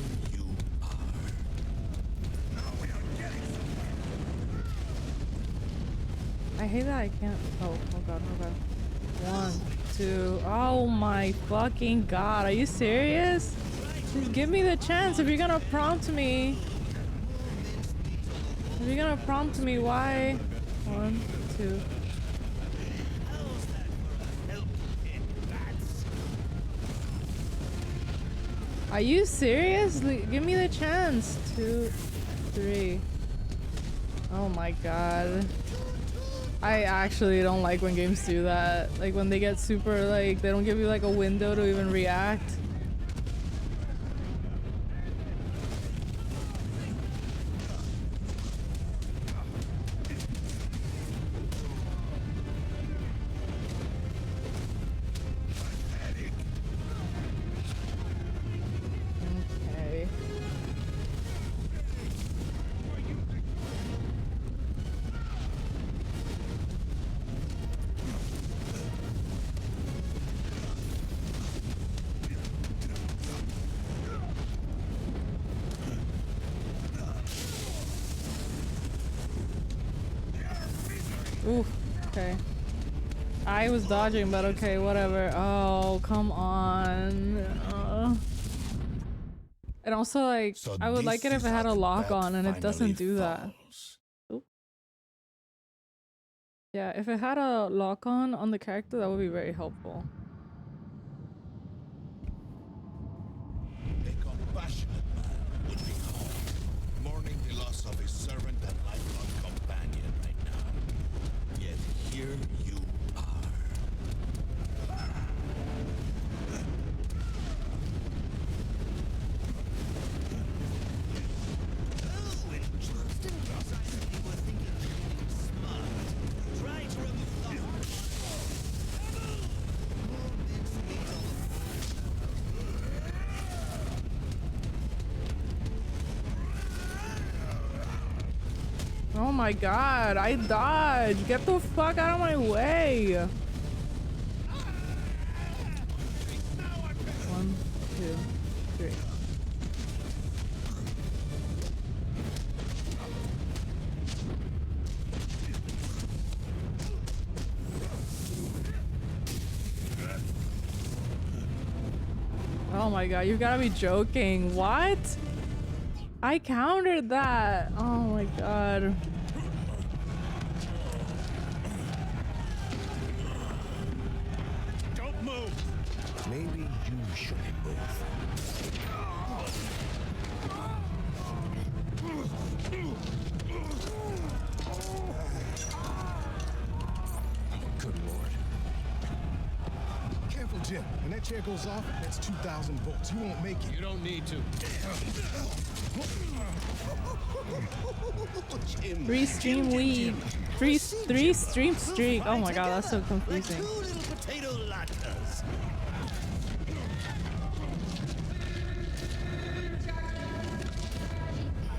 I hate that I can't. Oh god, oh god. 1, 2. Oh my fucking god. Are you serious? Just give me the chance if you're gonna prompt me. If you're gonna prompt me, why? 1, 2. Are you serious? Give me the chance. 2, 3. Oh my god. I actually don't like when games do that. Like when they get super like they don't give you like a window to even react. Okay. Ooh, okay. I was dodging, but okay, whatever. Oh, come on. And also, like, So I would like it if it had a lock on, and it doesn't do that. Oop. Yeah, if it had a lock on the character, that would be very helpful. A compassionate man would be calm, mourning the loss of his servant and lifelong companion right now. Yet here you are. Oh, interesting. You were thinking of something smart. Try to remove Oh my god, I dodged! Get the fuck out of my way! 1, 2, 3. Oh my god, you gotta be joking. What? I countered that. Oh my god. Don't move. Maybe you should move. Good lord. Careful, Jim. When that chair goes off, that's 2,000 volts. You won't make it. You don't need to. Three stream weed. Three stream streak. Oh my god, that's so confusing. Two little potato latkes.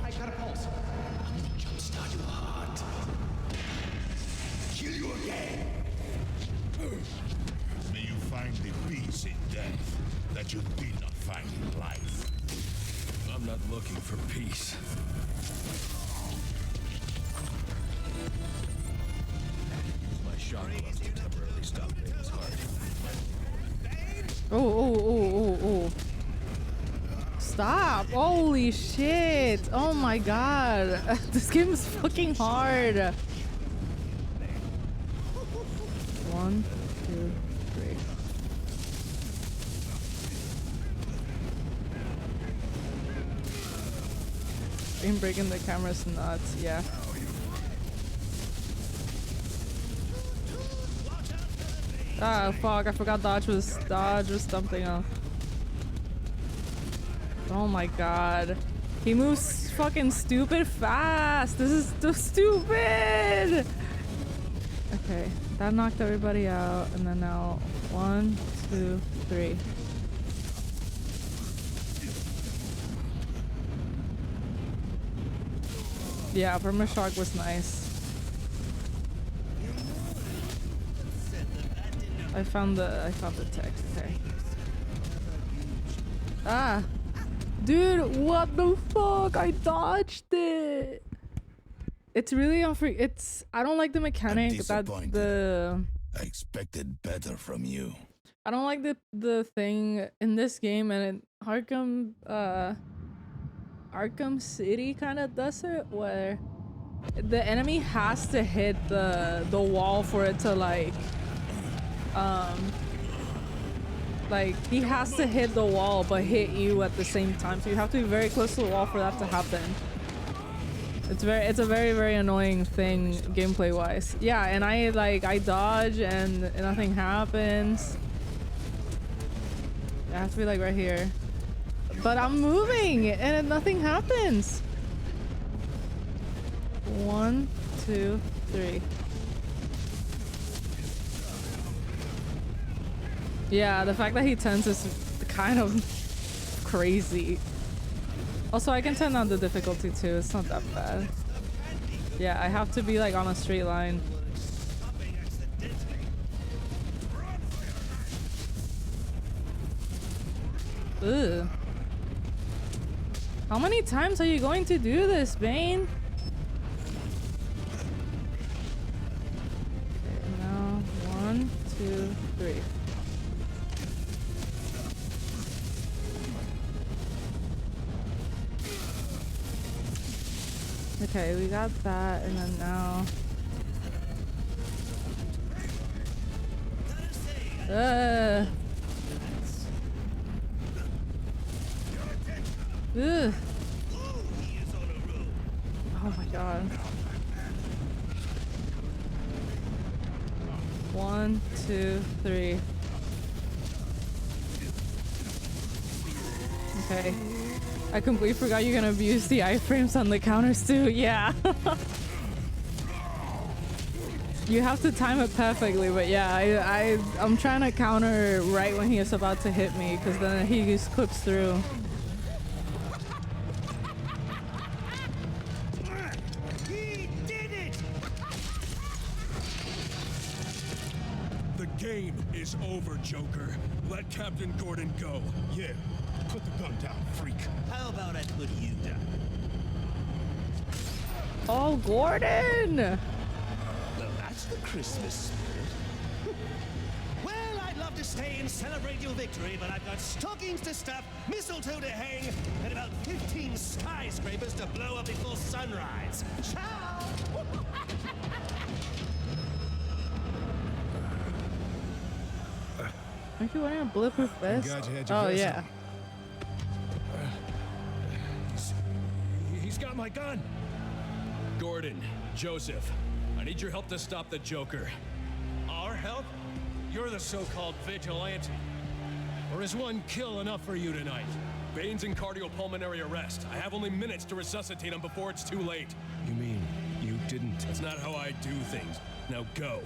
I got a pulse. Jumpstart your heart. Kill you again. May you find the peace in death that you did not find in life. I'm not looking for peace. Use my shock gloves to temporarily stop Bane's heart. Oh. Stop! Holy shit! Oh my god! This game is fucking hard! 1, 2, 3. Screen breaking the camera's nuts, yeah. Ah, fuck, I forgot dodge was something else. Oh my god. He moves fucking stupid fast! This is so stupid! Okay, that knocked everybody out, and then now 1, 2, 3. Yeah, Permashock was nice. I found the text, okay. Ah! Dude, what the fuck? I dodged it! It's really I don't like the mechanic that I expected better from you. I don't like the thing in this game, and Arkham City kind of does it, where the enemy has to hit the wall for it to like he has to hit the wall but hit you at the same time, so you have to be very close to the wall for that to happen. It's a very annoying thing gameplay wise. Yeah, and I dodge and nothing happens. I have to be like right here. But I'm moving and nothing happens. 1, 2, 3. Yeah, the fact that he tends is kind of crazy. Also, I can turn down the difficulty too. It's not that bad. Yeah, I have to be like on a straight line. Ugh. How many times are you going to do this, Bane? Okay, now 1, 2, 3. Okay, we got that, and then now. Ugh. Oh my god. 1, 2, 3. Okay. I completely forgot you're gonna abuse the iframes on the counters too. Yeah. You have to time it perfectly, but yeah, I'm trying to counter right when he is about to hit me, because then he just clips through. He did it! The game is over, Joker. Let Captain Gordon go. Yeah. Put the gun down, freak. How about I put you down? Oh, Gordon! Well, that's the Christmas spirit. Well, I'd love to stay and celebrate your victory, but I've got stockings to stuff, mistletoe to hang, and about 15 skyscrapers to blow up before sunrise. Ciao! Aren't you wearing a bulletproof vest? Oh, yeah. He's got my gun. Gordon, Joseph, I need your help to stop the Joker. Our help? You're the so-called vigilante. Or is one kill enough for you tonight? Bane's in cardiopulmonary arrest. I have only minutes to resuscitate him before it's too late. You mean you didn't? That's not how I do things. Now go.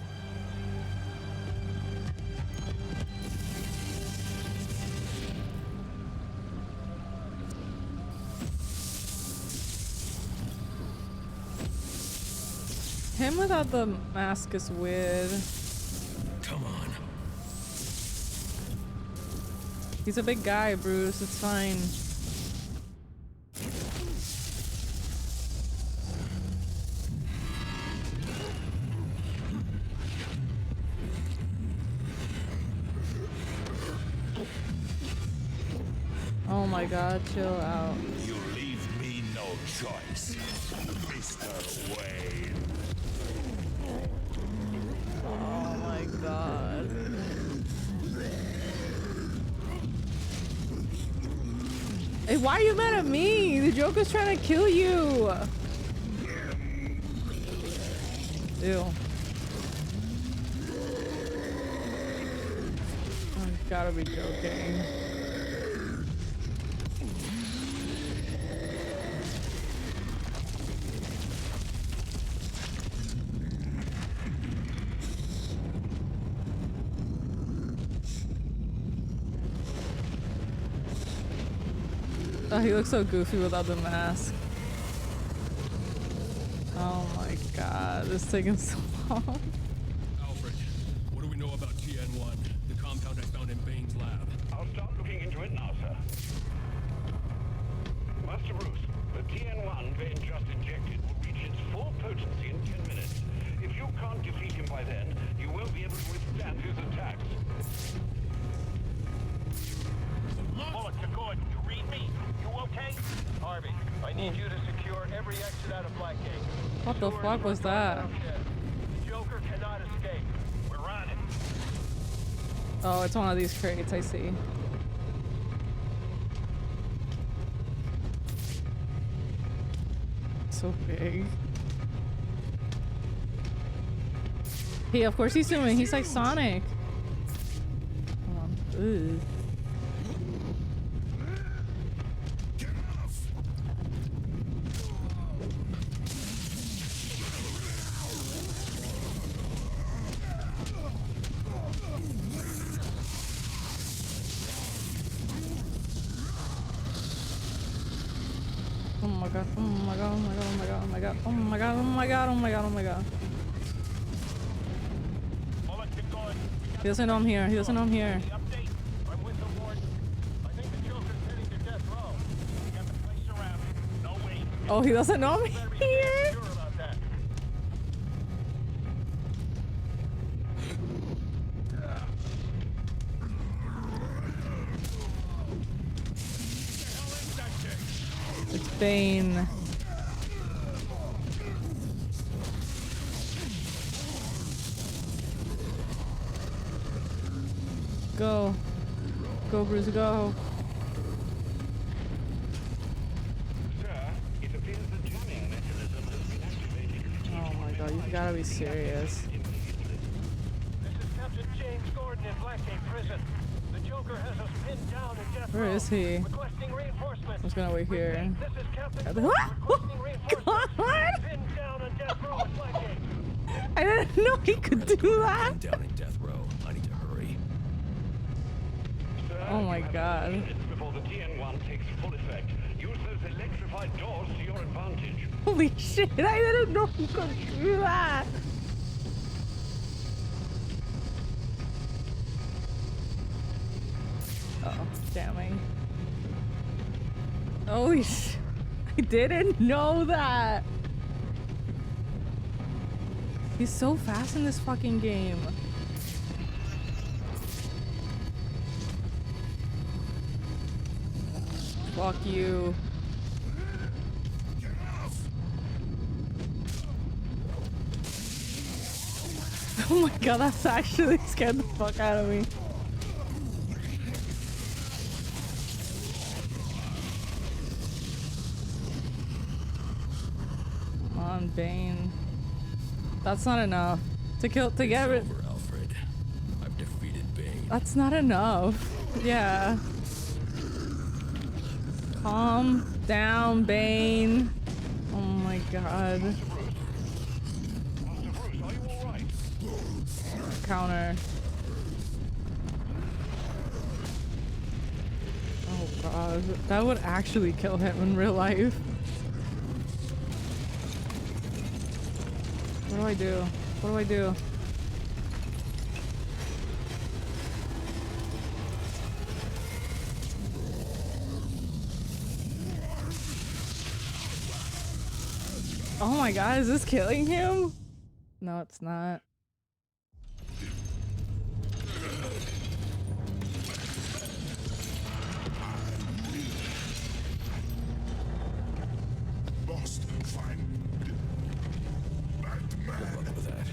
Him without the mask is weird. Come on. He's a big guy, Bruce. It's fine. Oh my god, chill out. You leave me no choice, Mr. Wayne. Oh my god. Hey, why are you mad at me? The Joker's trying to kill you. Ew. Oh, you gotta be joking. Oh, he looks so goofy without the mask. Oh my god, this is taking so long. Alfred, what do we know about TN1, the compound I found in Bane's lab? I'll start looking into it now, sir. Master Bruce, the TN1 Bane just injected will reach its full potency in 10 minutes. If you can't defeat him by then, you won't be able to withstand his attacks. Bullet to Gordon, you read me? You okay? Harvey, I need you to secure every exit out of Blackgate. What the fuck was that? The Joker cannot escape. We're on it. Oh, it's one of these crates, I see. so big. Hey, of course he's zooming. He's like Sonic. Come on. Ooh. Oh my god, oh my god, oh my god, oh my god, oh my god, oh my god, oh my god, oh my god, oh my god. He doesn't know I'm here, he doesn't know I'm here. Oh, he doesn't know I'm here? It's Bane. Go. Go, Bruce, go. Oh my god, you gotta be serious. This is Captain James Gordon in Blackgate Prison. The Joker has us pinned down in death row. Where is he? Requesting reinforcements. I'm just gonna wait here. This is Captain God! requesting reinforcements. Pinned down on death row in Blackgate. I didn't know he could do that! Down in death row. I need to hurry. Oh my god. Before the TN1 takes full effect, use those electrified doors to your advantage. Holy shit, I didn't know he could do that! Uh-oh, jamming. Holy shit, I didn't know that! He's so fast in this fucking game. Fuck you. Oh my god, that's actually scared the fuck out of me. Come on, Bane. That's not enough. To get rid. Over, Alfred. I've defeated Bane. That's not enough. Yeah. Calm down, Bane. Oh my god. Counter. Oh god. That would actually kill him in real life. What do I do? What do I do? Oh my god, is this killing him? No, it's not. Must find Batman. Good luck with that.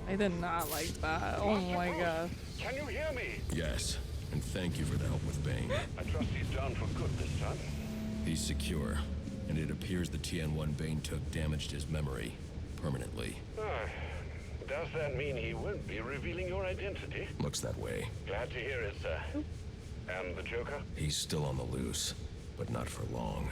I did not like that. Oh my god. Can you hear me? Yes, and thank you for the help with Bane. I trust he's down for good this time. He's secure, and it appears the TN1 Bane took damaged his memory permanently. Does that mean he won't be revealing your identity? Looks that way. Glad to hear it, sir. And the Joker? He's still on the loose, but not for long.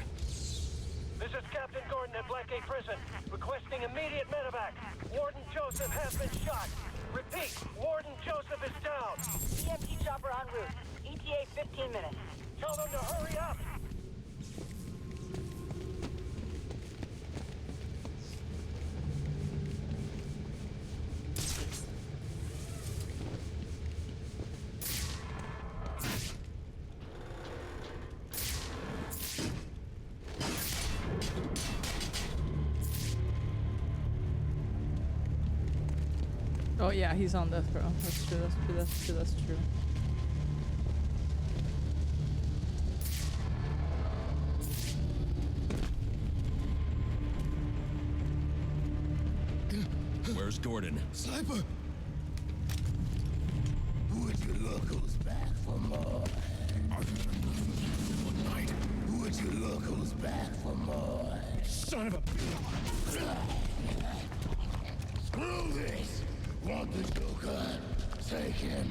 This is Captain Gordon at Blackgate Prison. Requesting immediate medevac. Warden Joseph has been shot. Repeat, Warden Joseph is down. EMT chopper en route. ETA 15 minutes. Tell them to hurry up. Oh yeah, he's on death row. That's true, that's true, that's true, that's true. Where's Gordon? Sniper! Who son of a... Screw this! Want the Joker? Take him.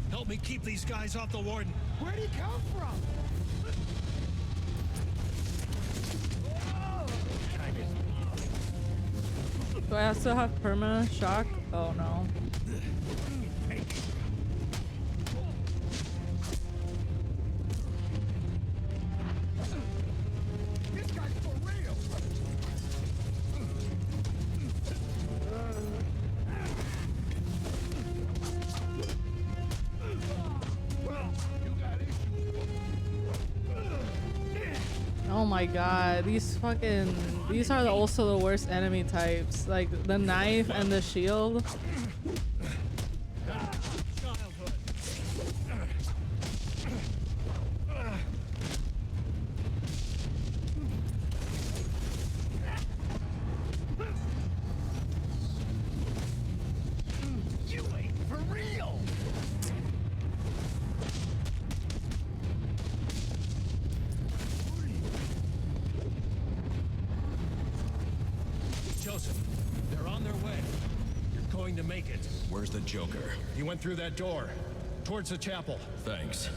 Help me keep these guys off the warden. Where'd he come from? Do I still have permanent shock? Oh no. This guy's for real! Well, you got Oh my god, these are also the worst enemy types. Like the knife and the shield. You ain't for real! Joseph, they're on their way. You're going to make it. Where's the Joker? He went through that door, towards the chapel. Thanks.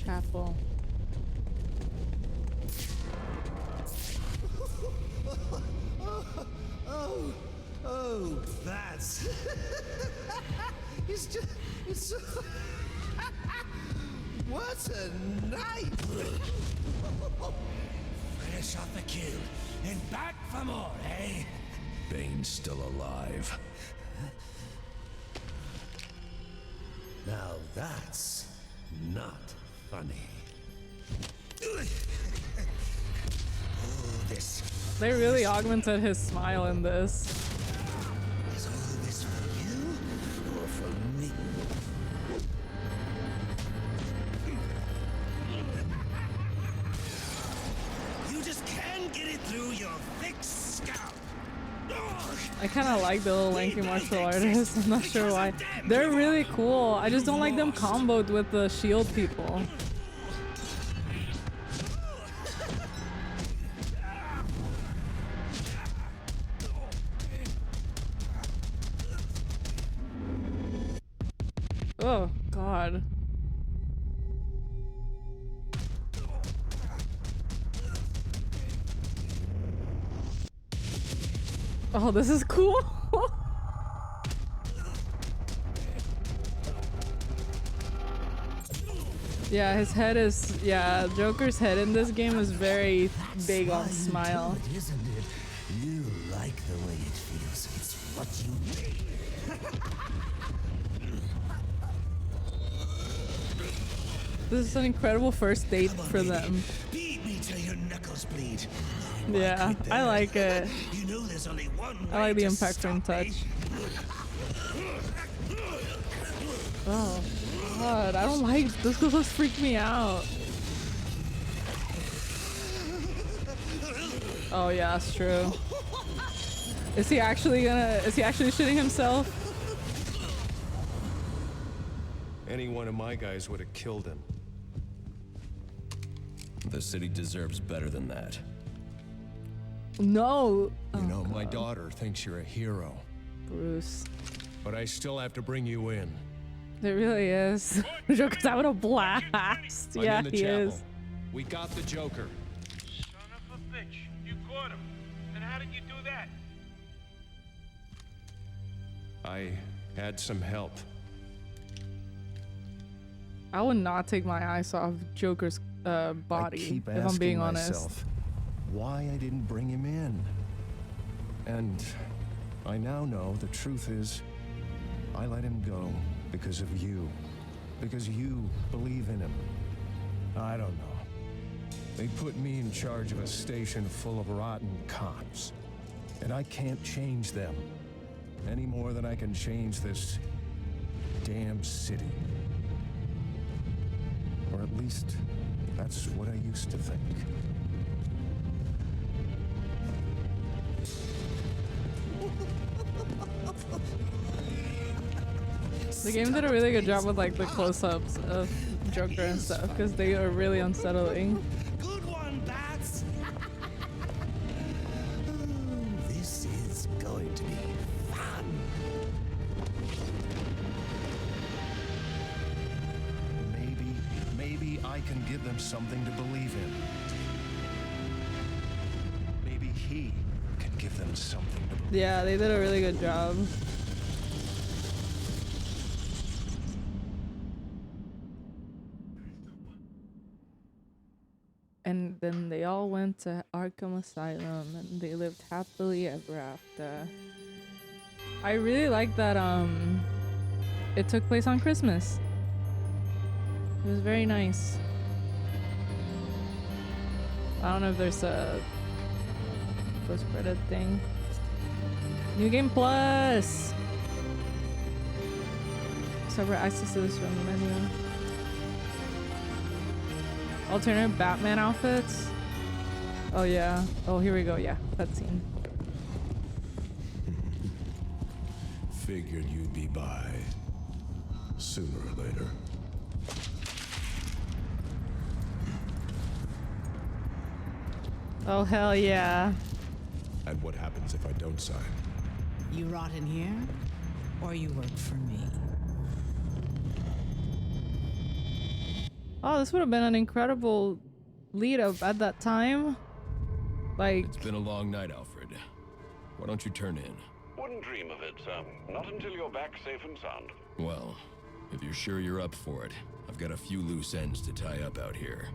Chapel. Oh, that's... it's so... What a night! Fresh off the kill and back for more, eh? Bane's still alive. Now that's not funny. They really augmented his smile in this. Is all this for you or for me? You just can't get it through your thick scalp. I kind of like the little lanky martial artists. I'm not sure why. They're really cool. I just don't like them comboed with the shield people. Oh, God. Oh, this is cool. Yeah, his head is, yeah, Joker's head in this game is very big on smile. Good, isn't it? You like the way it feels. It's what you need. This is an incredible first date for them. Beat me till your knuckles bleed. Yeah, I like it. You know there's only one I like the impact frame touch. Oh, God, I don't like this. This freak me out. Oh yeah, that's true. Is he actually shooting himself? Any one of my guys would have killed him. The city deserves better than that. No. You know, my daughter thinks you're a hero. Bruce. But I still have to bring you in. It really is. Joker's having a blast. I'm Yeah, in the he chapel. is. We got the Joker. Son of a bitch. You caught him. And how did you do that? I had some help. I would not take my eyes off Joker's body, I keep if I'm being asking honest. myself why I didn't bring him in. And I now know the truth is I let him go because of you. Because you believe in him. I don't know. They put me in charge of a station full of rotten cops. And I can't change them. Any more than I can change this damn city. Or at least That's what I used to think. The game did a really good job with like the close-ups of Joker and stuff because they are really unsettling. Good one, Bats! This is going to be fun. Maybe I can give them something to believe in. Maybe he can give them something to believe in. Yeah, they did a really good job. And then they all went to Arkham Asylum and they lived happily ever after. I really like that it took place on Christmas. It was very nice. I don't know if there's a post-credit thing. New Game Plus! Server access to this from the menu. Alternate Batman outfits? Oh yeah. Oh, here we go. Yeah, cutscene. Figured you'd be by sooner or later. Oh hell yeah. And what happens if I don't sign? You rot in here, or you work for me. Oh, this would have been an incredible lead up at that time. Like, it's been a long night, Alfred. Why don't you turn in? Wouldn't dream of it, sir. Not until you're back safe and sound. Well, if you're sure you're up for it, I've got a few loose ends to tie up out here,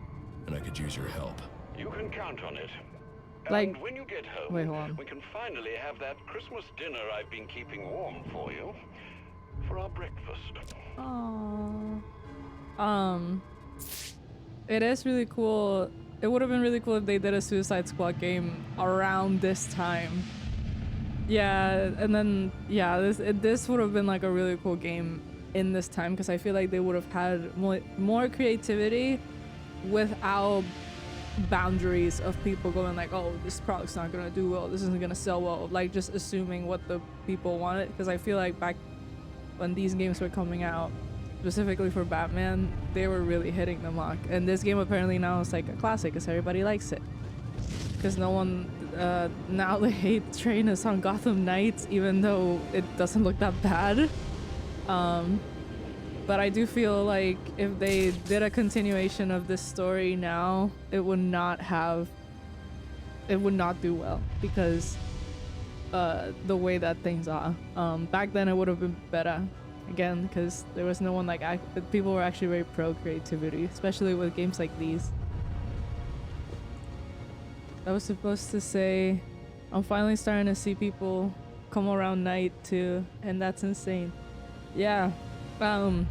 and I could use your help. You can count on it. Like, and when you get home, wait, hold on. we can finally have that Christmas dinner I've been keeping warm for you for our breakfast. aww. It is really cool. It would have been really cool if they did a Suicide Squad game around this time. Yeah, and then yeah, this would have been like a really cool game in this time because I feel like they would have had more creativity without boundaries of people going like, oh, this product's not gonna do well, this isn't gonna sell well, like just assuming what the people wanted. Because I feel like back when these games were coming out, specifically for Batman, they were really hitting the mark, and this game apparently now is like a classic because everybody likes it. Because no one now the hate train is on Gotham Knights, even though it doesn't look that bad. But I do feel like if they did a continuation of this story now, it would not do well because the way that things are. Back then it would have been better. Again, because there was no one like people were actually very pro creativity, especially with games like these. I was supposed to say I'm finally starting to see people come around night too, and that's insane. Yeah. Well,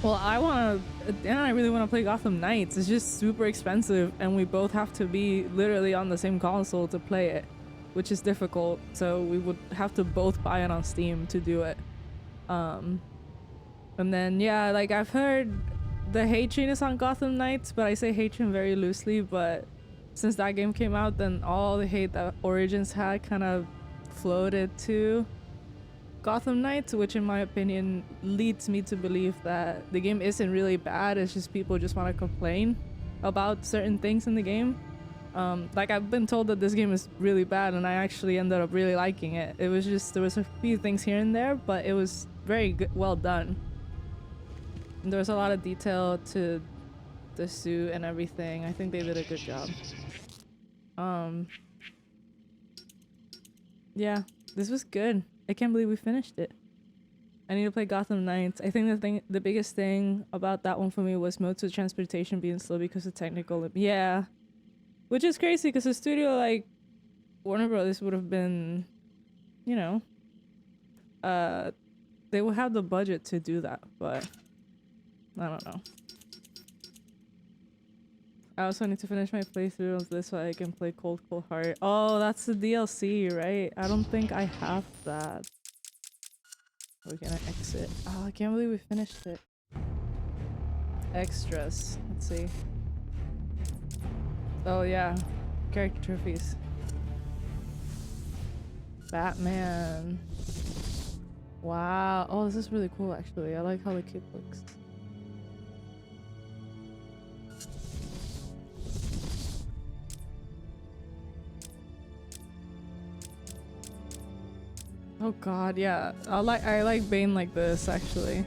I really want to play Gotham Knights. It's just super expensive, and we both have to be literally on the same console to play it, which is difficult. So we would have to both buy it on Steam to do it. And then yeah, like I've heard the hate train is on Gotham Knights, but I say hate train very loosely, but since that game came out, then all the hate that Origins had kind of floated to Gotham Knights, which in my opinion leads me to believe that the game isn't really bad. It's just people just want to complain about certain things in the game. Like I've been told that this game is really bad, and I actually ended up really liking it. It was just, there was a few things here and there, but it was very good, well done. And there was a lot of detail to the suit and everything. I think they did a good job. Yeah, this was good. I can't believe we finished it. I need to play Gotham Knights. I think the biggest thing about that one for me was modes of transportation being slow because of technical. Yeah. Which is crazy because a studio like Warner Brothers would have been, you know, they would have the budget to do that, but I don't know. I also need to finish my playthrough of this so I can play Cold Heart. Oh, that's the DLC, right? I don't think I have that. We're gonna exit. Oh, I can't believe we finished it. Extras. Let's see. Oh yeah, character trophies. Batman. Wow. Oh, this is really cool actually. I like how the cape looks. Oh god, yeah. I like Bane like this actually.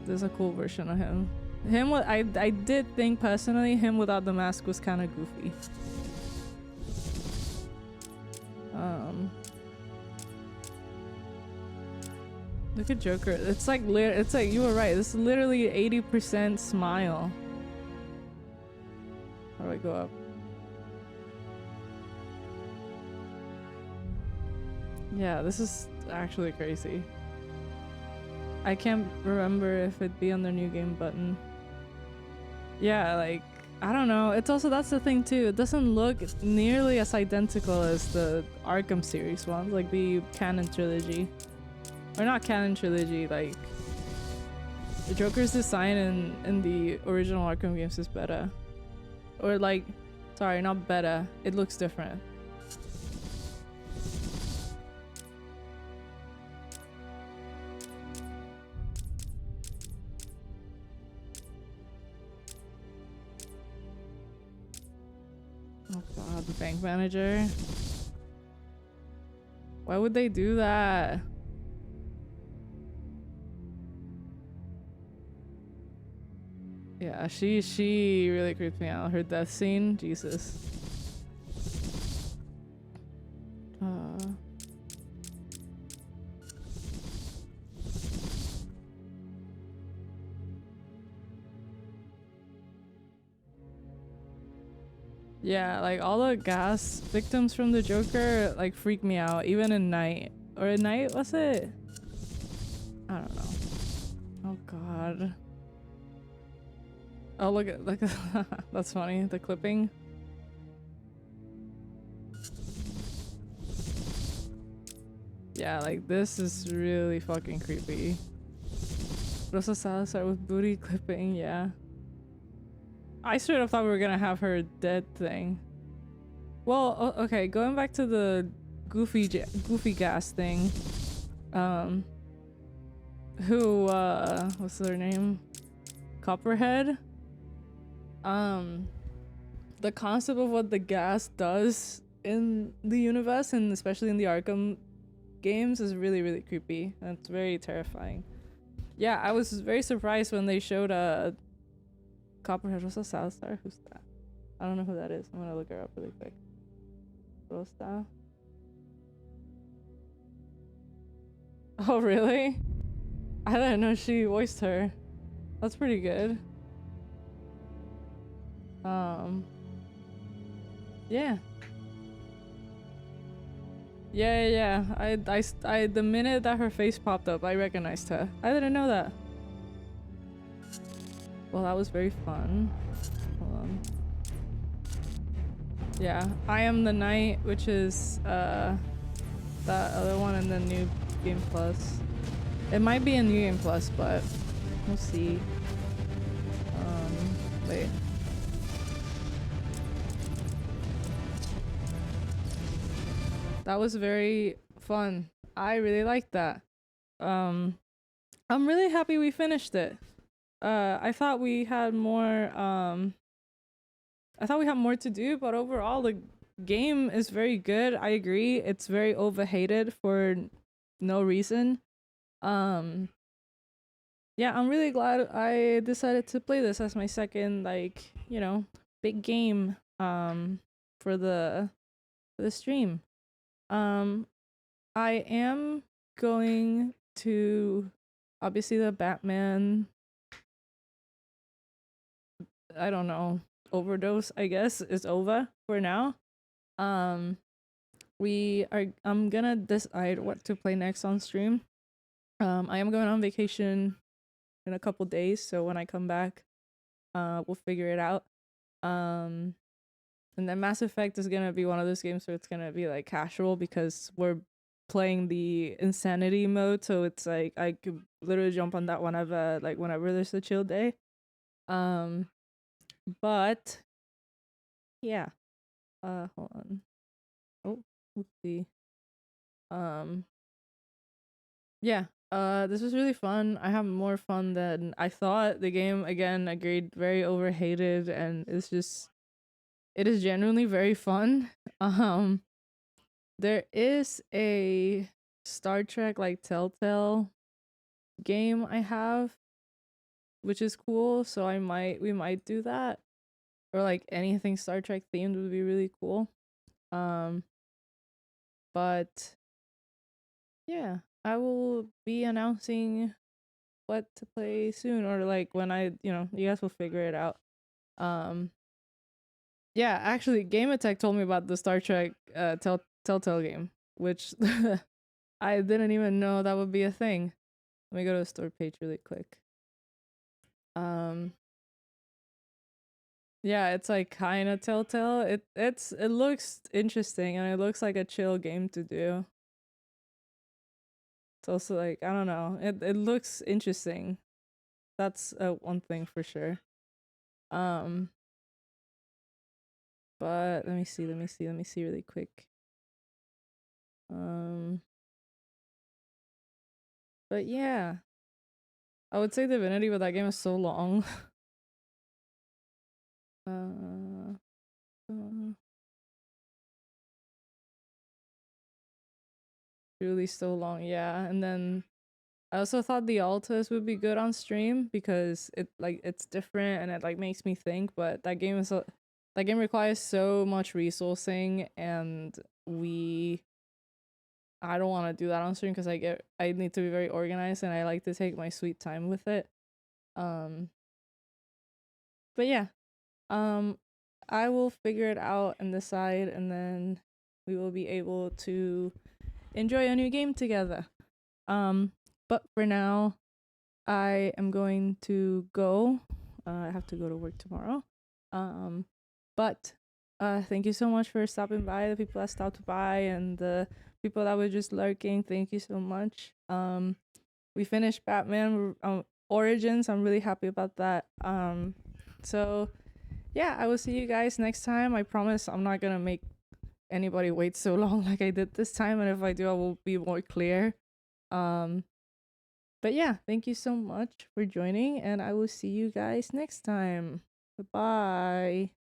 There's a cool version of him. I did think personally him without the mask was kind of goofy. Look at Joker. It's like you were right. This is literally 80% smile. How do I go up? Yeah, this is actually crazy. I can't remember if it'd be on the new game button. Yeah, like, I don't know. It's also, that's the thing too. It doesn't look nearly as identical as the Arkham series ones, like the canon trilogy. Or not canon trilogy, like, the Joker's design in the original Arkham games is better. Or like, sorry, not better. It looks different. Oh god, the bank manager. Why would they do that? Yeah, she really creeped me out. Her death scene, Jesus. Yeah, like all the gas victims from the Joker like freak me out, even in night. Or at night, was it? I don't know. Oh god. Oh look at that's funny, the clipping. Yeah, like this is really fucking creepy. Rosa Salazar with booty clipping, yeah. I straight up thought we were gonna have her dead thing. Well, okay, going back to the goofy gas thing. What's their name? Copperhead. The concept of what the gas does in the universe and especially in the Arkham games is really, really creepy. And it's very terrifying. Yeah, I was very surprised when they showed Copperhead. Rosa Salazar? Who's that? I don't know who that is. I'm gonna look her up really quick. Rosa. Oh, really? I didn't know she voiced her. That's pretty good. Yeah. Yeah. I the minute that her face popped up, I recognized her. I didn't know that. Well, that was very fun. Hold on. Yeah, I Am the Night, which is that other one in the New Game Plus. It might be a New Game Plus, but we'll see. Wait. That was very fun. I really liked that. I'm really happy we finished it. I thought we had more to do, but overall the game is very good. I agree. It's very overhated for no reason. Yeah, I'm really glad I decided to play this as my second, like, you know, big game for the stream. I am going to, obviously, the Batman, I don't know, overdose, I guess, is over for now. I'm gonna decide what to play next on stream. I am going on vacation in a couple days, so when I come back, we'll figure it out. And then Mass Effect is gonna be one of those games where it's gonna be like casual because we're playing the insanity mode, so it's like I could literally jump on that whenever there's a chill day. But yeah. Hold on. Oh, let's see. Yeah. This was really fun. I have more fun than I thought. The game, again, agreed, very overhated, and it is genuinely very fun. Um, there is a Star Trek like Telltale game I have, which is cool. So we might do that, or like anything Star Trek themed would be really cool. Um, but yeah, I will be announcing what to play soon, or like when you guys will figure it out. Um, yeah, actually, Game Attack told me about the Star Trek Telltale game, which I didn't even know that would be a thing. Let me go to the store page really quick. Um, yeah, it's like kind of Telltale. It looks interesting, and it looks like a chill game to do. It's also like, I don't know, it looks interesting. That's one thing for sure. But let me see really quick. But yeah, I would say Divinity, but that game is so long. uh, uh, Really so long, yeah. And then I also thought the Altas would be good on stream because it's different and it like makes me think. But that game requires so much resourcing, and I don't want to do that on stream because I need to be very organized, and I like to take my sweet time with it. But yeah, I will figure it out and decide, and then we will be able to enjoy a new game together. But for now, I am going to go. I have to go to work tomorrow. But thank you so much for stopping by. The people that stopped by and the people that were just lurking, thank you so much. We finished Batman Origins. I'm really happy about that. So yeah, I will see you guys next time. I promise I'm not gonna make anybody wait so long like I did this time, and if I do, I will be more clear. But yeah, thank you so much for joining, and I will see you guys next time. Bye.